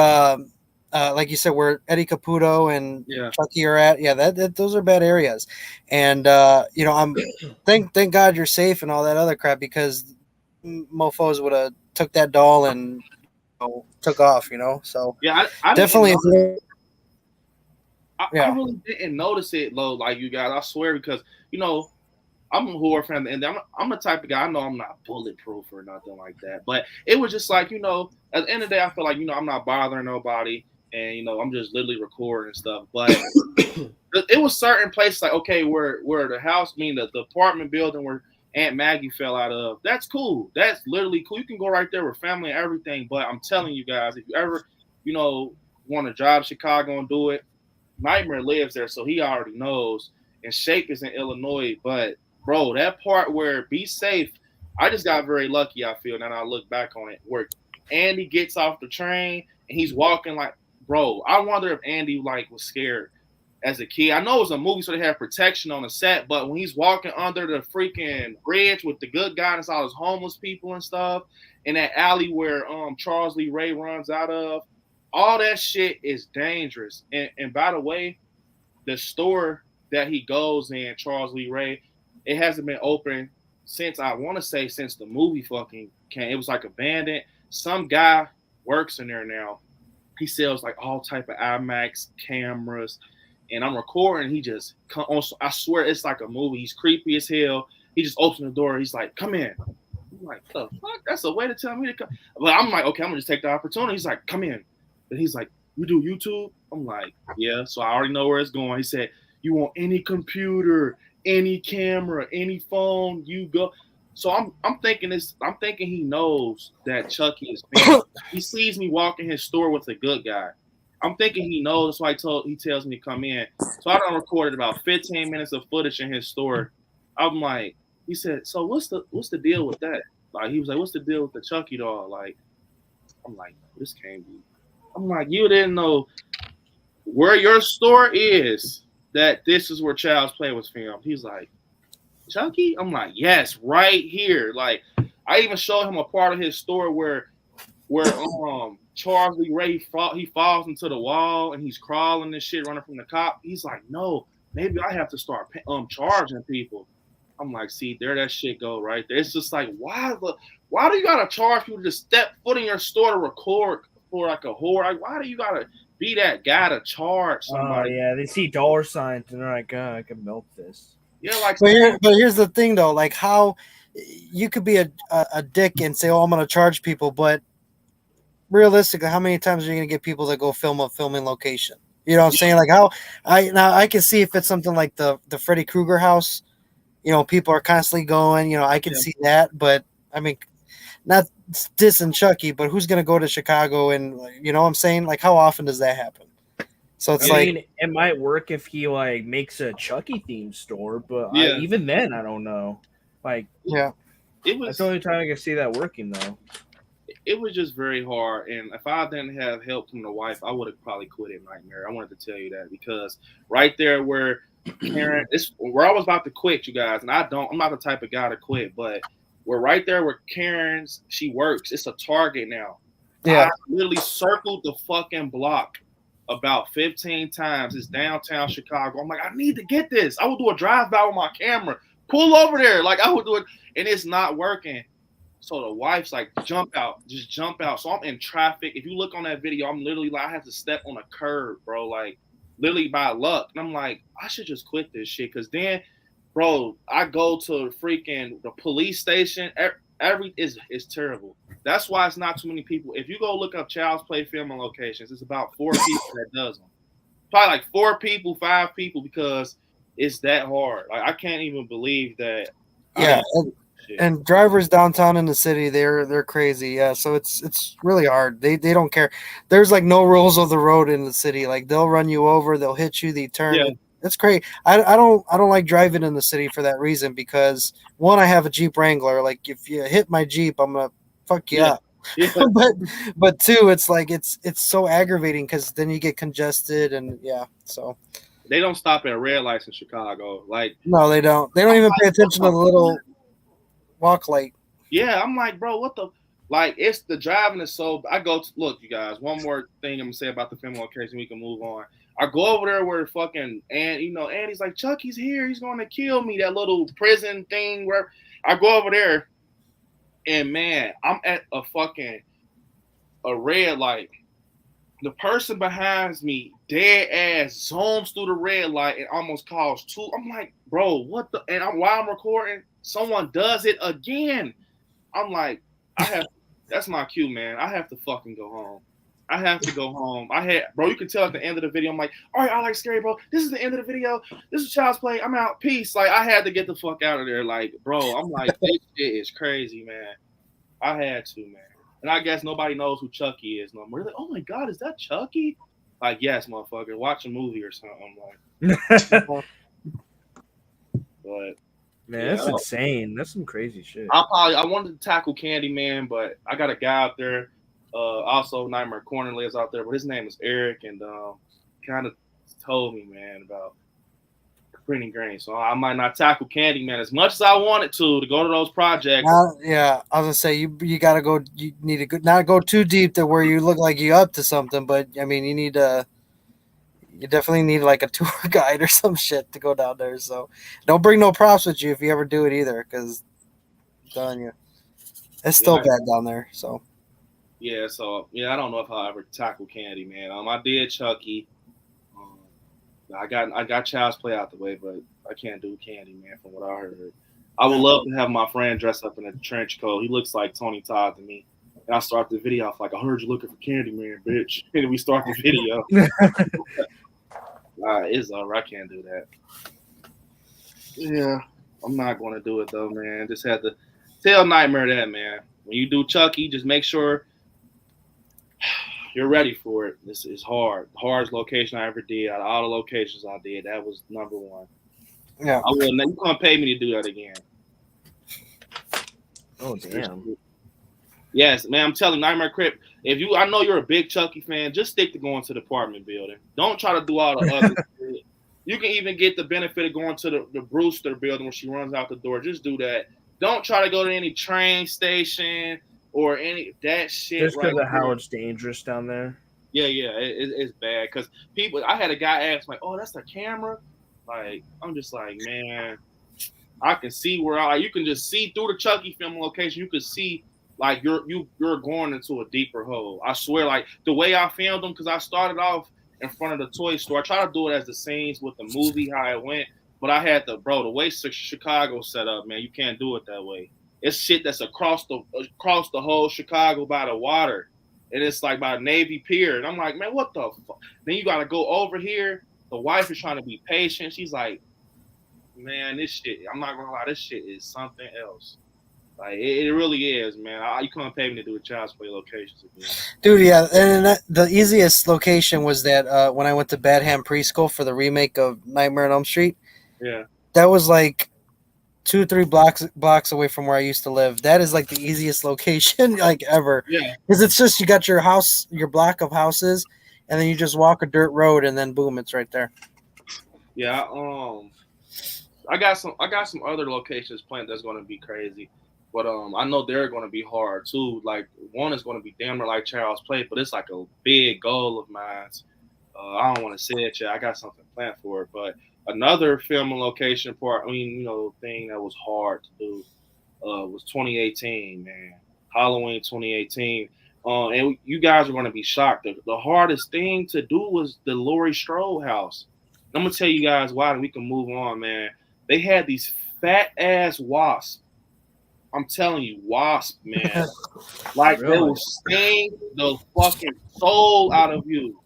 like you said, where Eddie Caputo and Chucky are at, that those are bad areas. And I'm thank God you're safe and all that other crap because mofos would have took that doll and took off, So I definitely. I really didn't notice it though, like you guys. I swear because I'm a horror fan, and I'm the type of guy. I know I'm not bulletproof or nothing like that, but it was just like at the end of the day, I feel like I'm not bothering nobody, and I'm just literally recording and stuff. But it was certain places like where the house, the apartment building where Aunt Maggie fell out of. That's cool. That's literally cool. You can go right there with family and everything. But I'm telling you guys, if you ever want to drive to Chicago and do it, Nightmare lives there, so he already knows. And Shape is in Illinois, but bro, that part where be safe, I just got very lucky, I feel, now I look back on it, where Andy gets off the train and he's walking like, bro, I wonder if Andy was scared as a kid. I know it was a movie, so they had protection on the set, but when he's walking under the freaking bridge with the good guy and it's all those homeless people and stuff, in that alley where Charles Lee Ray runs out of, all that shit is dangerous. And by the way, the store that he goes in, Charles Lee Ray, it hasn't been open since the movie fucking came. It was abandoned. Some guy works in there now. He sells all type of IMAX cameras, and I'm recording. He just I swear it's like a movie. He's creepy as hell. He just opens the door. He's like, "Come in." I'm like, "The fuck? That's a way to tell me to come." But I'm like, "Okay, I'm gonna just take the opportunity." He's like, "Come in," and he's like, "You do YouTube?" I'm like, "Yeah." So I already know where it's going. He said, "You want any computer, any camera, any phone, you go." So I'm thinking he knows that Chucky is famous. He sees me walking his store with a good guy. I'm thinking he knows, that's why he tells me to come in. So I done recorded about 15 minutes of footage in his store. I'm like, he said, "So what's the deal with that?" Like he was like, "What's the deal with the Chucky doll?" Like, I'm like, "No, this can't be." I'm like, "You didn't know where your store is that this is where Child's Play was filmed." He's like, "Chucky?" I'm like, "Yes, right here." Like, I even showed him a part of his store where Charles Lee Ray he falls into the wall and he's crawling and shit, running from the cop. He's like, "No, maybe I have to start charging people." I'm like, "See, there that shit go right there." It's just like, why do you gotta charge people to step foot in your store to record for a horror? Like, why do you gotta be that guy to charge somebody? Oh yeah, they see dollar signs and they're like, "Oh, I can milk this." Yeah, like. But here's the thing though, like how you could be a dick and say, "Oh, I'm gonna charge people," but realistically, how many times are you gonna get people that go film a filming location? You know what I'm saying? Like how I can see if it's something like the Freddy Krueger house, people are constantly going, I can see that, but I mean, not dissing Chucky, but who's gonna go to Chicago and you know what I'm saying? Like how often does that happen? So it's it might work if he makes a Chucky themed store, but even then I don't know. Like that's the only time I can see that working though. It was just very hard, and if I didn't have help from the wife, I would have probably quit at Nightmare. I wanted to tell you that because right there where Karen, where I was about to quit, you guys, and I'm not the type of guy to quit, but we're right there where she works. It's a Target now. Yeah, I literally circled the fucking block about 15 times. It's downtown Chicago. I'm like, I need to get this. I will do a drive-by with my camera. Pull over there. Like, I would do it, and it's not working. So the wife's like, jump out. Just jump out. So I'm in traffic. If you look on that video, I'm literally like, I have to step on a curb, bro. Like, literally by luck. And I'm like, I should just quit this shit. Because then, bro, I go to the police station. It's terrible. That's why it's not too many people. If you go look up Child's Play filming locations, it's about 4 people that does them. Probably like 4 people, 5 people, because it's that hard. Like, I can't even believe that. Yeah, and drivers downtown in the city, they're crazy. Yeah, so it's really hard. They don't care. There's like no rules of the road in the city. Like, they'll run you over, they'll hit you, they turn. Yeah. It's crazy. I don't like driving in the city for that reason, because one, I have a Jeep Wrangler. Like, if you hit my Jeep, I'm gonna fuck you up. Yeah. but two, it's like it's so aggravating, because then you get congested, and so they don't stop at red lights in Chicago. Like, no, they don't. They don't even pay attention to the little walk light. Yeah, I'm like, bro, what the? Like, it's the driving is so. I go to look, you guys. One more thing I'm gonna say about the film location, we can move on. I go over there where fucking Andy's like, Chucky's here, he's gonna kill me. That little prison thing where I go over there, and man, I'm at a red light. The person behind me, dead ass, zooms through the red light and almost caused 2. I'm like, bro, what the? And while I'm recording, someone does it again. I'm like, that's my cue, man. I have to fucking go home. I have to go home. Bro, you can tell at the end of the video, I'm like, all right, I like scary, bro. This is the end of the video. This is Child's Play. I'm out. Peace. Like, I had to get the fuck out of there. Like, bro, I'm like, this shit is crazy, man. I had to, man. And I guess nobody knows who Chucky is no more. They're like, oh my God, is that Chucky? Like, yes, motherfucker. Watch a movie or something. Like, but man, that's insane. That's some crazy shit. I wanted to tackle Candyman, but I got a guy out there. Also, Nightmare Corner lives out there, but his name is Eric, and kind of told me, man, about printing grain. So I might not tackle Candyman as much as I wanted to go to those projects. Yeah, I was gonna say you gotta go. You need to not go too deep to where you look like you're up to something, but I mean, you definitely need like a tour guide or some shit to go down there. So don't bring no props with you if you ever do it either, because I'm telling you, it's still bad down there. So. Yeah, I don't know if I'll ever tackle Candyman. I did Chucky. I got Child's Play out the way, but I can't do Candyman from what I heard. I would love to have my friend dress up in a trench coat. He looks like Tony Todd to me. And I start the video off like, I heard you looking for Candyman, bitch. And we start the video. It's over. I can't do that. Yeah, I'm not going to do it though, man. Just had to tell Nightmare that, man. When you do Chucky, just make sure you're ready for it. This is hard. The hardest location I ever did. Out of all the locations I did, that was number one. Yeah. You can't pay me to do that again. Oh, damn. Yes, man, I'm telling you, Nightmare Crypt, I know you're a big Chucky fan, just stick to going to the apartment building. Don't try to do all the other shit. You can even get the benefit of going to the Brewster building when she runs out the door. Just do that. Don't try to go to any train station or any that shit. Just because of how it's dangerous down there. Yeah, it's bad. Because I had a guy ask like, "Oh, that's the camera." Like, I'm just like, man, I can see you can just see through the Chucky film location. You can see like you're going into a deeper hole. I swear, like the way I filmed them, because I started off in front of the toy store. I try to do it as the scenes with the movie how it went, but I had the way Chicago set up, man. You can't do it that way. It's shit that's across the whole Chicago by the water, and it's like by Navy Pier. And I'm like, man, what the fuck? Then you got to go over here. The wife is trying to be patient. She's like, man, this shit. I'm not gonna lie, this shit is something else. Like it really is, man. You couldn't pay me to do a Child's Play locations again. Dude, yeah, and the easiest location was that when I went to Badham Preschool for the remake of Nightmare on Elm Street. Yeah, that was like 2-3 blocks away from where I used to live. That is like the easiest location like ever. Yeah, because it's just you got your house, your block of houses, and then you just walk a dirt road, and then boom, it's right there. Yeah, I got some other locations planned that's going to be crazy. But I know they're going to be hard too. Like one is going to be damn near like Child's Play, but it's like a big goal of mine. I don't want to say it yet. I got something planned for it, but another film and location part. I mean, thing that was hard to do was 2018, man. Halloween 2018. And you guys are going to be shocked. The hardest thing to do was the Laurie Strode house. I'm gonna tell you guys why, and we can move on, man. They had these fat ass wasps. I'm telling you, wasp, man. Like they will sting the fucking soul out of you.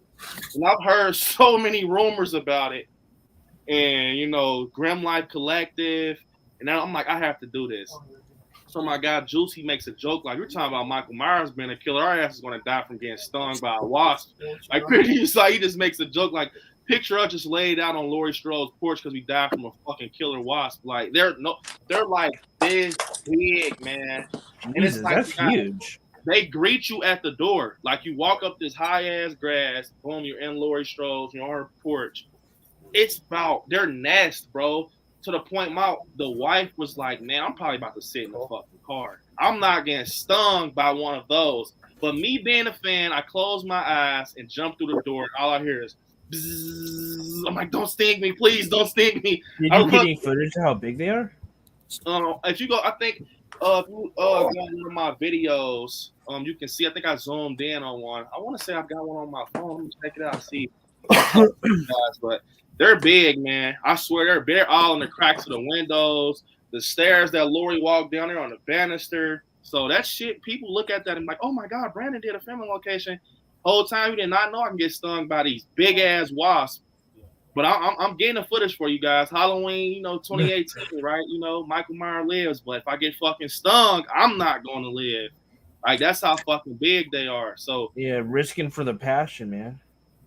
And I've heard so many rumors about it. And Grim Life Collective. And now I'm like, I have to do this. So my guy Juice, he makes a joke like, you're talking about Michael Myers being a killer. Our ass is gonna die from getting stung by a wasp. Like he just makes a joke like, picture us just laid out on Laurie Strode's porch because we died from a fucking killer wasp. Like they're like this big, man. And Jesus, it's like, that's huge. They greet you at the door. Like you walk up this high ass grass, boom, you're in Laurie Strode's, you're on her porch. It's about their nest, bro. To the point the wife was like, man, I'm probably about to sit in the fucking car. I'm not getting stung by one of those. But me being a fan, I close my eyes and jump through the door, and all I hear is bzzz. I'm like, don't sting me, please, don't sting me. Did you get any footage of how big they are? If you go, I think if you go on one of my videos, you can see. I think I zoomed in on one. I want to say I've got one on my phone. Let me check it out. See, but they're big, man. I swear they're all in the cracks of the windows, the stairs that Laurie walked down there on the banister. So that shit, people look at that and like, oh my God, Brandon did a filming location. Whole time you did not know I can get stung by these big ass wasps. But I'm getting the footage for you guys. Halloween, 2018, right? Michael Myers lives. But if I get fucking stung, I'm not going to live. Like that's how fucking big they are. So yeah, risking for the passion, man.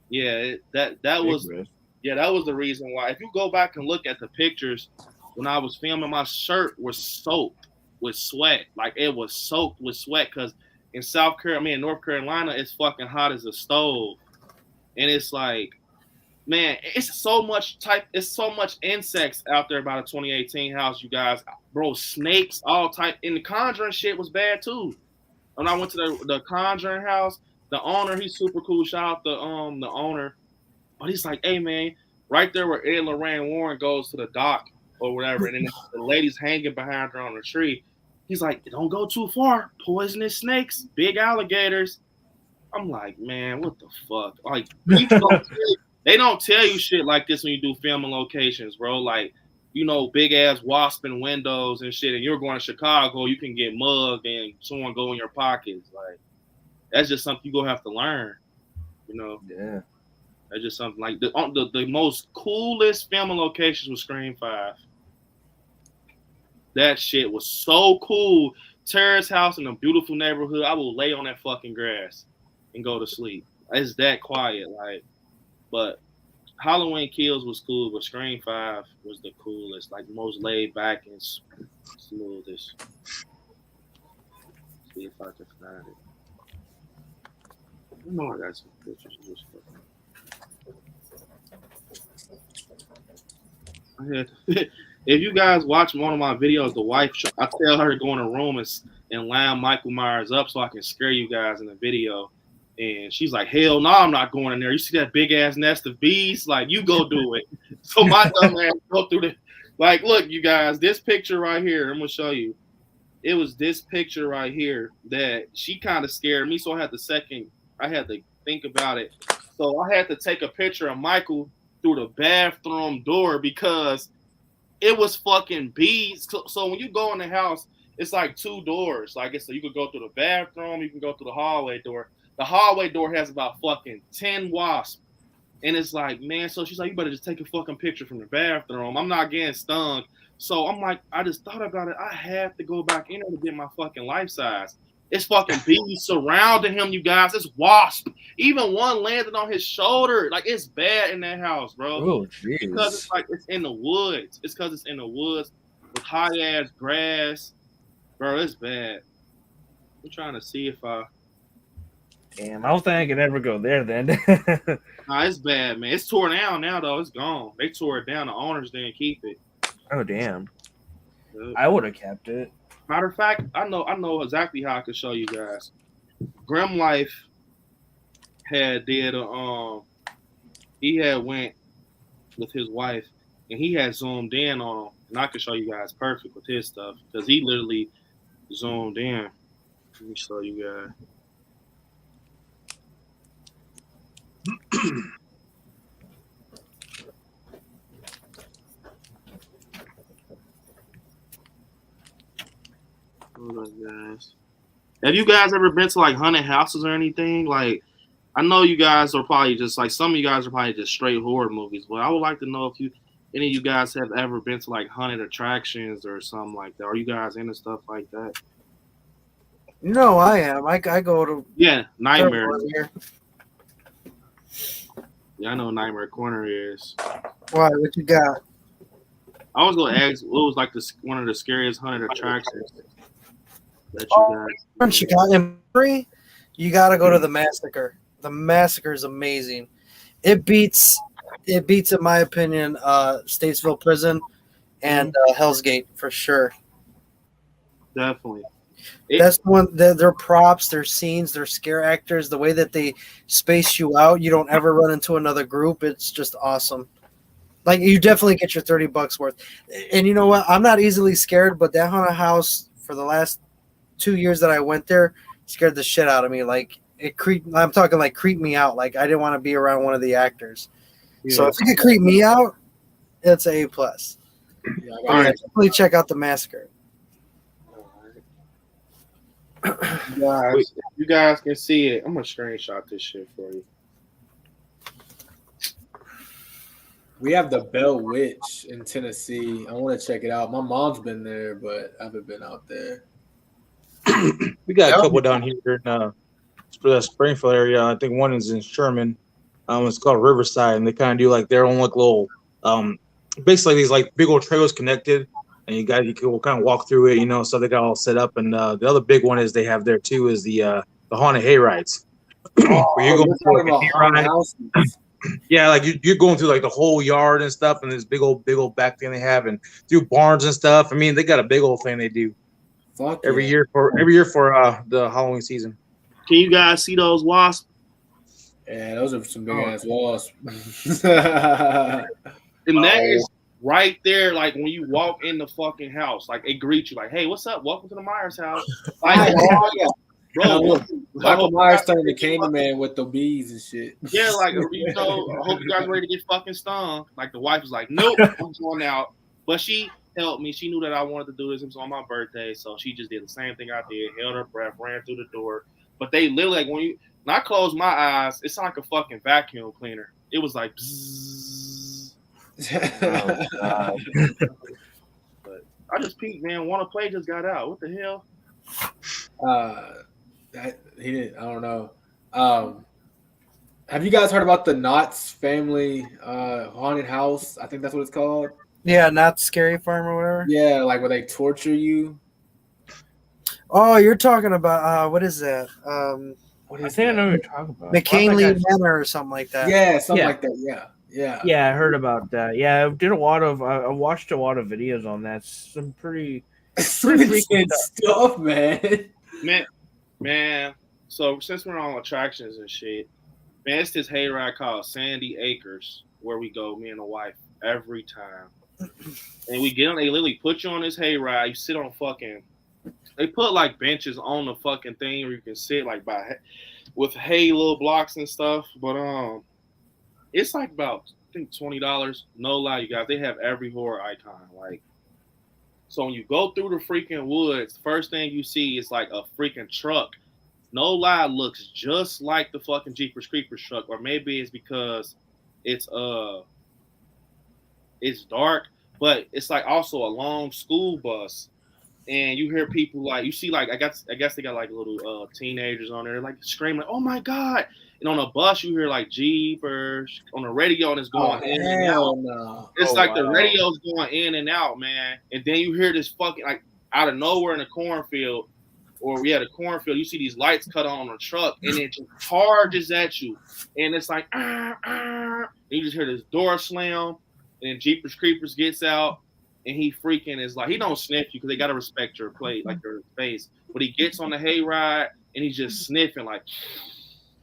Yeah, that was risk. Yeah, that was the reason why. If you go back and look at the pictures, when I was filming, my shirt was soaked with sweat. Like it was soaked with sweat because in North Carolina, it's fucking hot as a stove, and it's like, man, it's so much insects out there by the 2018 house, you guys, bro, snakes, all type. And the Conjuring shit was bad too. When I went to the Conjuring house, the owner, he's super cool. Shout out the owner. But he's like, hey, man, right there where Ed Lorraine Warren goes to the dock or whatever, and then the lady's hanging behind her on a tree. He's like, don't go too far. Poisonous snakes, big alligators. I'm like, man, what the fuck? Like, they don't tell you shit like this when you do filming locations, bro. Like, big-ass wasp in windows and shit, and you're going to Chicago, you can get mugged and someone go in your pockets. Like, that's just something you're going to have to learn, Yeah. That's just something like the most coolest filming locations was Scream 5. That shit was so cool. Terrace house in a beautiful neighborhood. I will lay on that fucking grass and go to sleep. It's that quiet, like. But Halloween Kills was cool, but Scream 5 was the coolest, like most laid back and smoothest. See if I can find it. I know I got some pictures of this stuff. If you guys watch one of my videos, the wife, I tell her to go in a room and line Michael Myers up so I can scare you guys in the video. And she's like, hell no, I'm not going in there. You see that big ass nest of bees? Like, you go do it. So my dumb ass go through the, like, look, you guys, this picture right here, I'm going to show you. It was this picture right here that she kind of scared me. So I had to think about it. So I had to take a picture of Michael through the bathroom door because it was fucking bees. So when you go in the house, it's like two doors. Like so you could go through the bathroom, you can go through the hallway door. The hallway door has about fucking 10 wasps. And it's like, man, so she's like, you better just take a fucking picture from the bathroom. I'm not getting stung. So I'm like, I just thought about it. I have to go back in there to get my fucking life size. It's fucking bees surrounding him, you guys. It's wasp. Even one landed on his shoulder. Like, it's bad in that house, bro. Oh, jeez. Because it's like, it's in the woods. It's because it's in the woods with high-ass grass. Bro, it's bad. I'm trying to see if I... Damn, I don't think I could ever go there then. Nah, it's bad, man. It's torn down now, though. It's gone. They tore it down. The owners didn't keep it. Oh, damn. I would have kept it. Matter of fact, I know exactly how I could show you guys. Grim Life did a he had went with his wife, and he had zoomed in on him. And I could show you guys perfect with his stuff because he literally zoomed in. Let me show you guys. Hold on, guys. Have you guys ever been to like haunted houses or anything? Like, I know you guys are probably just like some of you guys are probably just straight horror movies, but I would like to know if any of you guys have ever been to like haunted attractions or something like that. Are you guys into stuff like that? No, I am. I go to Nightmare. Yeah, I know what Nightmare Corner is. Why? What you got? I was gonna ask what was like one of the scariest haunted attractions that you guys. In Chicago, you got to go to the Massacre. The Massacre is amazing. It beats, in my opinion, Statesville Prison and Hell's Gate for sure. Definitely. That's the one. Their props, their scenes, their scare actors, the way that they space you out, you don't ever run into another group. It's just awesome. Like, you definitely get your $30 worth. And you know what? I'm not easily scared, but that haunted house for the last 2 years that I went there scared the shit out of me. Like, I'm talking like creeped me out. Like, I didn't want to be around one of the actors. Yeah. So if it could creep me out, it's A+. Yeah, all right. Definitely check out the Massacre. Guys, you guys can see it. I'm gonna screenshot this shit for you. We have the Bell Witch in Tennessee. I want to check it out. My mom's been there, but I haven't been out there. We got a couple down here in the Springfield area. I think one is in Sherman. It's called Riverside, and they kind of do like their own like little, basically these like big old trails connected, and you can kind of walk through it, you know. So they got all set up, and the other big one is they have there too is the haunted hay rides. Where you're going through like a haunted houses. Yeah, like you're going through like the whole yard and stuff, and this big old back thing they have, and through barns and stuff. I mean, they got a big old thing they do every year for the Halloween season. Can you guys see those wasps? Yeah, those are some big ass wasps. And that is right there, like when you walk in the fucking house, like it greets you, like, "Hey, what's up? Welcome to the Myers house." Like, bro, Michael Myers turned the Candyman with the bees and shit. Yeah, like, you know, I hope you guys ready to get fucking stung. Like, the wife was like, "Nope, I'm going out," but she helped me. She knew that I wanted to do this. It was on my birthday, so she just did the same thing I did. Held her breath, ran through the door. But they literally, like, when I closed my eyes, it sounded like a fucking vacuum cleaner. It was like, bzzz. Oh, but I just peeked, man. Wanna Play just got out. What the hell? He did. I don't know. Have you guys heard about the Knott's family haunted house? I think that's what it's called. Yeah, Knott's Scary Farm or whatever. Yeah, like where they torture you. Oh, you're talking about what is that? I think I know what you're talking about. McKinley Manor or something like that. Yeah, something like that. Yeah. Yeah, I heard about that. Yeah, I watched a lot of videos on that. Some pretty freaking stuff, man. Man. So since we're on attractions and shit, man, it's this hayride called Sandy Acres where we go, me and the wife, every time. And we get on. They literally put you on this hayride. You sit on they put like benches on the fucking thing where you can sit like with hay little blocks and stuff. But it's like about I think $20. No lie, you guys. They have every horror icon. Like, so when you go through the freaking woods, first thing you see is like a freaking truck. No lie, looks just like the fucking Jeepers Creepers truck, or maybe it's because it's dark, but it's like also a long school bus. And you hear people like, you see like, I guess they got like little teenagers on there like screaming like, "Oh my God." And on a bus you hear like Jeepers. On the radio and it's going in and out. No. It's the radio's going in and out, man. And then you hear this fucking like out of nowhere in the cornfield, the cornfield, you see these lights cut on the truck and it just charges at you. And it's like, and you just hear this door slam, and then Jeepers Creepers gets out. And he freaking is like, he don't sniff you because they gotta respect your plate, like your face. But he gets on the hayride and he's just sniffing like,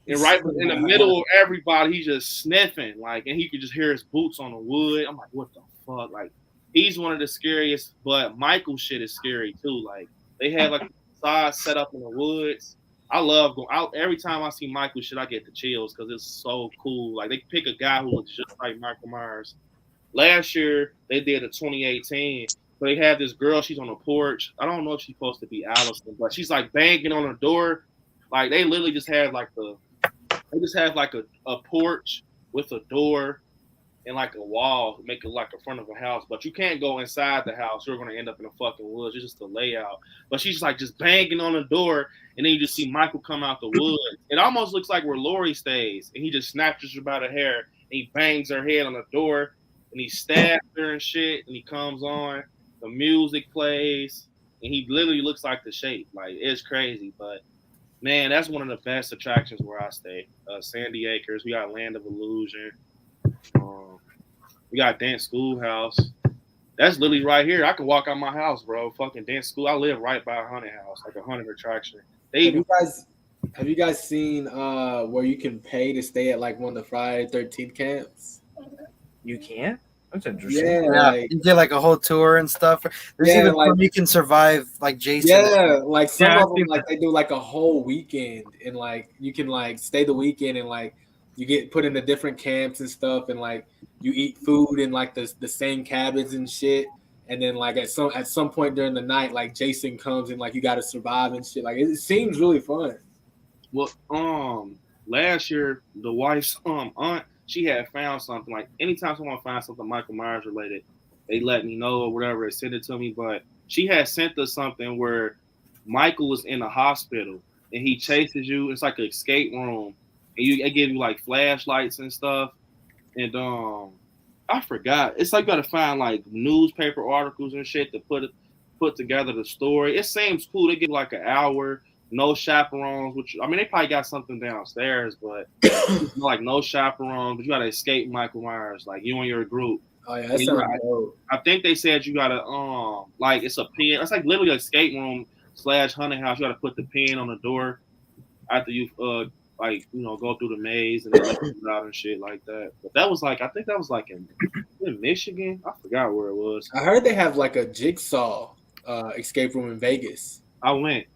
And right in the middle of everybody, he's just sniffing, like, and he could just hear his boots on the wood. I'm like, what the fuck? Like, he's one of the scariest, but Michael shit is scary too. Like, they have like a side set up in the woods. I love going out every time I see Michael shit. I get the chills because it's so cool. Like, they pick a guy who looks just like Michael Myers. Last year they did a 2018. So they have this girl. She's on the porch. I don't know if she's supposed to be Allison, but she's like banging on the door. Like, they literally just had like a porch with a door and like a wall, make it like a front of a house. But you can't go inside the house. You're gonna end up in the fucking woods. It's just a layout. But she's like just banging on the door, and then you just see Michael come out the woods. It almost looks like where Lori stays, and he just snatches her by the hair and he bangs her head on the door, and he stabs her and shit, and he comes on. The music plays, and he literally looks like the shape. Like, it's crazy, but man, that's one of the best attractions where I stay. Sandy Acres. We got Land of Illusion. We got Dance Schoolhouse. That's literally right here. I can walk out my house, bro. Fucking Dance School. I live right by a haunted house, like a haunted attraction. Have you guys seen where you can pay to stay at like one of the Friday 13th camps? You can? That's interesting. Yeah, like, you get like a whole tour and stuff. There's even like you can survive like Jason. Yeah, like some of them like they do like a whole weekend, and like you can like stay the weekend, and like you get put into different camps and stuff, and like you eat food in like the same cabins and shit. And then like at some point during the night, like Jason comes and like you got to survive and shit. Like it seems really fun. Well, last year the wife's aunt, she had found something. Like, anytime someone finds something Michael Myers related, they let me know or whatever, and send it to me. But she had sent us something where Michael was in a hospital and he chases you. It's like an escape room, and they give you like flashlights and stuff. And I forgot. It's like you gotta find like newspaper articles and shit to put together the story. It seems cool. They give like an hour. No chaperones, which I mean they probably got something downstairs, but like no chaperones. But you gotta escape Michael Myers, like you and your group. Oh yeah, that's dope. I think they said you gotta like it's a pin. It's like literally an escape room / haunted house. You gotta put the pin on the door after you like go through the maze and then let you out and shit like that. But that was like I think that was like in Michigan. I forgot where it was. I heard they have like a Jigsaw escape room in Vegas. I went.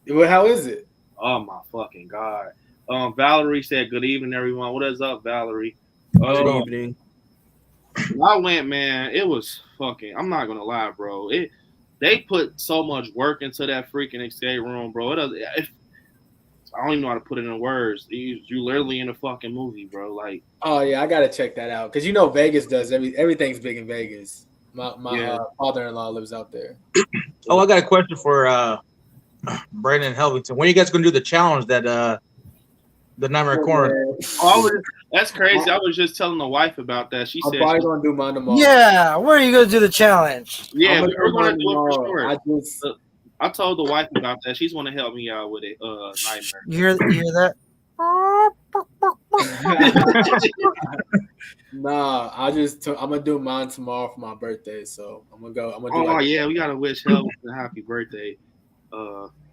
Well, how is it? Oh my fucking god! Valerie said, "Good evening, everyone. What is up, Valerie?" Good evening. I went, man. It was fucking. I'm not gonna lie, bro. They put so much work into that freaking escape room, bro. I don't even know how to put it in words. You literally in a fucking movie, bro. Like, oh yeah, I gotta check that out because Vegas does everything's big in Vegas. My father-in-law lives out there. Oh, I got a question for Brandon Helvington. When are you guys gonna do the challenge that the Nightmare Corner? That's crazy. I was just telling the wife about that. She said I'm probably gonna do mine tomorrow. Yeah, where are you gonna do the challenge? Yeah, we're gonna do it for sure. I told the wife about that. She's gonna help me out with it. Nightmare. You hear that? Nah, I'm gonna do mine tomorrow for my birthday. So I'm gonna do. Oh yeah, we gotta wish Helvington a happy birthday.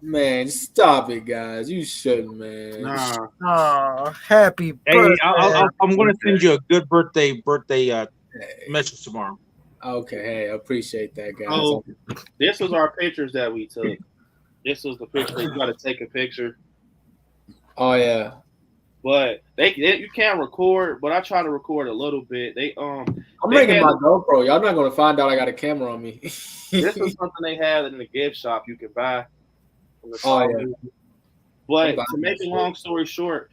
Man, stop it, guys. You shouldn't, man. Nah. Oh, happy birthday. Hey, I'm going to send you a good birthday message tomorrow. Okay, hey, I appreciate that, guys. Oh, this was our pictures that we took. This was the picture. You got to take a picture. Oh yeah. But you can't record, but I try to record a little bit. I'm bringing my GoPro. Y'all not gonna find out I got a camera on me. This is something they have in the gift shop you can buy. From the But to make a long story short,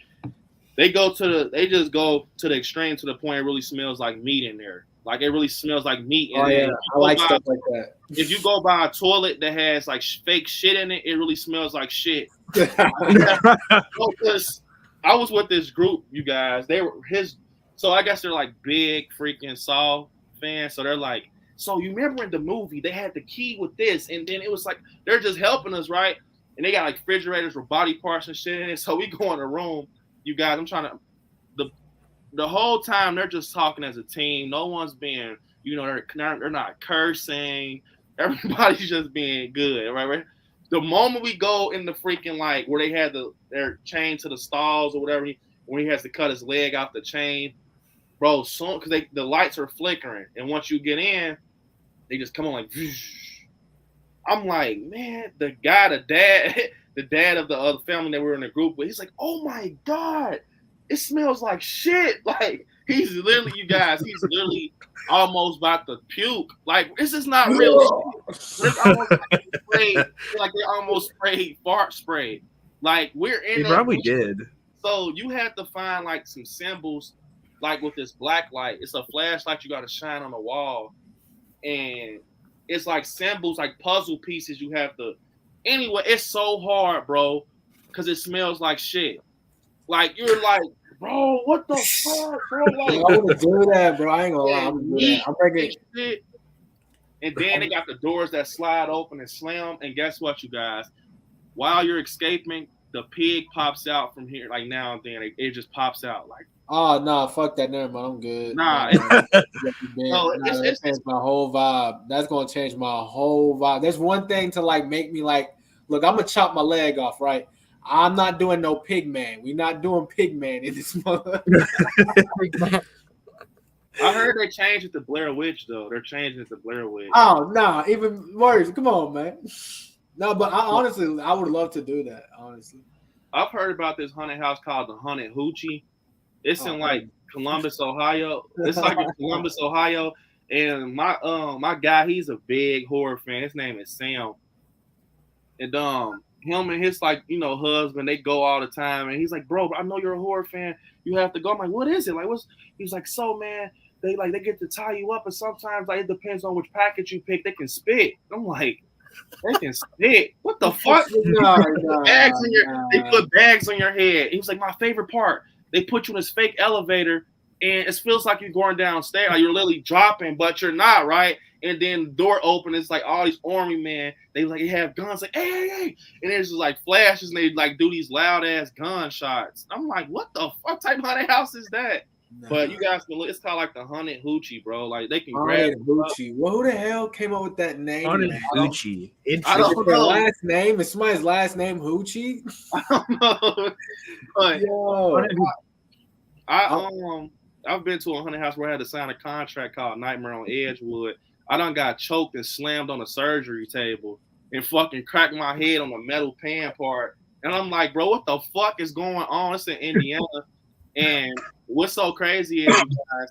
they just go to the extreme to the point it really smells like meat in there. Like it really smells like meat. Oh yeah, I like stuff like that. If you go by a toilet that has like fake shit in it, it really smells like shit. I was with this group, you guys. So I guess they're like big freaking Saw fans. So they're like, so you remember in the movie they had the key with this, and then it was like they're just helping us, right? And they got like refrigerators with body parts and shit in it. So we go in the room, you guys. I'm trying to the whole time they're just talking as a team. No one's being, they're not cursing. Everybody's just being good, right? the moment we go in the freaking like where they had their chain to the stalls or whatever, when he has to cut his leg off the chain, bro, soon because the lights are flickering, and once you get in, they just come on like. I'm like, man, the dad, the dad of the other family that we were in a group with, he's like, oh my god, it smells like shit. Like he's literally, you guys, he's literally almost about to puke. Like this is not real shit. It's almost like they almost sprayed fart spray. Like we're in. They probably did. So you have to find like some symbols, like with this black light. It's a flashlight you got to shine on the wall, and it's like symbols, like puzzle pieces you have to. Anyway, it's so hard, bro, because it smells like shit. Like you're like, bro, what the fuck, bro? Like, I want to do that, bro. I ain't gonna lie. I'm gonna do that. I'm breaking shit. And then they got the doors that slide open and slam. And guess what, you guys? While you're escaping, the pig pops out from here, like now and then. It just pops out, like. Oh no, fuck that. Never mind. I'm good. Nah, it's changed my whole vibe. That's gonna change my whole vibe. There's one thing to like make me like, look, I'm gonna chop my leg off, right? I'm not doing no pig man. We're not doing pig man in this month. I heard they changed it to Blair Witch though. They're changing it to Blair Witch. Oh no, even worse. Come on, man. No, but honestly, I would love to do that. Honestly, I've heard about this haunted house called the Haunted Hoochie. It's in like Columbus, Ohio. It's like in Columbus, Ohio. And my guy, he's a big horror fan. His name is Sam. And him and his husband, they go all the time. And he's like, bro, I know you're a horror fan. You have to go. I'm like, what is it? Like, he's like, so man, they get to tie you up, and sometimes like it depends on which package you pick. They can spit. I'm like, they can spit. What the fuck? They put bags on your head. He was like, my favorite part. They put you in this fake elevator, and it feels like you're going downstairs. Like you're literally dropping, but you're not, right? And then the door opens. It's like all these army men. They have guns. Like, hey! And there's just like flashes, and they like do these loud ass gunshots. I'm like, what the fuck type of haunted house is that? Nah. But you guys can look. It's called like the Haunted Hoochie, bro. Like they can grab Hoochie. Well, who the hell came up with that name? Haunted Hoochie. I don't know. Last name is somebody's last name Hoochie. I don't know. But I've been to a haunted house where I had to sign a contract called Nightmare on Edgewood. I done got choked and slammed on a surgery table and fucking cracked my head on the metal pan part. And I'm like, bro, what the fuck is going on? It's in Indiana. And what's so crazy is, you guys,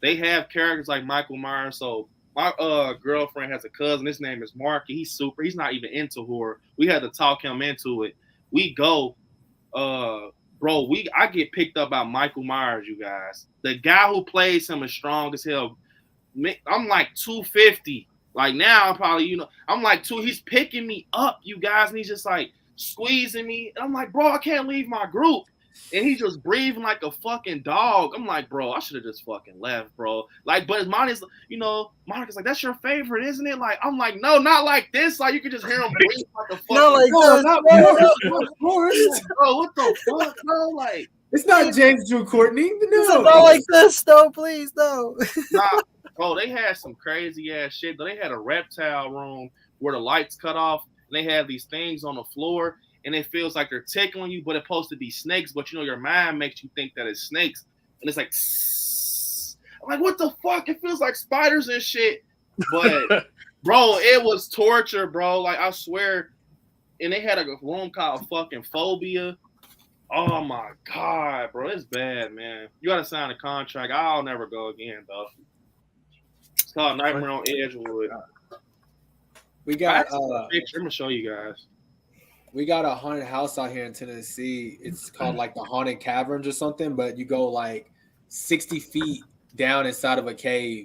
they have characters like Michael Myers. So my girlfriend has a cousin. His name is Marky. He's not even into horror. We had to talk him into it. We go, bro, I get picked up by Michael Myers, you guys. The guy who plays him is strong as hell. I'm like 250. Like now I'm probably, I'm like he's picking me up, you guys, and he's just like squeezing me. And I'm like, bro, I can't leave my group. And he's just breathing like a fucking dog. I'm like, bro, I should have just fucking left, bro. Like, but Monica's like, that's your favorite, isn't it? Like, I'm like, no, not like this. Like, you can just hear him breathe like a fucking dog. Bro, what the fuck, bro? Like, it's not James Drew Courtney. No. It's not like this, though. Please, no. Nah, bro, they had some crazy ass shit. They had a reptile room where the lights cut off, and they had these things on the floor. And it feels like they're tickling you, but it's supposed to be snakes. But your mind makes you think that it's snakes, and it's like, I'm like, what the fuck? It feels like spiders and shit. But bro, it was torture, bro. Like I swear. And they had a room called fucking Phobia. Oh my god, bro, it's bad, man. You gotta sign a contract. I'll never go again, though. It's called Nightmare on Edgewood. We got a picture. I'm gonna show you guys. We got a haunted house out here in Tennessee. It's called like the Haunted Caverns or something, but you go like 60 feet down inside of a cave,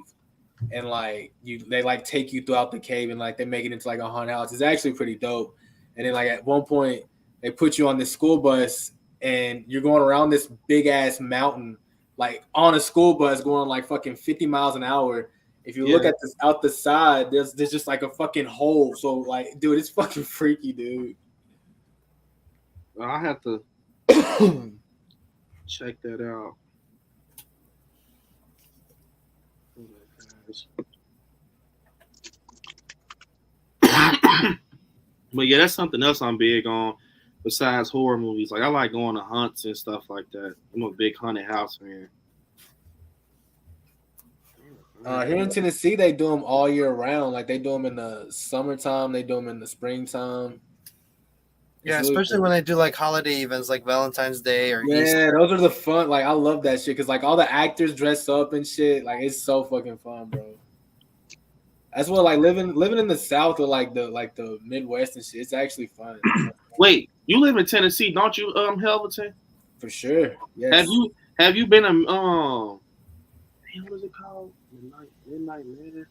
and like they like take you throughout the cave, and like they make it into like a haunted house. It's actually pretty dope. And then like at one point they put you on this school bus, and you're going around this big ass mountain, like on a school bus going like fucking 50 miles an hour. If you look at this out the side, there's just like a fucking hole. So like, dude, it's fucking freaky, dude. I have to check that out. But yeah, that's something else I'm big on. Besides horror movies, like I like going to hunts and stuff like that. I'm a big haunted house fan. Here in Tennessee, they do them all year round. Like they do them in the summertime, they do them in the springtime. Yeah, especially when they do like holiday events like Valentine's Day or Easter. Those are the fun. Like I love that shit because like all the actors dress up and shit. Like it's so fucking fun, bro. That's what like living in the South or like the Midwest and shit. It's actually fun. Wait, you live in Tennessee, don't you, Helverton? For sure. Yes. Have you been what is it called? Midnight Manor?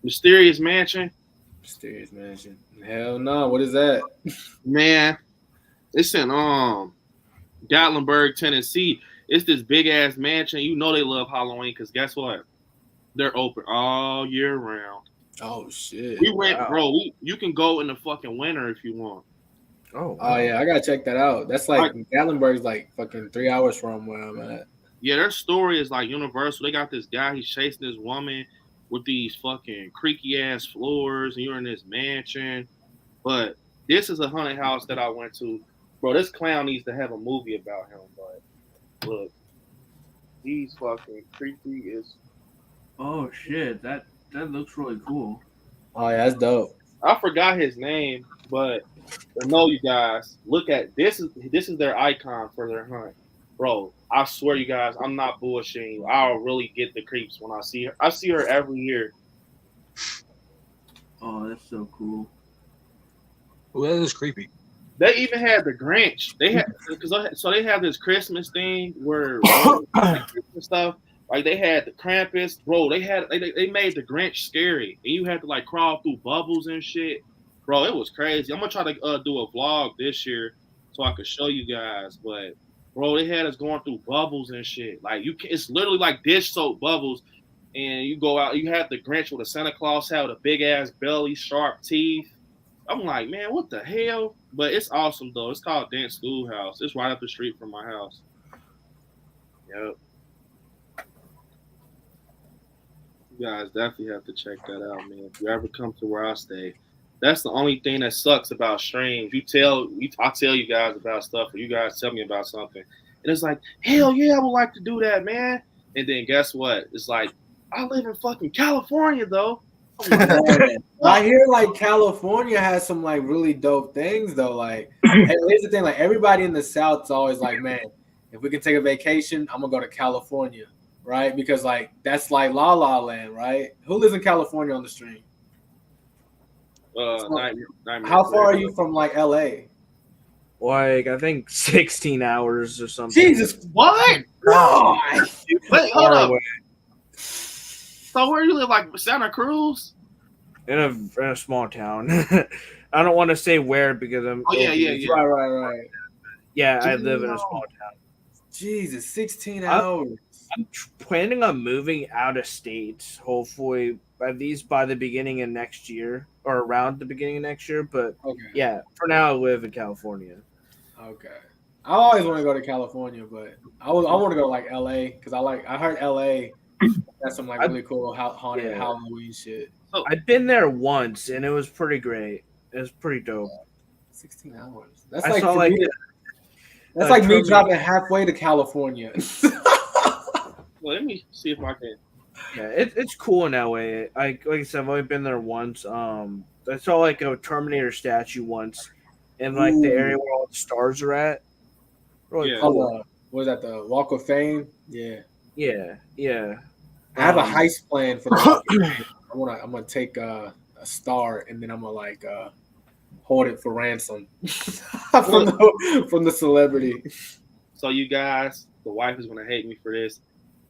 Mysterious Mansion? Mysterious Mansion. Hell no. What is that? Man, it's in Gatlinburg, Tennessee. It's this big ass mansion. You know they love Halloween because guess what? They're open all year round. Oh shit. We went, bro. You can go in the fucking winter if you want. Oh yeah, I gotta check that out. That's like Gatlinburg's like fucking 3 hours from where I'm at. Yeah, their story is like universal. They got this guy, he's chasing this woman with these fucking creaky ass floors, and you're in this mansion. But this is a haunted house that I went to. Bro, this clown needs to have a movie about him, but look. He's fucking creepy as. Oh shit, that looks really cool. Oh yeah, that's dope. I forgot his name, but I know you guys. Look at this is their icon for their hunt. Bro, I swear you guys, I'm not bullshitting you. I'll really get the creeps when I see her. I see her every year. Oh, that's so cool. Well, that is creepy. They even had the Grinch. They have this Christmas thing where Christmas stuff. Like they had the Krampus, bro. They made the Grinch scary, and you had to like crawl through bubbles and shit, bro. It was crazy. I'm gonna try to do a vlog this year so I could show you guys. But bro, they had us going through bubbles and shit. Like it's literally like dish soap bubbles, and you go out. You have the Grinch with a Santa Claus hat with a big ass belly, sharp teeth. I'm like, man, what the hell? But it's awesome though. It's called Dance Schoolhouse. It's right up the street from my house. Yep. You guys definitely have to check that out, man. If you ever come to where I stay, that's the only thing that sucks about streams. I tell you guys about stuff, or you guys tell me about something, and it's like, hell yeah, I would like to do that, man. And then guess what? It's like, I live in fucking California though. I hear like California has some like really dope things though. Like, here's the thing: like everybody in the South is always like, man, if we can take a vacation, I'm gonna go to California, right? Because like that's like La La Land, right? Who lives in California on the stream? How far are you from like LA? Like I think 16 hours or something. Jesus, what? No. Wait, hold up. So where you live, like Santa Cruz? In a small town. I don't want to say where because I'm. Oh yeah. Right. Yeah, I live in a small town. Jesus, 16 hours. I'm planning on moving out of state. Hopefully, at least by the beginning of next year, or around the beginning of next year. But yeah, for now I live in California. Okay. I always want to go to California, but I want to go to like LA because I heard LA. That's some like really cool haunted Halloween shit. I've been there once and it was pretty great. It was pretty dope. 16 hours. That's like me dropping halfway to California. Well, let me see if I can. Yeah, it's cool in LA. Like I said, I've only been there once. I saw like a Terminator statue once in like the area where all the stars are at. Really cool. What is that? The Walk of Fame? Yeah. Yeah. I have a heist plan for the I'm gonna take a star and then I'm gonna like hold it for ransom from the celebrity. So you guys, the wife is gonna hate me for this,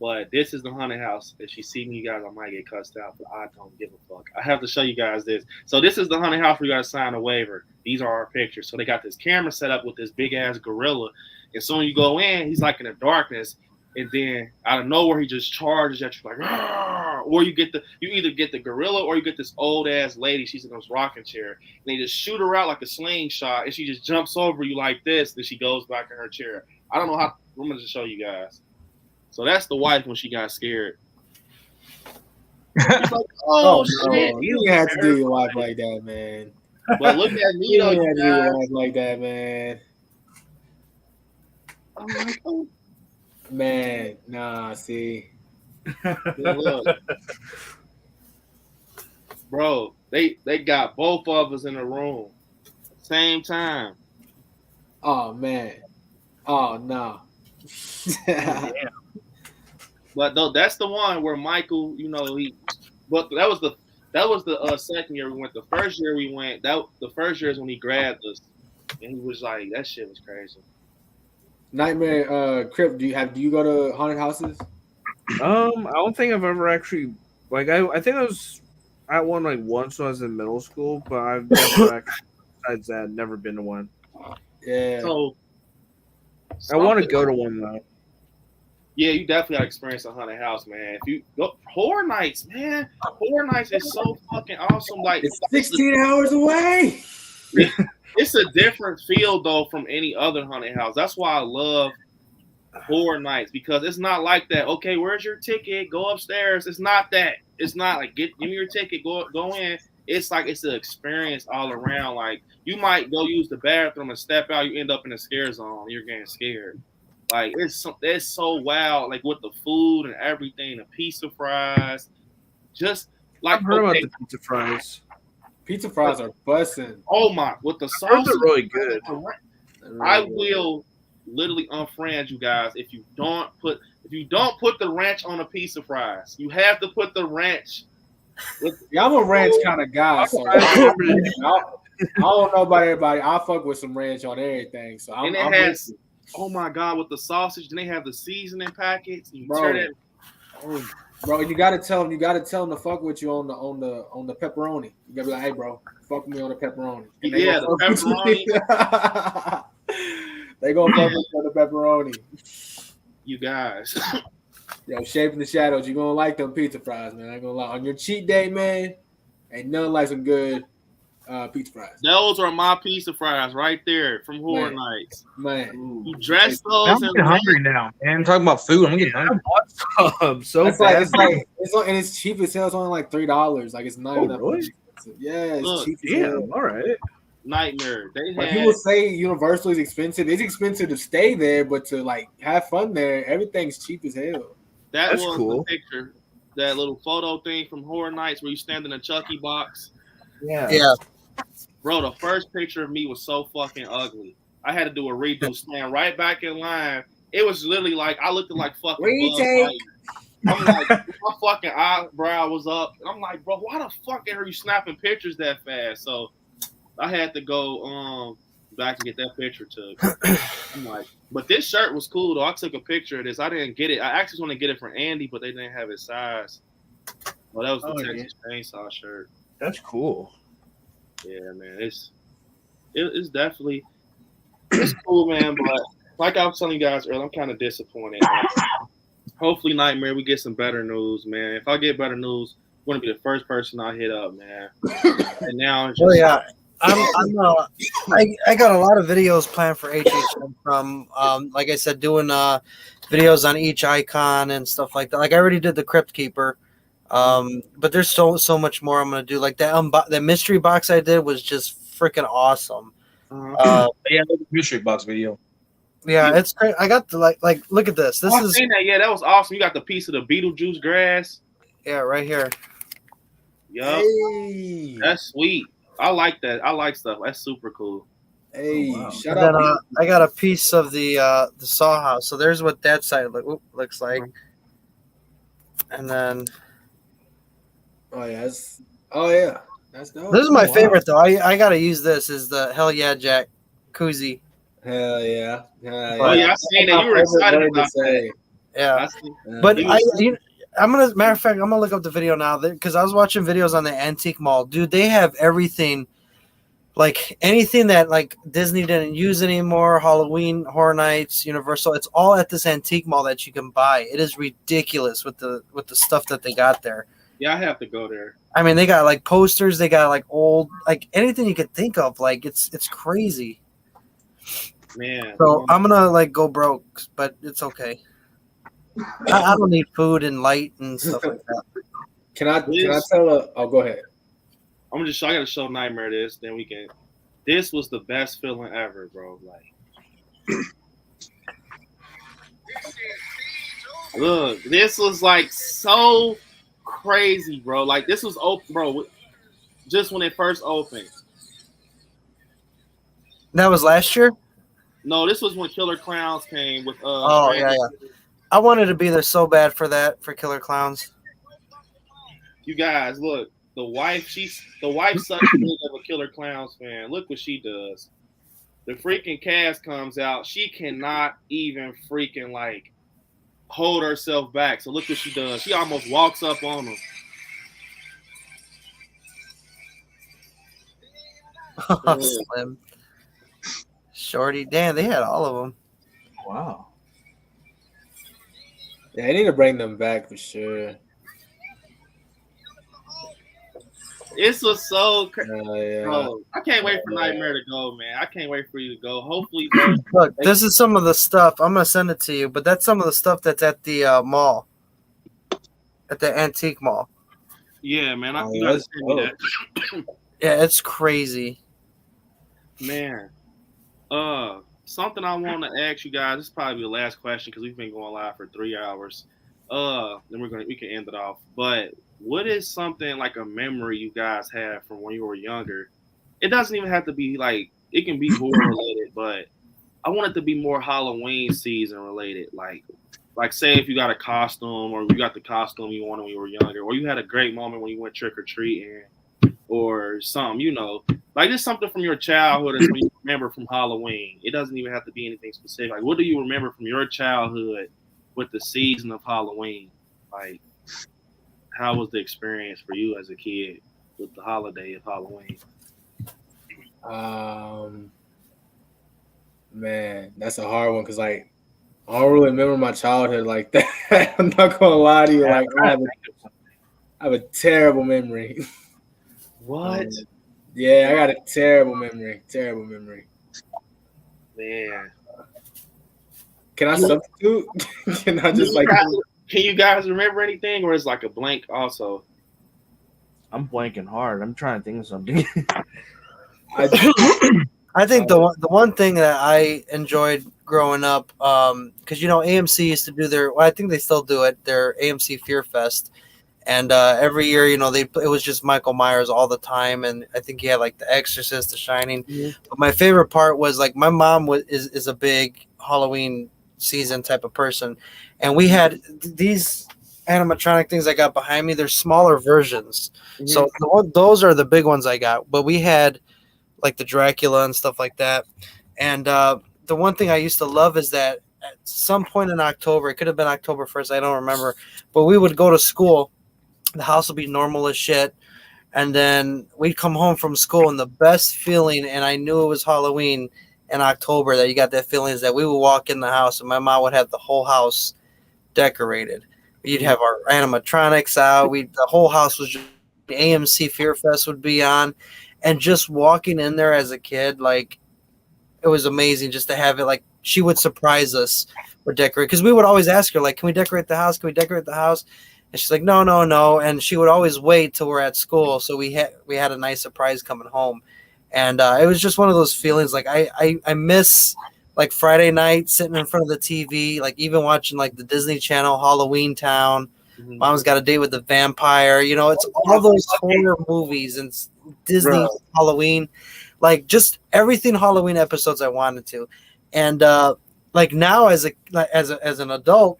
but this is the haunted house. If she see me, you guys, I might get cussed out, but I don't give a fuck. I have to show you guys this. So this is the haunted house where you gotta sign a waiver. These are our pictures. So they got this camera set up with this big ass gorilla, and so when you go in, he's like in the darkness. And then out of nowhere, he just charges at you like, Arr! Or you either get the gorilla or you get this old ass lady. She's in this rocking chair, and they just shoot her out like a slingshot, and she just jumps over you like this. Then she goes back in her chair. I don't know how. I'm gonna just show you guys. So that's the wife when she got scared. She's like, oh shit! You didn't have to do your wife like that, man. But look at me though, you guys. Like that, man. I'm like, oh. Man, nah, see. Look. Bro, they got both of us in the room. Same time. Oh man. Oh no. But though that's the one where Michael, but that was the second year we went. The first year we went, the first year is when he grabbed us, and he was like, that shit was crazy. Nightmare Crypt, do you go to haunted houses? I don't think I've ever actually I think I was at one once when I was in middle school, but I've never actually, besides that, never been to one. Yeah. So I want to go to one though. Yeah, you definitely gotta experience a haunted house, man. If you go Horror Nights, man, Horror Nights is so fucking awesome. Like it's 16 hours away. It's a different feel though from any other haunted house. That's why I love Horror Nights, because it's not like that. Okay, where's your ticket? Go upstairs. It's not that. It's not like give me your ticket. Go in. It's like it's an experience all around. Like you might go use the bathroom and step out. You end up in a scare zone. You're getting scared. Like it's so wild. Like with the food and everything, the pizza fries, just like I've heard about the pizza fries. Pizza fries are busting. Oh my! With the sauce, they're really good. I will literally unfriend you guys if you don't put the ranch on a pizza fries. You have to put the ranch. Yeah, I'm a ranch kind of guy, so I don't know about everybody. I fuck with some ranch on everything. So I'm has, oh my god, with the sausage, then they have the seasoning packets. Bro, you gotta tell them to fuck with you on the pepperoni. You gotta be like, hey, bro, fuck with me on the pepperoni. Yeah, the pepperoni. They gonna fuck with you on the pepperoni. You guys. Yo, Shaping the Shadows, you gonna like them pizza fries, man. I ain't gonna lie. On your cheat day, man, ain't nothing like some good pizza fries. Those are my pizza fries right there from Horror Nights. Man, you dress those. I'm getting hungry now, man. I'm talking about food. I'm getting hungry. So fast. And it's cheap as hell. It's only like $3. Like it's not even that much expensive. Yeah, it's cheap as hell. All right. Nightmare. People say Universal is expensive. It's expensive to stay there, but to like have fun there, everything's cheap as hell. That's cool. The picture, that little photo thing from Horror Nights where you stand in a Chucky box. Yeah. Bro, the first picture of me was so fucking ugly. I had to do a redo, stand right back in line. It was literally like I looked like fucking retake. I'm like, my fucking eyebrow was up. I'm like, bro, why the fuck are you snapping pictures that fast? So I had to go back and get that picture took. I'm like, but this shirt was cool though. I took a picture of this. I didn't get it. I actually want to get it for Andy, but they didn't have his size. Well, that was the Texas Chainsaw shirt. That's cool. Yeah, man. It's definitely cool, man. But like I was telling you guys earlier, I'm kind of disappointed. Hopefully, Nightmare, we get some better news, man. If I get better news, I'm gonna be the first person I hit up, man. And now, it's just, I got a lot of videos planned for HHM from, like I said, doing videos on each icon and stuff like that. Like I already did the Crypt Keeper, but there's so much more I'm gonna do. Like that mystery box I did was just freaking awesome. Yeah, the mystery box video. Yeah, it's great. I got the like look at this. This is seen that. Yeah, that was awesome. You got the piece of the Beetlejuice grass. Yeah, right here. Yup. Hey. That's sweet. I like that. I like stuff. That's super cool. Hey, shut up. Then, I got a piece of the Saw house. So there's what that side looks like. And then that's dope. This is my favorite though. I gotta use this is the Hell Yeah Jack koozie. Hell yeah. Oh yeah, I seen it. You were excited about that. Yeah. But I'm matter of fact, I'm gonna look up the video now because I was watching videos on the Antique Mall. Dude, they have everything, like anything that like Disney didn't use anymore, Halloween, Horror Nights, Universal. It's all at this Antique Mall that you can buy. It is ridiculous with the stuff that they got there. Yeah, I have to go there. I mean, they got like posters, they got like old, like anything you could think of. Like it's crazy. Man. So I'm gonna like go broke, but it's okay. I don't need food and light and stuff like that. Can I tell go ahead. I gotta show Nightmare this, then we can. This was the best feeling ever, bro. Like, look, this was like so crazy, bro. Like, this was open, bro. Just when it first opened. That was last year? No, this was when Killer Clowns came with Oh yeah. I wanted to be there so bad for Killer Clowns. You guys, look, the wife's such a big of a Killer Clowns fan. Look what she does. The freaking cast comes out. She cannot even freaking like hold herself back. So look what she does. She almost walks up on them. Slim. Shorty, damn, they had all of them. Wow. Yeah, I need to bring them back for sure. This was so crazy. Yeah. Bro, I can't wait for Nightmare to go, man. I can't wait for you to go. Hopefully, bro. Look, this is some of the stuff. I'm gonna send it to you, but that's some of the stuff that's at the mall, at the antique mall. Yeah, man. You gotta send me that. Yeah, it's crazy. Man. Something I want to ask you guys. This is probably the last question because we've been going live for 3 hours. Then we can end it off. But what is something like a memory you guys have from when you were younger? It doesn't even have to be like, it can be horror related, but I want it to be more Halloween season related. Like say if you got a costume or you got the costume you wanted when you were younger, or you had a great moment when you went trick or treating, or something, you know, like just something from your childhood or something you remember from Halloween. It doesn't even have to be anything specific. Like, what do you remember from your childhood with the season of Halloween? Like, how was the experience for you as a kid with the holiday of Halloween? Man, that's a hard one because like I don't really remember my childhood like that. I'm not gonna lie to you. Like I have a terrible memory. What? Yeah, I got a terrible memory. Terrible memory. Man. Can I substitute? Can I just like? Can you guys remember anything, or is like a blank also? I'm blanking hard. I'm trying to think of something. I think the one thing that I enjoyed growing up, because you know AMC used to do I think they still do it, their AMC Fear Fest, and every year, you know, it was just Michael Myers all the time, and I think he had like The Exorcist, The Shining. Mm-hmm. But my favorite part was like my mom is a big Halloween season type of person, and we had these animatronic things I got behind me. They're smaller versions, so those are the big ones I got. But we had like the Dracula and stuff like that. And the one thing I used to love is that at some point in October, it could have been October 1st, I don't remember, but we would go to school. The house would be normal as shit. And then we'd come home from school, and the best feeling, and I knew it was Halloween in October, that you got that feeling, is that we would walk in the house and my mom would have the whole house decorated. You'd have our animatronics out. The whole house was just, the AMC Fear Fest would be on. And just walking in there as a kid, like, it was amazing just to have it. Like, she would surprise us with decorate, because we would always ask her, like, can we decorate the house? Can we decorate the house? And she's like, no. And she would always wait till we're at school. So we had a nice surprise coming home. And it was just one of those feelings. Like, I miss, like, Friday night sitting in front of the TV, like, even watching, like, the Disney Channel, Halloween Town. Mm-hmm. Mom's Got a Date with the Vampire. You know, it's all those horror movies and Disney Halloween, like just everything Halloween episodes I wanted to. And like now as an adult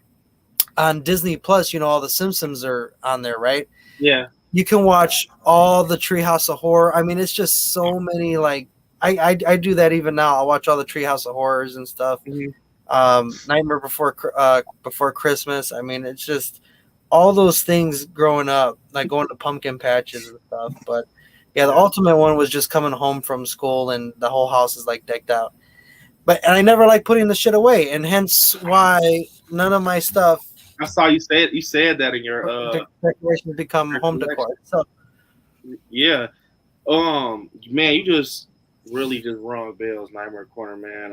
on Disney Plus, you know, all the Simpsons are on there, right? Yeah. You can watch all the Treehouse of Horror. I mean, it's just so many, like I do that even now. I'll watch all the Treehouse of Horrors and stuff. Mm-hmm. Nightmare Before Christmas. I mean, it's just all those things growing up, like going to pumpkin patches and stuff. But yeah, the ultimate one was just coming home from school and the whole house is like decked out. And I never like putting the shit away, and hence why none of my stuff. I saw you said that in your decorations become home decor. So yeah, man, you just really just rung bells, Nightmare Corner, man.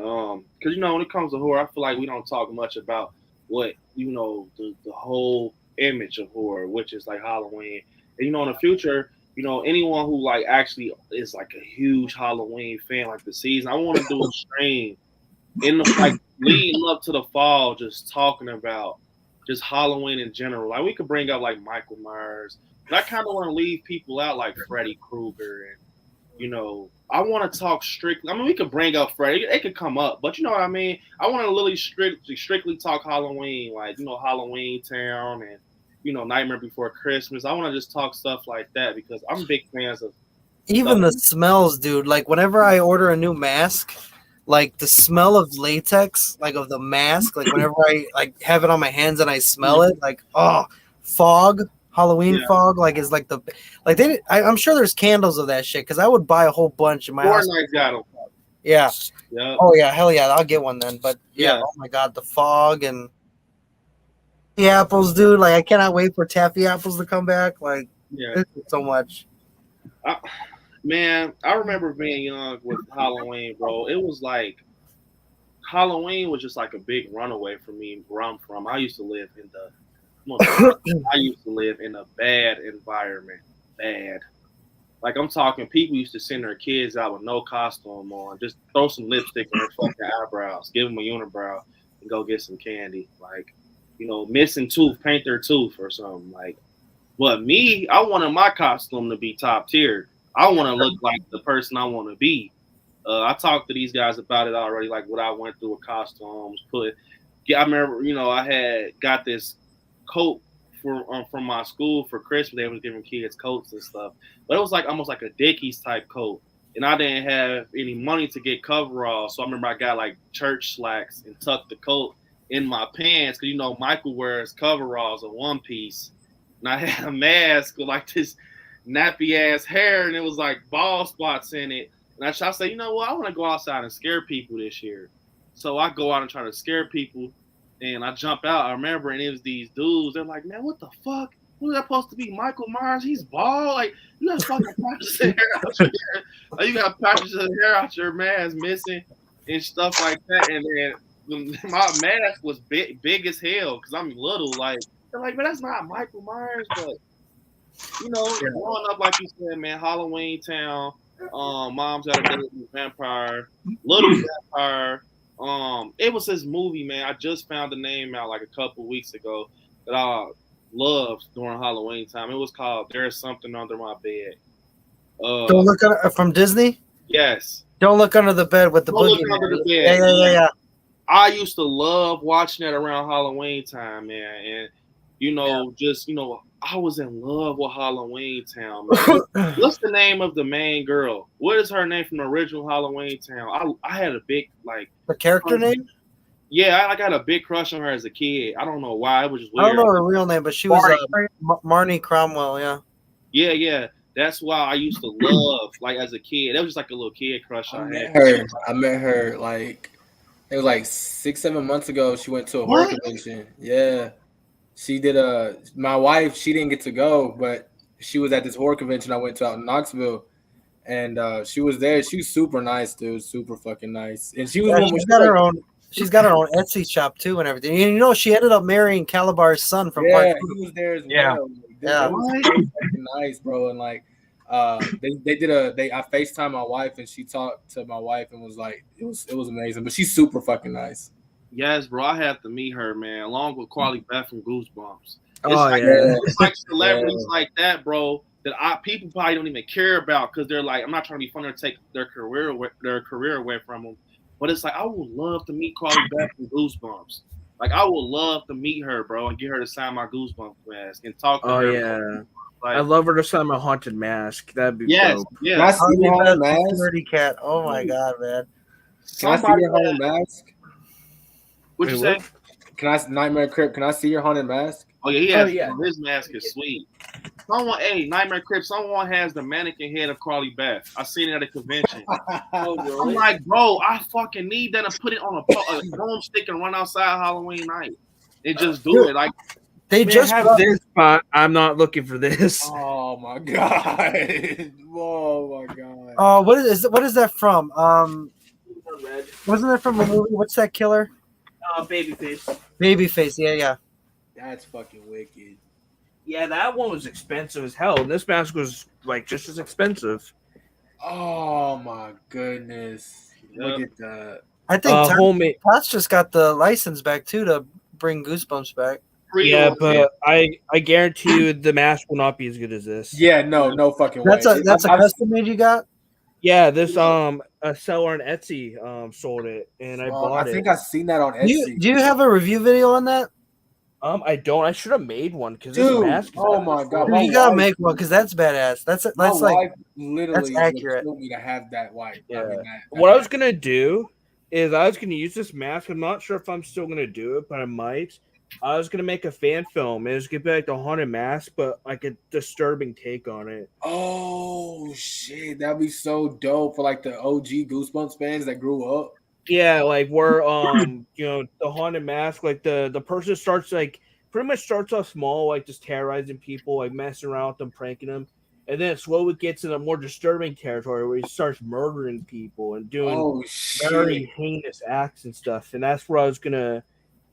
Because you know when it comes to horror, I feel like we don't talk much about what the whole image of horror, which is like Halloween. And you know, in the future, you know, anyone who like actually is like a huge Halloween fan, like the season, I want to do a stream in the like leading up to the fall, just talking about just Halloween in general. Like we could bring up like Michael Myers, but I kind of want to leave people out like Freddy Krueger and you know. I want to talk strictly. I mean, we could bring up Freddy. It could come up, but you know what I mean. I want to really strictly talk Halloween, like you know Halloween Town and you know Nightmare Before Christmas. I want to just talk stuff like that because I'm big fans of Even stuff. the smells, dude. Like whenever I order a new mask, like the smell of latex, like of the mask, like whenever I like have it on my hands and I smell it, like fog, Halloween fog, like is like the like I'm sure there's candles of that shit because I would buy a whole bunch in my house. Fortnite got them. Yeah. Yeah. Oh yeah, hell yeah, I'll get one then. But yeah, oh my god, the fog and the apples, dude. Like I cannot wait for taffy apples to come back. Like so much. Man, I remember being young with Halloween, bro. It was like Halloween was just like a big runaway for me where I'm from. I used to live in a bad environment. Bad. Like I'm talking, people used to send their kids out with no costume on, just throw some lipstick on their fucking eyebrows, give them a unibrow, and go get some candy. Like, you know, missing tooth, paint their tooth or something. Like, but me, I wanted my costume to be top tier. I want to look like the person I want to be. I talked to these guys about it already, like what I went through with costumes. I remember, you know, I had got this coat from my school for Christmas. They was giving kids coats and stuff, but it was like almost like a Dickies type coat, and I didn't have any money to get coveralls. So I remember I got like church slacks and tucked the coat in my pants because you know Michael wears coveralls, a one piece, and I had a mask with like this nappy ass hair, and it was like bald spots in it. And I say, you know what? I want to go outside and scare people this year. So I go out and try to scare people. And I jump out. I remember, and it was these dudes. They're like, man, what the fuck? Who's that supposed to be? Michael Myers? He's bald. Like, you got fucking patches of hair out your hair. Like, you got patches of hair out your mask missing and stuff like that. And then my mask was big as hell because I'm little. Like, they're like, but that's not Michael Myers. But, you know, growing up, like you said, man, Halloween Town. Mom's Got a Date with Vampire, Little Vampire. It was this movie, man. I just found the name out like a couple weeks ago that I loved during Halloween time. It was called There's Something Under My Bed. Don't look from Disney? Yes. Don't Look Under the Bed with the Don't boogie. Look Under the Bed. Yeah. I used to love watching that around Halloween time, man. And, you know, just, you know, I was in love with Halloween Town, man. What's the name of the main girl? What is her name from the original Halloween Town? I had a big, like... Her character name? Yeah, I got a big crush on her as a kid. I don't know why. It was just weird. I don't know her real name, but she was Marnie Cromwell, yeah. Yeah. That's why I used to love, like, as a kid. That was just like a little kid crush I had. I met her, like, it was like 6-7 months ago. She went to a horror convention. Yeah. She did my wife, she didn't get to go, but she was at this horror convention I went to out in Knoxville, and she was there. She was super nice, dude, super fucking nice. And she was she's got her own Etsy shop too and everything. And you know, she ended up marrying Calabar's son from part 2. He was there as well. Yeah, it was fucking nice, bro. And like, I FaceTimed my wife, and she talked to my wife and was like, it was amazing. But she's super fucking nice. Yes, bro. I have to meet her, man, along with Carly Beth from Goosebumps. It's like celebrities like that, bro, that people probably don't even care about because they're like, I'm not trying to be funny or take their career away from them. But it's like, I would love to meet Carly Beth from Goosebumps. Like, I would love to meet her, bro, and get her to sign my Goosebumps mask and talk to her. Oh, yeah. Like, I love her to sign my haunted mask. That'd be dope. Yeah. Can I see your haunted mask? Dirty cat. Oh, my God, man. Can I see your haunted mask? What'd you say? Can I Nightmare Crib? Can I see your haunted mask? Oh yeah, his mask is sweet. Nightmare Crib. Someone has the mannequin head of Carly Beth. I seen it at a convention. I'm like, bro, I fucking need that to put it on a broomstick and run outside Halloween night and just do it. Like they just have this spot. I'm not looking for this. Oh my god! Oh my god! Oh, what is that from? Wasn't it from a movie? What's that killer? Babyface. Babyface, yeah. That's fucking wicked. Yeah, that one was expensive as hell, and this mask was like just as expensive. Oh my goodness! Look at that. I think homemade. Tots just got the license back too to bring Goosebumps back. Yeah, but I guarantee you the mask will not be as good as this. Yeah, no fucking way. That's a custom made you got. Yeah, this a seller on Etsy sold it, and I bought it. I think I've seen that on Etsy. Do you have a review video on that? I don't. I should have made one because this mask. Oh my god! Dude, you gotta make one because that's badass. That's like literally that's accurate. Me to have that white. Yeah. I mean, What I was gonna do is I was gonna use this mask. I'm not sure if I'm still gonna do it, but I might. I was gonna make a fan film. It was gonna be like the haunted mask, but like a disturbing take on it. Oh shit, that'd be so dope for like the OG Goosebumps fans that grew up. Yeah, like where the haunted mask, like the person starts like pretty much starts off small, like just terrorizing people, like messing around with them, pranking them, and then it slowly gets in a more disturbing territory where he starts murdering people and doing very heinous acts and stuff. And that's what I was gonna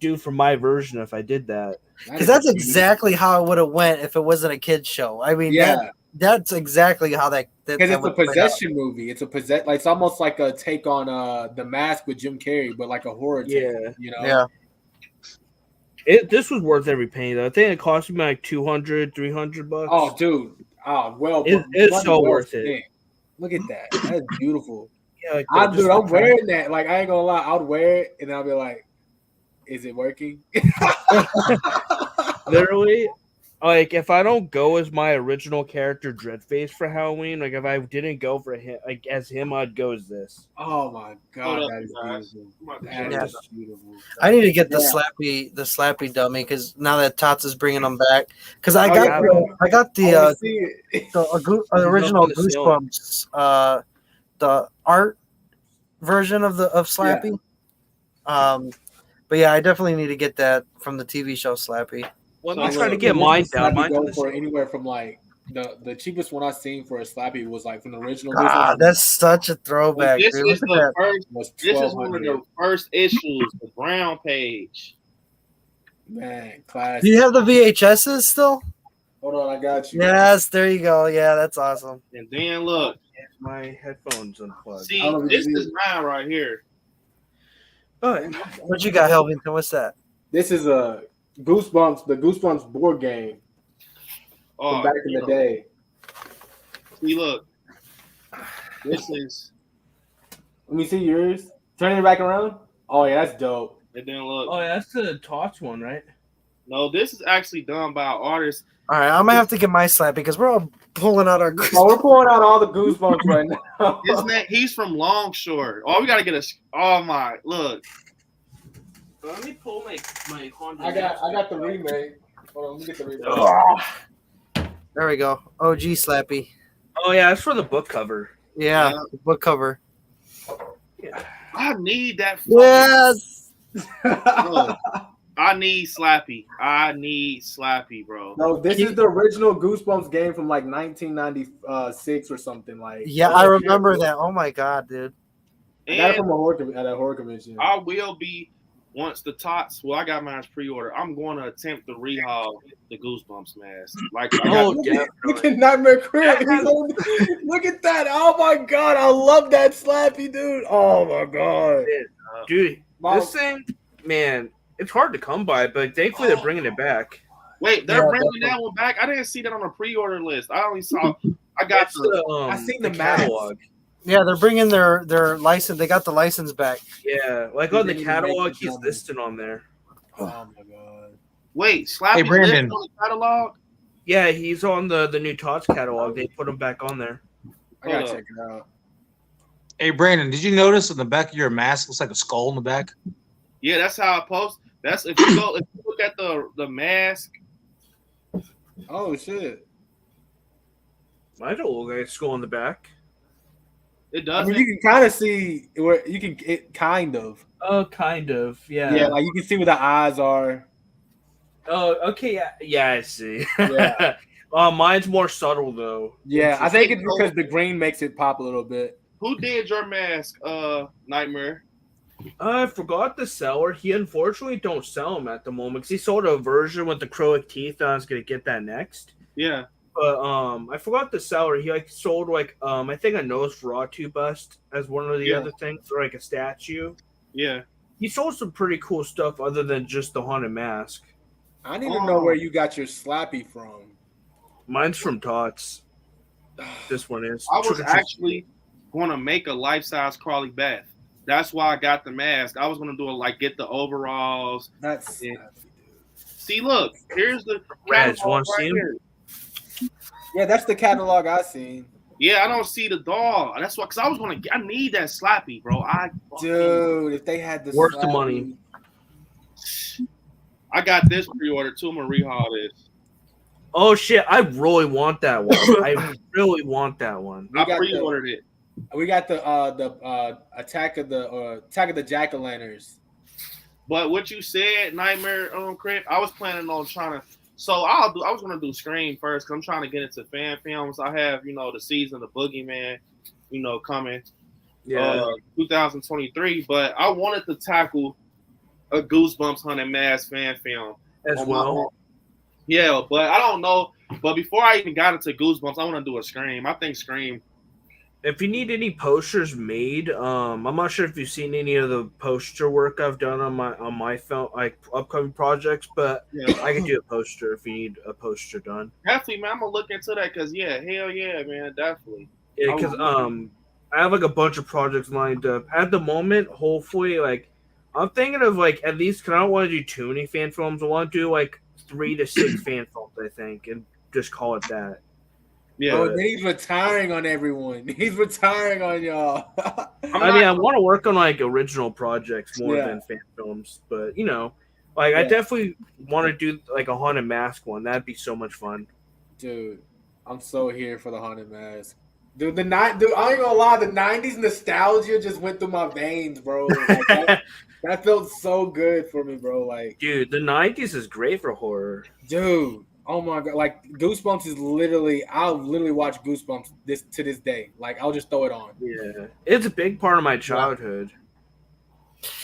do for my version if I did that. Because that's exactly how it would have went if it wasn't a kids show. I mean, that's exactly how that. Because it's a possession movie. It's a like it's almost like a take on The Mask with Jim Carrey, but like a horror. Take, you know. Yeah. This was worth every penny though. I think it cost me like $200, $300. Oh, dude. Oh, well, it's so worth it. Look at that. That's beautiful. Yeah, like I'm wearing that. Like I ain't gonna lie, I'll wear it and I'll be like, is it working? Literally, like if I don't go as my original character Dreadface for Halloween, like if I didn't go for him like as him, I'd go as this. Oh my god, that is beautiful. That is beautiful. I need to get the slappy dummy because now that Tots is bringing them back, because I got the original Goosebumps, the art version of Slappy. But yeah, I definitely need to get that from the TV show Slappy. Well, I'm trying to get mine down. Mine go for anywhere from like the cheapest one I seen for a Slappy was like from the original. That's such a throwback. This dude. is the first. This is one of the first issues, the brown page. Man, class. Do you have the VHSs still? Hold on, I got you. Yes, there you go. Yeah, that's awesome. And then look, my headphones unplugged. See, this is mine right here. What you got, Helvington? What's that? This is a Goosebumps, the Goosebumps board game. From back in the day. See, look. This is. Let me see yours. Turning it back around. Oh yeah, that's dope. And then look. Oh, yeah, that's the Tots one, right? No, this is actually done by an artist. All right, I'm gonna have to get my Slappy because we're all pulling out our. We're pulling out all the Goosebumps right now. He's from Longshore. Oh, we gotta get a. Oh my, look. Let me pull my Honda. I got the remake. Hold on, let me get the remake. There we go. OG Slappy. Oh yeah, that's for the book cover. Yeah. The book cover. Yeah. I need that. Yes. Look, I need Slappy, bro. No, this is the original Goosebumps game from like 1996 or something. Like, yeah, I remember that. Oh my god, dude! I got it from at a horror convention. I will be once the Tots. Well, I got mine pre-order. I'm going to attempt to rehaul the Goosebumps mask. Like, look at Nightmare Crib. Look at that! Oh my god, I love that Slappy, dude. Oh my god, dude, this thing, man. It's hard to come by, but thankfully they're bringing it back. Wait, they're bringing that one back? I didn't see that on the pre-order list. I only saw. I seen the catalog. Yeah, they're bringing their license. They got the license back. Yeah, like on the catalog, he's listed on there. Oh my god! Wait, Slappy's listed on the catalog? Yeah, he's on the new Tots catalog. They put him back on there. I gotta check it out. Hey, Brandon, did you notice on the back of your mask looks like a skull in the back? Yeah, that's how I post. That's if you look at the mask. Oh shit! I don't look like a skull in the back. It does. I mean, you can kind of see where you can. It kind of. Oh, kind of. Yeah. Yeah, like you can see where the eyes are. Oh, okay. Yeah, I see. Yeah. Mine's more subtle though. Yeah, I think it's because the green makes it pop a little bit. Who did your mask, Nightmare? I forgot the seller. He unfortunately don't sell them at the moment because he sold a version with acrylic teeth. And I was gonna get that next. Yeah. But I forgot the seller. He like sold like I think a Nosferatu bust as one of the other things, or like a statue. Yeah. He sold some pretty cool stuff other than just the haunted mask. I need to know where you got your Slappy from. Mine's from Tots. This one is. I was actually going to make a life-size Carly Beth. That's why I got the mask. I was going to do it like get the overalls. That's see, look, here's the catalog right here. Yeah, that's the catalog I seen. Yeah, I don't see the doll. That's why, because I was going to, I need that Slappy, bro. Dude, if they had the worth Slappy. The money. I got this pre-order too. I'm going to rehaul this. Oh, shit. I really want that one. I really want that one. I pre-ordered it. We got the Attack of the Jack-o'-lanterns. But what you said, Nightmare on Crib, I was planning on trying to. So I was gonna do Scream first because I'm trying to get into fan films. I have the season of Boogeyman, coming, 2023. But I wanted to tackle a Goosebumps Haunted Mask fan film as well. Yeah, but I don't know. But before I even got into Goosebumps, I want to do a Scream. I think Scream. If you need any posters made, I'm not sure if you've seen any of the poster work I've done on my film, like upcoming projects, but I can do a poster if you need a poster done. Definitely, man. I'm gonna look into that because hell yeah, man, definitely. Yeah, because I have like a bunch of projects lined up at the moment. Hopefully, like I'm thinking of like at least because I don't want to do too many fan films. I want to do like 3 to 6 fan films, I think, and just call it that. Yeah, bro, he's retiring on everyone. He's retiring on y'all. I want to work on like original projects more than fan films, but I definitely want to do like a haunted mask one. That'd be so much fun. Dude, I'm so here for the haunted mask. Dude, I ain't gonna lie, the 90s nostalgia just went through my veins, bro. Like, that felt so good for me, bro. Like, dude, the 90s is great for horror. Dude. Oh my god! Like Goosebumps is I'll literally watch Goosebumps to this day. Like I'll just throw it on. Yeah, it's a big part of my childhood.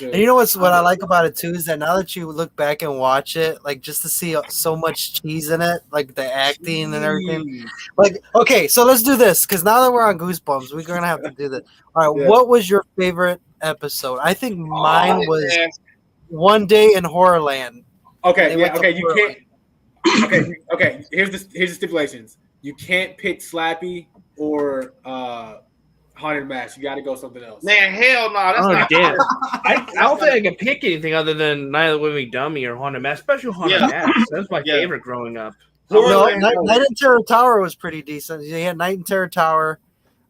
And you know what I like about it too is that now that you look back and watch it, like just to see so much cheese in it, like the acting and everything. Like, okay, so let's do this because now that we're on Goosebumps, we're gonna have to do this. All right, what was your favorite episode? I think mine was One Day in Horrorland. Okay, you can't. Okay. Here's the stipulations. You can't pick Slappy or Haunted Mask. You got to go something else. Man, hell no. That's not damn. I don't think I can pick anything other than Night of the Living Dummy or Haunted Mask, especially Haunted Mask. That's my favorite growing up. No, Night in Terror Tower was pretty decent. You had Night in Terror Tower.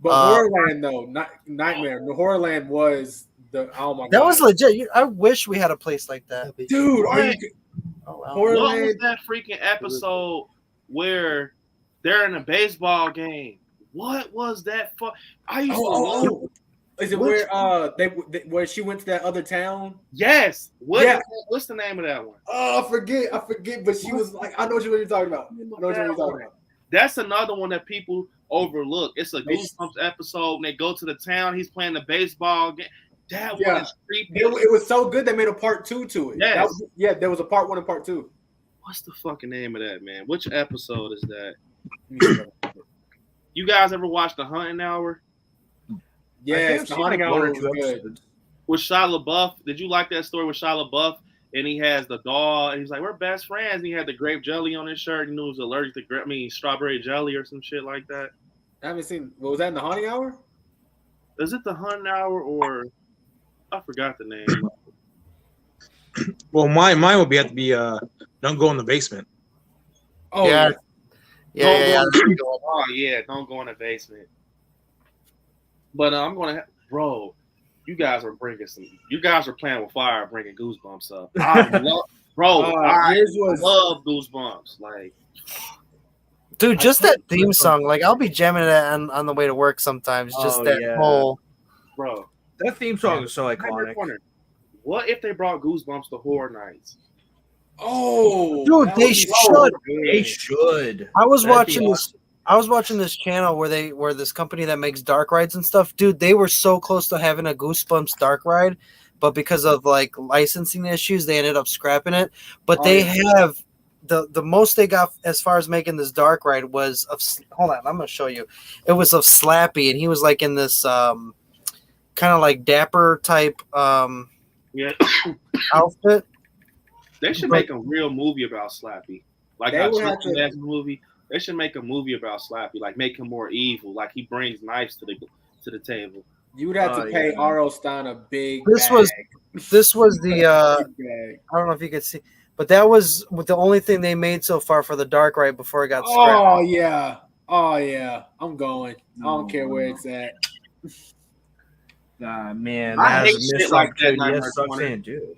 But Horrorland, though, not Nightmare. The Horrorland was the oh my god. That was legit. I wish we had a place like that, dude. What was that freaking episode where they're in a baseball game? What was that? I used to. Is it where she went to that other town? Yes. What's the name of that one? Oh, I forget. But she was like, I know what you're talking about. That's another one that people overlook. It's a Goosebumps episode. And they go to the town. He's playing the baseball game. That was creepy. It was so good they made a part 2 to it. Yes. There was a part 1 and part 2. What's the fucking name of that, man? Which episode is that? You guys ever watch The Hunting Hour? Yes, The Hunting Hour was good. With Shia LaBeouf, did you like that story with Shia LaBeouf? And he has the doll, and he's like, "We're best friends." And he had the grape jelly on his shirt. He knew he was allergic to strawberry jelly or some shit like that. I haven't seen. Was that in The Hunting Hour? Is it The Hunting Hour or? I forgot the name. Well, mine would have to be Don't Go in the Basement. Oh yeah. Oh yeah, Don't Go in the Basement. But I'm gonna, bro. You guys are playing with fire, bringing Goosebumps up. I love Goosebumps. Like, dude, just that theme song. Like, I'll be jamming it on the way to work sometimes. Just whole, bro. That theme song is so iconic. What if they brought Goosebumps to Horror Nights? Oh, dude, they should. They should. I was watching this channel where this company that makes dark rides and stuff, dude, they were so close to having a Goosebumps dark ride, but because of like licensing issues, they ended up scrapping it. But they have the most they got as far as making this dark ride was of. Hold on, I'm gonna show you. It was of Slappy, and he was like in this kind of like dapper type outfit. They should make a real movie about Slappy, like how Chucky has a movie. They should make a movie about Slappy, like make him more evil, like he brings knives to the table. You would have to pay R.L. Stein a big. This was the I don't know if you could see, but that was the only thing they made so far for the dark ride before it got scrapped. Oh yeah, I'm going. I don't care where it's at. Man, I hate shit like that.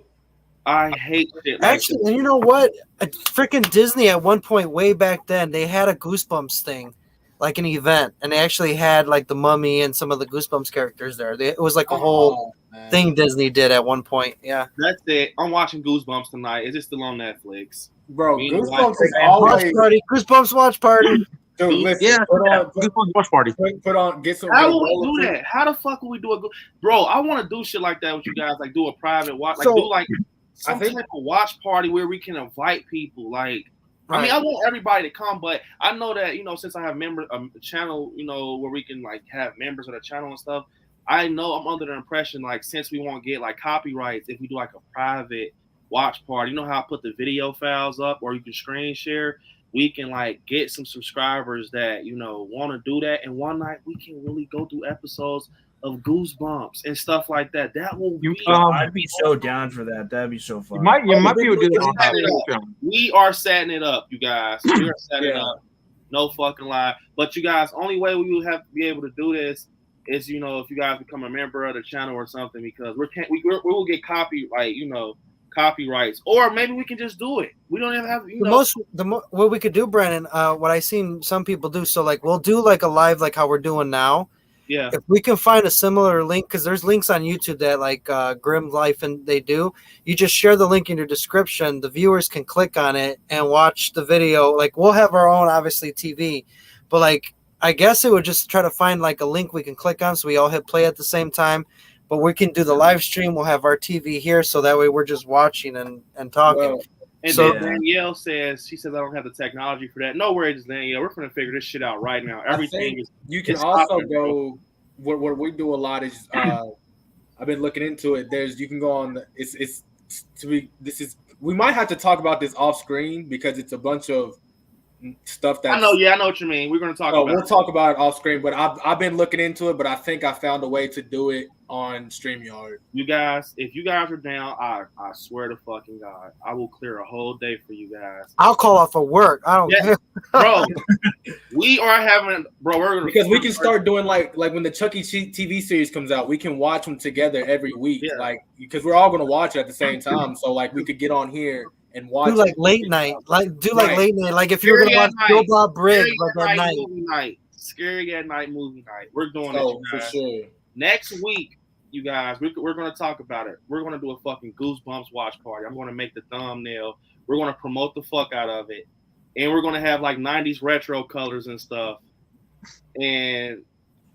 I hate shit. Actually, and you know what? Freaking Disney at one point, way back then, they had a Goosebumps thing, like an event, and they actually had like the Mummy and some of the Goosebumps characters there. It was like a whole thing Disney did at one point. Yeah, that's it. I'm watching Goosebumps tonight. Is it still on Netflix? Bro, Goosebumps is always watch party. Goosebumps watch party. Dude, listen, Goosebumps watch party. Put on, get some. How will we do that? How the fuck will we do it, bro? I want to do shit like that with you guys. Like do a private watch. Like do like. Some type of watch party where we can invite people. Like, I mean, I want everybody to come, but I know that, since I have a channel, where we can like have members of the channel and stuff, I know I'm under the impression, like, since we won't get like copyrights, if we do like a private watch party, you know how I put the video files up or you can screen share, we can like get some subscribers that, want to do that. And one night we can really go through episodes of Goosebumps and stuff like that. That will be. I'd be so down for that. That'd be so fun. You might be able to do that. We are setting it up, you guys. We are setting it up. No fucking lie. But you guys, only way we will have to be able to do this is, if you guys become a member of the channel or something, because we will get copyrights, or maybe we can just do it. We don't even have what we could do, Brandon. What I seen some people do. So like we'll do like a live like how we're doing now. Yeah. If we can find a similar link, because there's links on YouTube that like Grim Life and they do, you just share the link in your description. The viewers can click on it and watch the video. Like we'll have our own, obviously, TV, but like I guess it would just try to find like a link we can click on so we all hit play at the same time. But we can do the live stream. We'll have our TV here, so that way we're just watching and talking. Well, and so Danielle says, I don't have the technology for that. No worries, Danielle. We're going to figure this shit out right now. Everything is. You can also go. What we do a lot is I've been looking into it. You can go on. We might have to talk about this off screen because it's a bunch of stuff that I know. Yeah, I know what you mean. We're going to talk about. We'll talk about it off screen. But I've been looking into it. But I think I found a way to do it on StreamYard. You guys, if you guys are down, I swear to fucking God, I will clear a whole day for you guys. I'll call off of work. I don't care. Bro, we are having, because we can start doing like when the Chucky TV series comes out, we can watch them together every week. Yeah. Like, because we're all going to watch it at the same time. So like we could get on here and watch do like late night. Like late night. Like if you're going to watch Bill Bob Briggs like at night. Movie night. Scary at night movie night. We're doing it for sure. Next week, you guys, we're going to talk about it. We're going to do a fucking Goosebumps watch party. I'm going to make the thumbnail. We're going to promote the fuck out of it. And we're going to have like 90s retro colors and stuff. And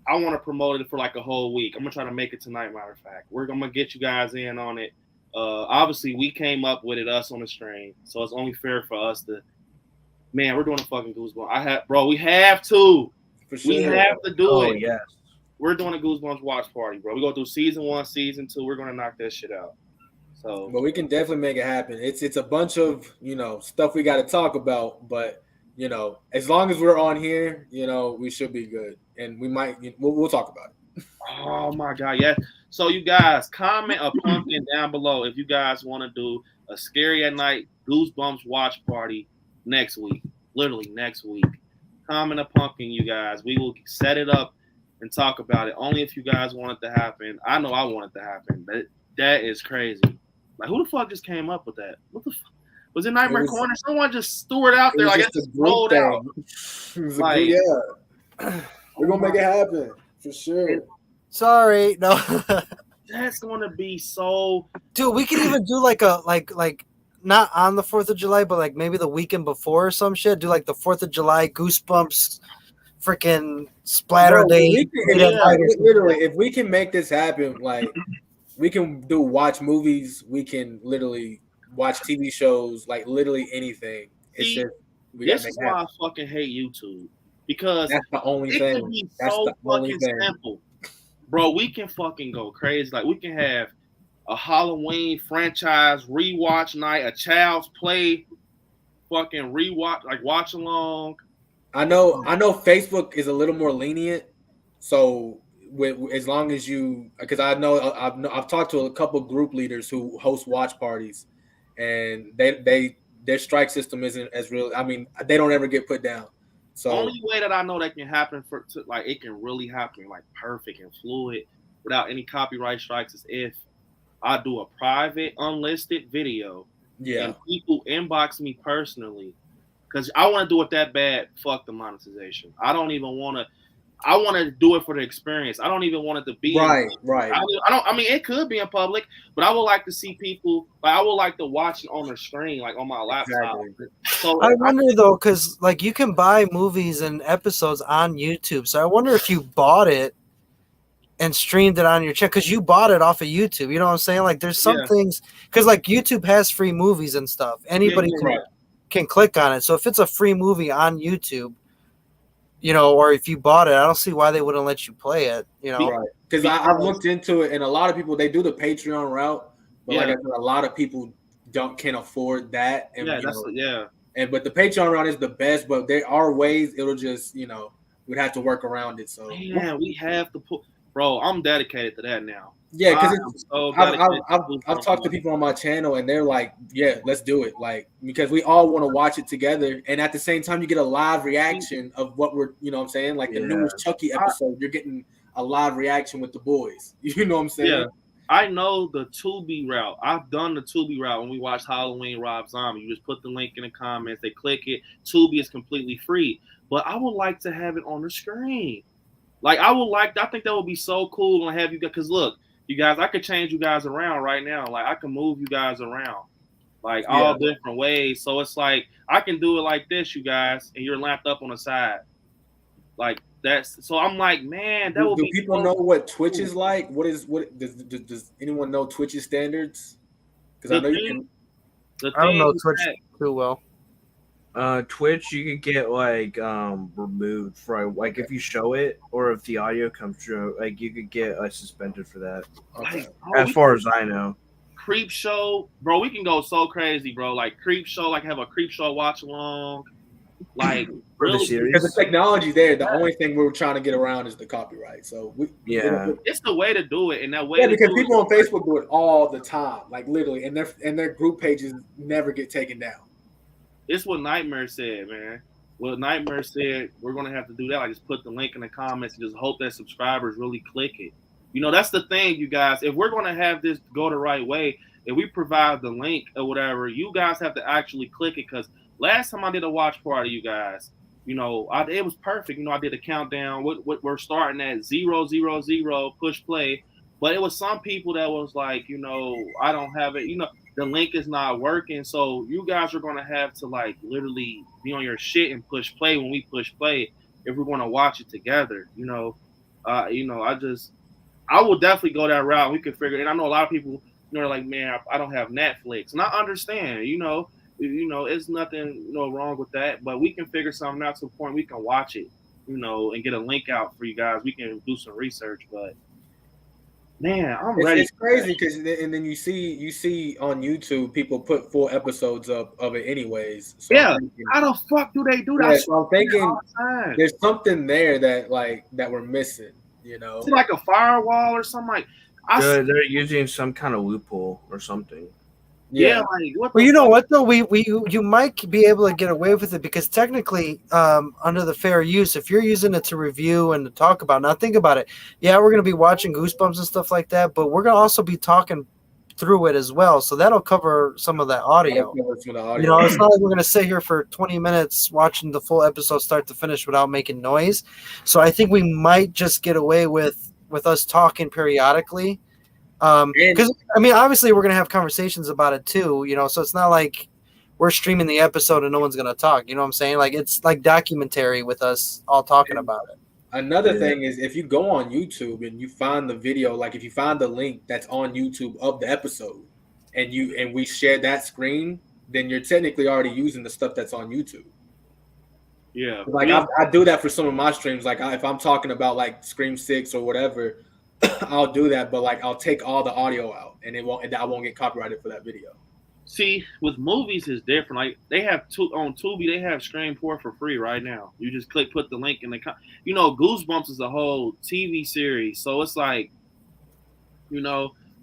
I want to promote it for like a whole week. I'm going to try to make it tonight, matter of fact. I'm going to get you guys in on it. Obviously, we came up with it, us on the stream. So it's only fair for us to, man, we're doing a fucking Goosebumps. We have to. For sure. We have to do it. Yes. We're doing a Goosebumps watch party, bro. We go through season 1, season 2. We're gonna knock that shit out. So, but we can definitely make it happen. It's a bunch of stuff we got to talk about, but as long as we're on here, we should be good, and we might we'll talk about it. Oh my God, yeah. So you guys comment a pumpkin down below if you guys want to do a Scary at Night Goosebumps watch party next week. Literally next week. Comment a pumpkin, you guys. We will set it up and talk about it. Only if you guys want it to happen. I know I want it to happen, but that is crazy. Like, who the fuck just came up with that? What the fuck? Was it Nightmare Corner? Someone just threw it out there. Like, it just rolled out. Like, yeah. We're going to make it happen. For sure. Sorry. No. That's going to be so... Dude, we could even do like a... like not on the 4th of July, but like maybe the weekend before or some shit. Do like the 4th of July Goosebumps freaking splatter day. Literally, if we can make this happen, like we can do watch movies. We can literally watch TV shows, like literally anything. It's See, just we gotta this make is it why I happen. fucking hate YouTube because That's the only it thing. can be That's so the only fucking thing. simple, bro. We can fucking go crazy. Like we can have a Halloween franchise rewatch night, a Child's Play fucking rewatch, like watch along. I know Facebook is a little more lenient. So as long as you, because I've talked to a couple group leaders who host watch parties, and their strike system isn't as real. I mean, they don't ever get put down. So only way that I know that can happen like it can really happen like perfect and fluid without any copyright strikes is if I do a private unlisted video and people inbox me personally because I want to do it that bad. Fuck the monetization. I don't even want to. I want to do it for the experience. I don't even want it to be right. I don't. I mean, it could be in public, but I would like to see people. Like, I would like to watch it on the screen, like on my laptop. Exactly. So I wonder though, because like you can buy movies and episodes on YouTube. So I wonder if you bought it and streamed it on your channel because you bought it off of YouTube. You know what I'm saying? Like there's some things because like YouTube has free movies and stuff. Anybody can click on it. So if it's a free movie on YouTube, you know, or if you bought it, I don't see why they wouldn't let you play it. You know, right? Because I've looked into it, and a lot of people they do the Patreon route, but like I said, a lot of people can't afford that. And, And but the Patreon route is the best, but there are ways it'll just we'd have to work around it. So we have to put. Bro, I'm dedicated to that now. Yeah, because I've talked to people on my channel and they're like, "Yeah, let's do it." Like because we all want to watch it together, and at the same time, you get a live reaction of what we're, what I'm saying, like the newest Chucky episode, you're getting a live reaction with the boys. You know what I'm saying? Yeah, I know the Tubi route. I've done the Tubi route when we watch Halloween Rob Zombie. You just put the link in the comments, they click it. Tubi is completely free, but I would like to have it on the screen. Like I think that would be so cool to have you guys. Because look, you guys, I could change you guys around right now. Like I can move you guys around, like all different ways. So it's like I can do it like this, you guys, and you're lapped up on the side, like that's. So I'm like, man, that would be. Do people know what Twitch is like? What does anyone know Twitch's standards? Because I know you can. I don't know Twitch too well. Twitch, you could get like removed for like if you show it or if the audio comes through, like you could get suspended for that. Okay. As far as I know. Creep show, bro, we can go so crazy, bro. Like creep show, like have a creep show watch along, like for the series. Because the technology there, the only thing we're trying to get around is the copyright. So it's the way to do it, and that way. Yeah, because people on Facebook do it all the time, like literally, and their group pages never get taken down. It's what Nightmare said, man. Well, Nightmare said we're gonna have to do that. Like, just put the link in the comments and just hope that subscribers really click it. That's the thing, you guys. If we're gonna have this go the right way, if we provide the link or whatever, you guys have to actually click it. Because last time I did a watch party, you guys, it was perfect. I did a countdown. We're starting at 000, push play. But it was some people that was like, I don't have it. The link is not working, so you guys are gonna have to like literally be on your shit and push play when we push play if we're gonna watch it together. I will definitely go that route. We could figure it. And I know a lot of people, are like, man, I don't have Netflix, and I understand. It's nothing wrong with that, but we can figure something out to the point we can watch it, and get a link out for you guys. We can do some research, but. Man, I'm ready. It's crazy because and then you see on YouTube people put full episodes of it anyways. So how the fuck do they do that? Yeah, so I'm thinking there's something there that we're missing. It's like a firewall or something. Like they're using some kind of loophole or something. Yeah, like what? Well, you know what though, you might be able to get away with it because technically, under the fair use, if you're using it to review and to talk about. Now, think about it. Yeah, we're gonna be watching Goosebumps and stuff like that, but we're gonna also be talking through it as well. So that'll cover some of that audio. It's not like we're gonna sit here for 20 minutes watching the full episode start to finish without making noise. So I think we might just get away with us talking periodically. Because obviously we're gonna have conversations about it too, so it's not like we're streaming the episode and no one's gonna talk. You know what I'm saying? Like it's like documentary with us all talking about it. Another thing is if you go on YouTube and you find the video, like if you find the link that's on YouTube of the episode, and we share that screen, then you're technically already using the stuff that's on YouTube. Yeah, like I do that for some of my streams. Like if I'm talking about like Scream 6 or whatever, I'll do that. But like I'll take all the audio out, and I won't get copyrighted for that video. See, with movies it's different. Like they have on Tubi, they have Scream 4 for free right now. You just put the link in the Goosebumps is a whole TV series, so it's like,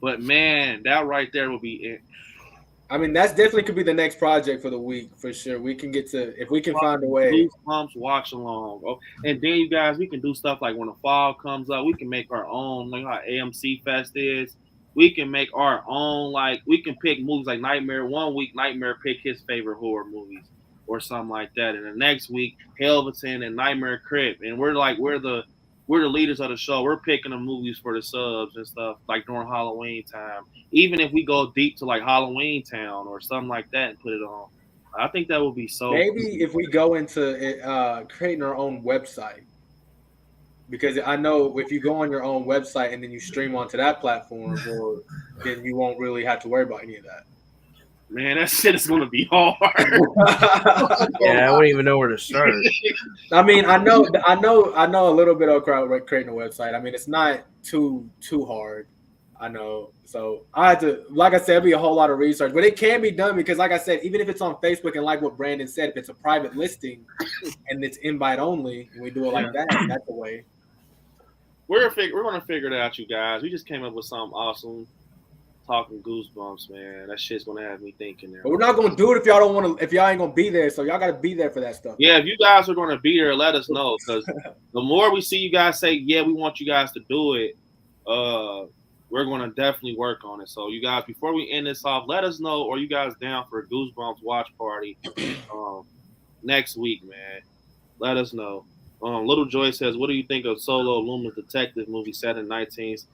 but man, that right there will be it. I mean, that's definitely could be the next project for the week for sure. We can get to if we can find a way. Goosebumps watch along, and then you guys, we can do stuff like when the fall comes up, we can make our own, like how AMC Fest is. We can make our own, like we can pick movies like Nightmare. One week, Nightmare pick his favorite horror movies or something like that, and the next week, Helveton and Nightmare Crib, and we're the leaders of the show. We're picking the movies for the subs and stuff like during Halloween time. Even if we go deep to like Halloween Town or something like that and put it on, I think that would be so. Maybe cool. If we go into creating our own website, because I know if you go on your own website and then you stream onto that platform, then you won't really have to worry about any of that. Man, that shit is going to be hard. Yeah, I wouldn't even know where to start. I mean, I know a little bit of creating a website. I mean, it's not too hard. I know. So I had to, like I said, it'll be a whole lot of research, but it can be done because, like I said, even if it's on Facebook and like what Brandon said, if it's a private listing and it's invite only, and we do it like that, that's the way. We're going to figure it out, you guys. We just came up with something awesome. Talking Goosebumps, man. That shit's gonna have me thinking there. But we're not gonna do it if y'all don't want to. If y'all ain't gonna be there, so y'all gotta be there for that stuff. Yeah, if you guys are gonna be there, let us know. Because the more we see you guys say, yeah, we want you guys to do it, we're gonna definitely work on it. So you guys, before we end this off, let us know. Or you guys down for a Goosebumps watch party next week, man? Let us know. Little Joy says, "What do you think of Solo Loomis detective movie set in 19s?"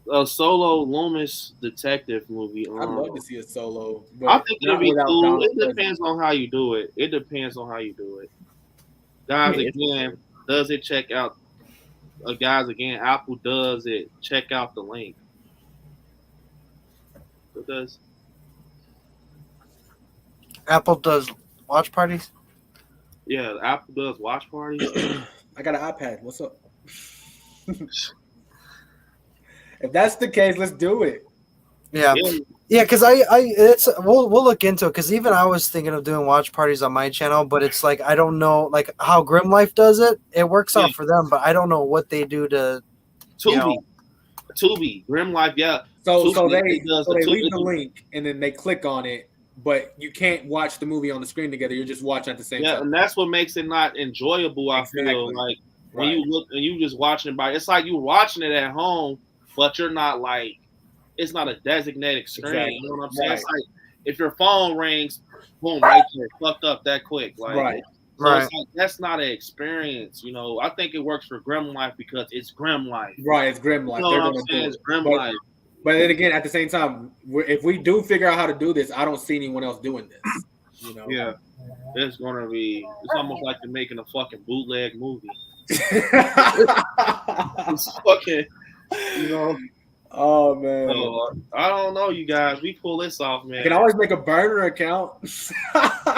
A Solo Loomis detective movie. I'd love to see a Solo. I think it'd be cool. It depends on how you do it. Guys, again, does it check out? Guys, again, Apple does it. Check out the link. It does. Apple does watch parties? Yeah, Apple does watch parties. I got an iPad. What's up? If that's the case, let's do it. Yeah, because we'll look into it. Because even I was thinking of doing watch parties on my channel, but it's like I don't know, like how Grim Life does it. It works out for them, but I don't know what they do to Tubi, Grim Life. Yeah. So they leave the link and then they click on it, but you can't watch the movie on the screen together. You're just watching at the same time. Yeah, and that's what makes it not enjoyable. I feel like when you look and you just watching it it's like you watching it at home. But you're not like, it's not a designated screen. Exactly. You know what I'm saying? Right. It's like if your phone rings, boom, right there, fucked up that quick. Like, right. It's like, that's not an experience. I think it works for Grim Life because it's Grim Life. Right, it's Grim Life. You know what I'm saying? It's Grim Life. But then again, at the same time, if we do figure out how to do this, I don't see anyone else doing this. Yeah. It's gonna be. It's almost like they're making a fucking bootleg movie. It's fucking. Oh man. So, I don't know, you guys. We pull this off, man. You can always make a burner account.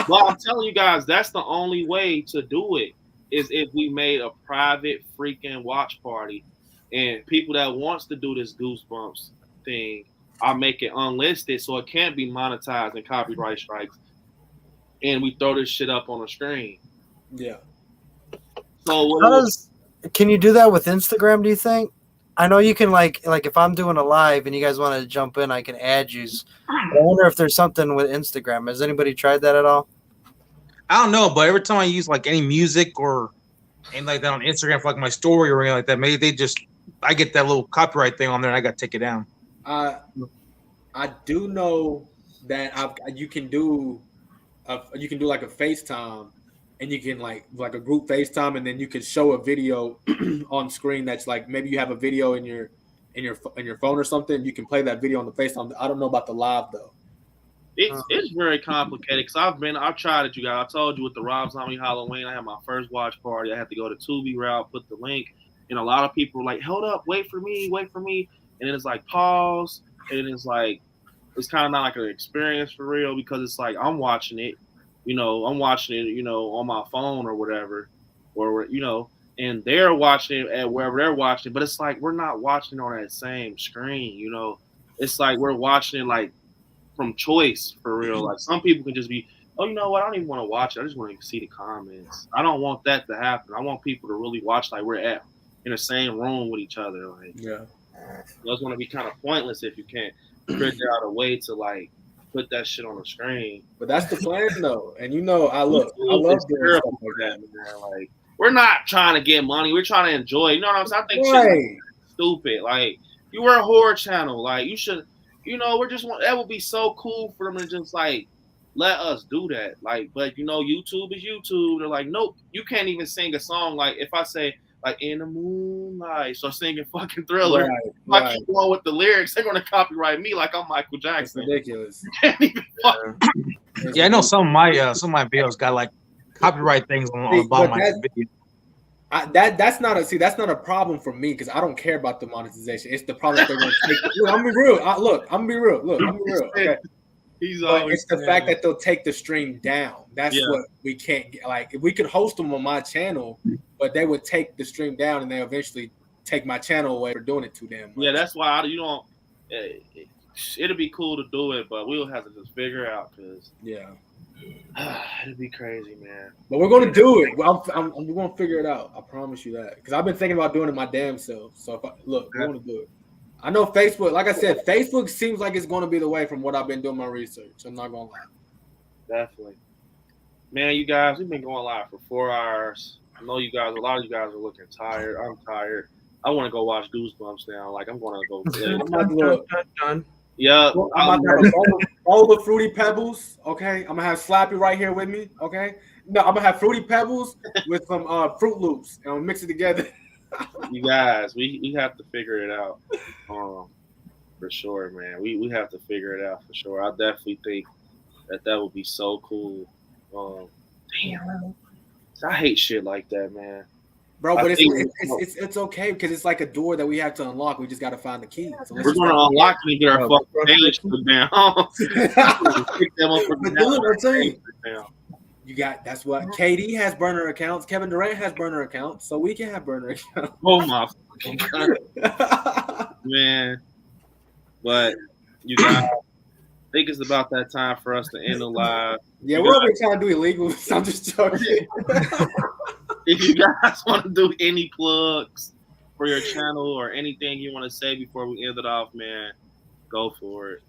Well, I'm telling you guys, that's the only way to do it is if we made a private freaking watch party, and people that wants to do this Goosebumps thing, I'll make it unlisted so it can't be monetized and copyright strikes, and we throw this shit up on the screen. Yeah. So can you do that with Instagram? Do you think? I know you can like if I'm doing a live and you guys want to jump in, I can add you. I wonder if there's something with Instagram. Has anybody tried that at all? I don't know, but every time I use like any music or anything like that on Instagram for like my story or anything like that, maybe I get that little copyright thing on there and I got to take it down. I do know that you can do like a FaceTime. And you can like a group FaceTime, and then you can show a video on screen that's like maybe you have a video in your phone or something. You can play that video on the FaceTime. I don't know about the live though. It's very complicated because I've tried it, you guys. I told you with the Rob Zombie Halloween, I had my first watch party. I had to go to Tubi route, put the link, and a lot of people were like, "Hold up, wait for me," and then it's like pause, and it's like it's kind of not like an experience for real because it's like I'm watching it, on my phone or whatever, or and they're watching it at wherever they're watching, but it's like we're not watching on that same screen, It's like we're watching it like from choice for real. Like some people can just be, oh, you know what? I don't even want to watch it. I just want to see the comments. I don't want that to happen. I want people to really watch like we're at in the same room with each other. Like, it's going to be kind of pointless if you can't figure out a way to like put that shit on the screen. But that's the plan though. And I love doing stuff like that, man. Like we're not trying to get money. We're trying to enjoy. You know what I'm saying? I think shit is stupid. Like you were a horror channel. Like you should. That would be so cool for them to just like let us do that. Like, but YouTube is YouTube. They're like, nope, you can't even sing a song. Like, if I say like in the moonlight, so singing fucking Thriller, I keep going with the lyrics, they're gonna copyright me like I'm Michael Jackson. It's ridiculous. Yeah, I know some of my videos got like copyright things on the bottom of my video. That's not a problem for me because I don't care about the monetization. It's the problem that they're going to take. Look, I'm gonna be real. I'm gonna be real. Okay. It's the fact that they'll take the stream down. That's what we can't get. Like if we could host them on my channel, but they would take the stream down and they eventually take my channel away for doing it too damn much. Yeah, that's why it'd be cool to do it, but we'll have to just figure it out because it'd be crazy, man. But we're gonna do it. We're gonna figure it out. I promise you that. Because I've been thinking about doing it my damn self. So we're gonna do it. I know Facebook. Like I said, Facebook seems like it's gonna be the way from what I've been doing my research. I'm not gonna lie. Definitely, man. You guys, we've been going live for 4 hours. I know you guys. A lot of you guys are looking tired. I'm tired. I want to go watch Goosebumps now. Like I'm gonna go. Done. Yeah, I'm about to have all the Fruity Pebbles. Okay, I'm gonna have Slappy right here with me. Okay, no, I'm gonna have Fruity Pebbles with some Fruit Loops and I'll mix it together. You guys, we have to figure it out, for sure, man. We have to figure it out for sure. I definitely think that would be so cool. Damn, I hate shit like that, man. Bro, but it's okay because it's like a door that we have to unlock. We just got to find the key. So we're going to unlock it and get our fucking page down. You got that's what KD has burner accounts. Kevin Durant has burner accounts, so we can have burner accounts. Oh my fucking God, man! But you guys, I think it's about that time for us to end the live. Yeah, we're already trying to do illegal. So I'm just joking. If you guys want to do any plugs for your channel or anything you want to say before we end it off, man, go for it.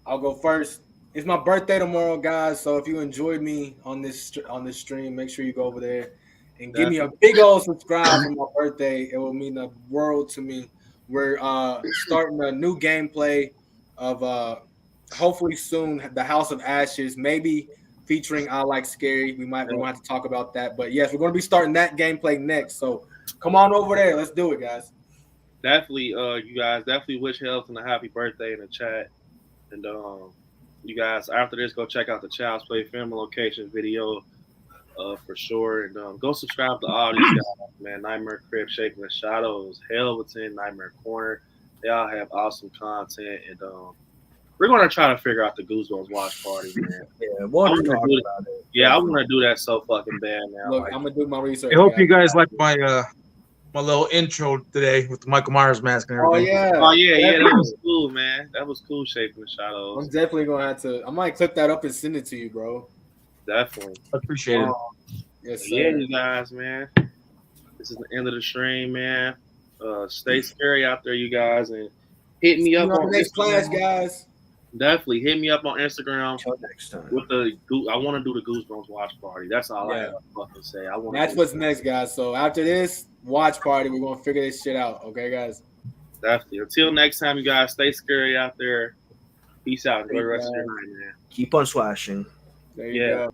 I'll go first. It's my birthday tomorrow, guys. So if you enjoyed me on this stream, make sure you go over there and give me a big old subscribe for my birthday. It will mean the world to me. We're starting a new gameplay of hopefully soon the House of Ashes, maybe featuring I Like Scary. We might have to talk about that. But yes, we're going to be starting that gameplay next. So come on over there. Let's do it, guys. Definitely, you guys definitely wish health and a happy birthday in the chat. And you guys, after this, go check out the Child's Play film location video for sure. And go subscribe to all these guys, man. Nightmare Crib, Shaking the Shadows, Helveton, Nightmare Corner. They all have awesome content. And we're going to try to figure out the Goosebumps watch party, man. Yeah, we'll talk about it. Yeah, I want to do that so fucking bad now. Look, I'm going to do my research. I hope you guys like my my little intro today with the Michael Myers mask and everything. That was cool, man. That was cool, Shaking the Shadows. I'm definitely gonna have to. I might clip that up and send it to you, bro. Definitely, appreciate it. Yes, sir. Yeah, you guys, man. This is the end of the stream, man. Stay scary out there, you guys, and hit me up on next class, guys. Definitely hit me up on Instagram. Until next time. With I want to do the Goosebumps watch party. That's all I have to fucking say. That's what's next, guys. So after this watch party, we're gonna figure this shit out. Okay, guys. Definitely. Until next time, you guys, stay scary out there. Peace out. Enjoy the rest of your night, man. Keep on slashing. There you go.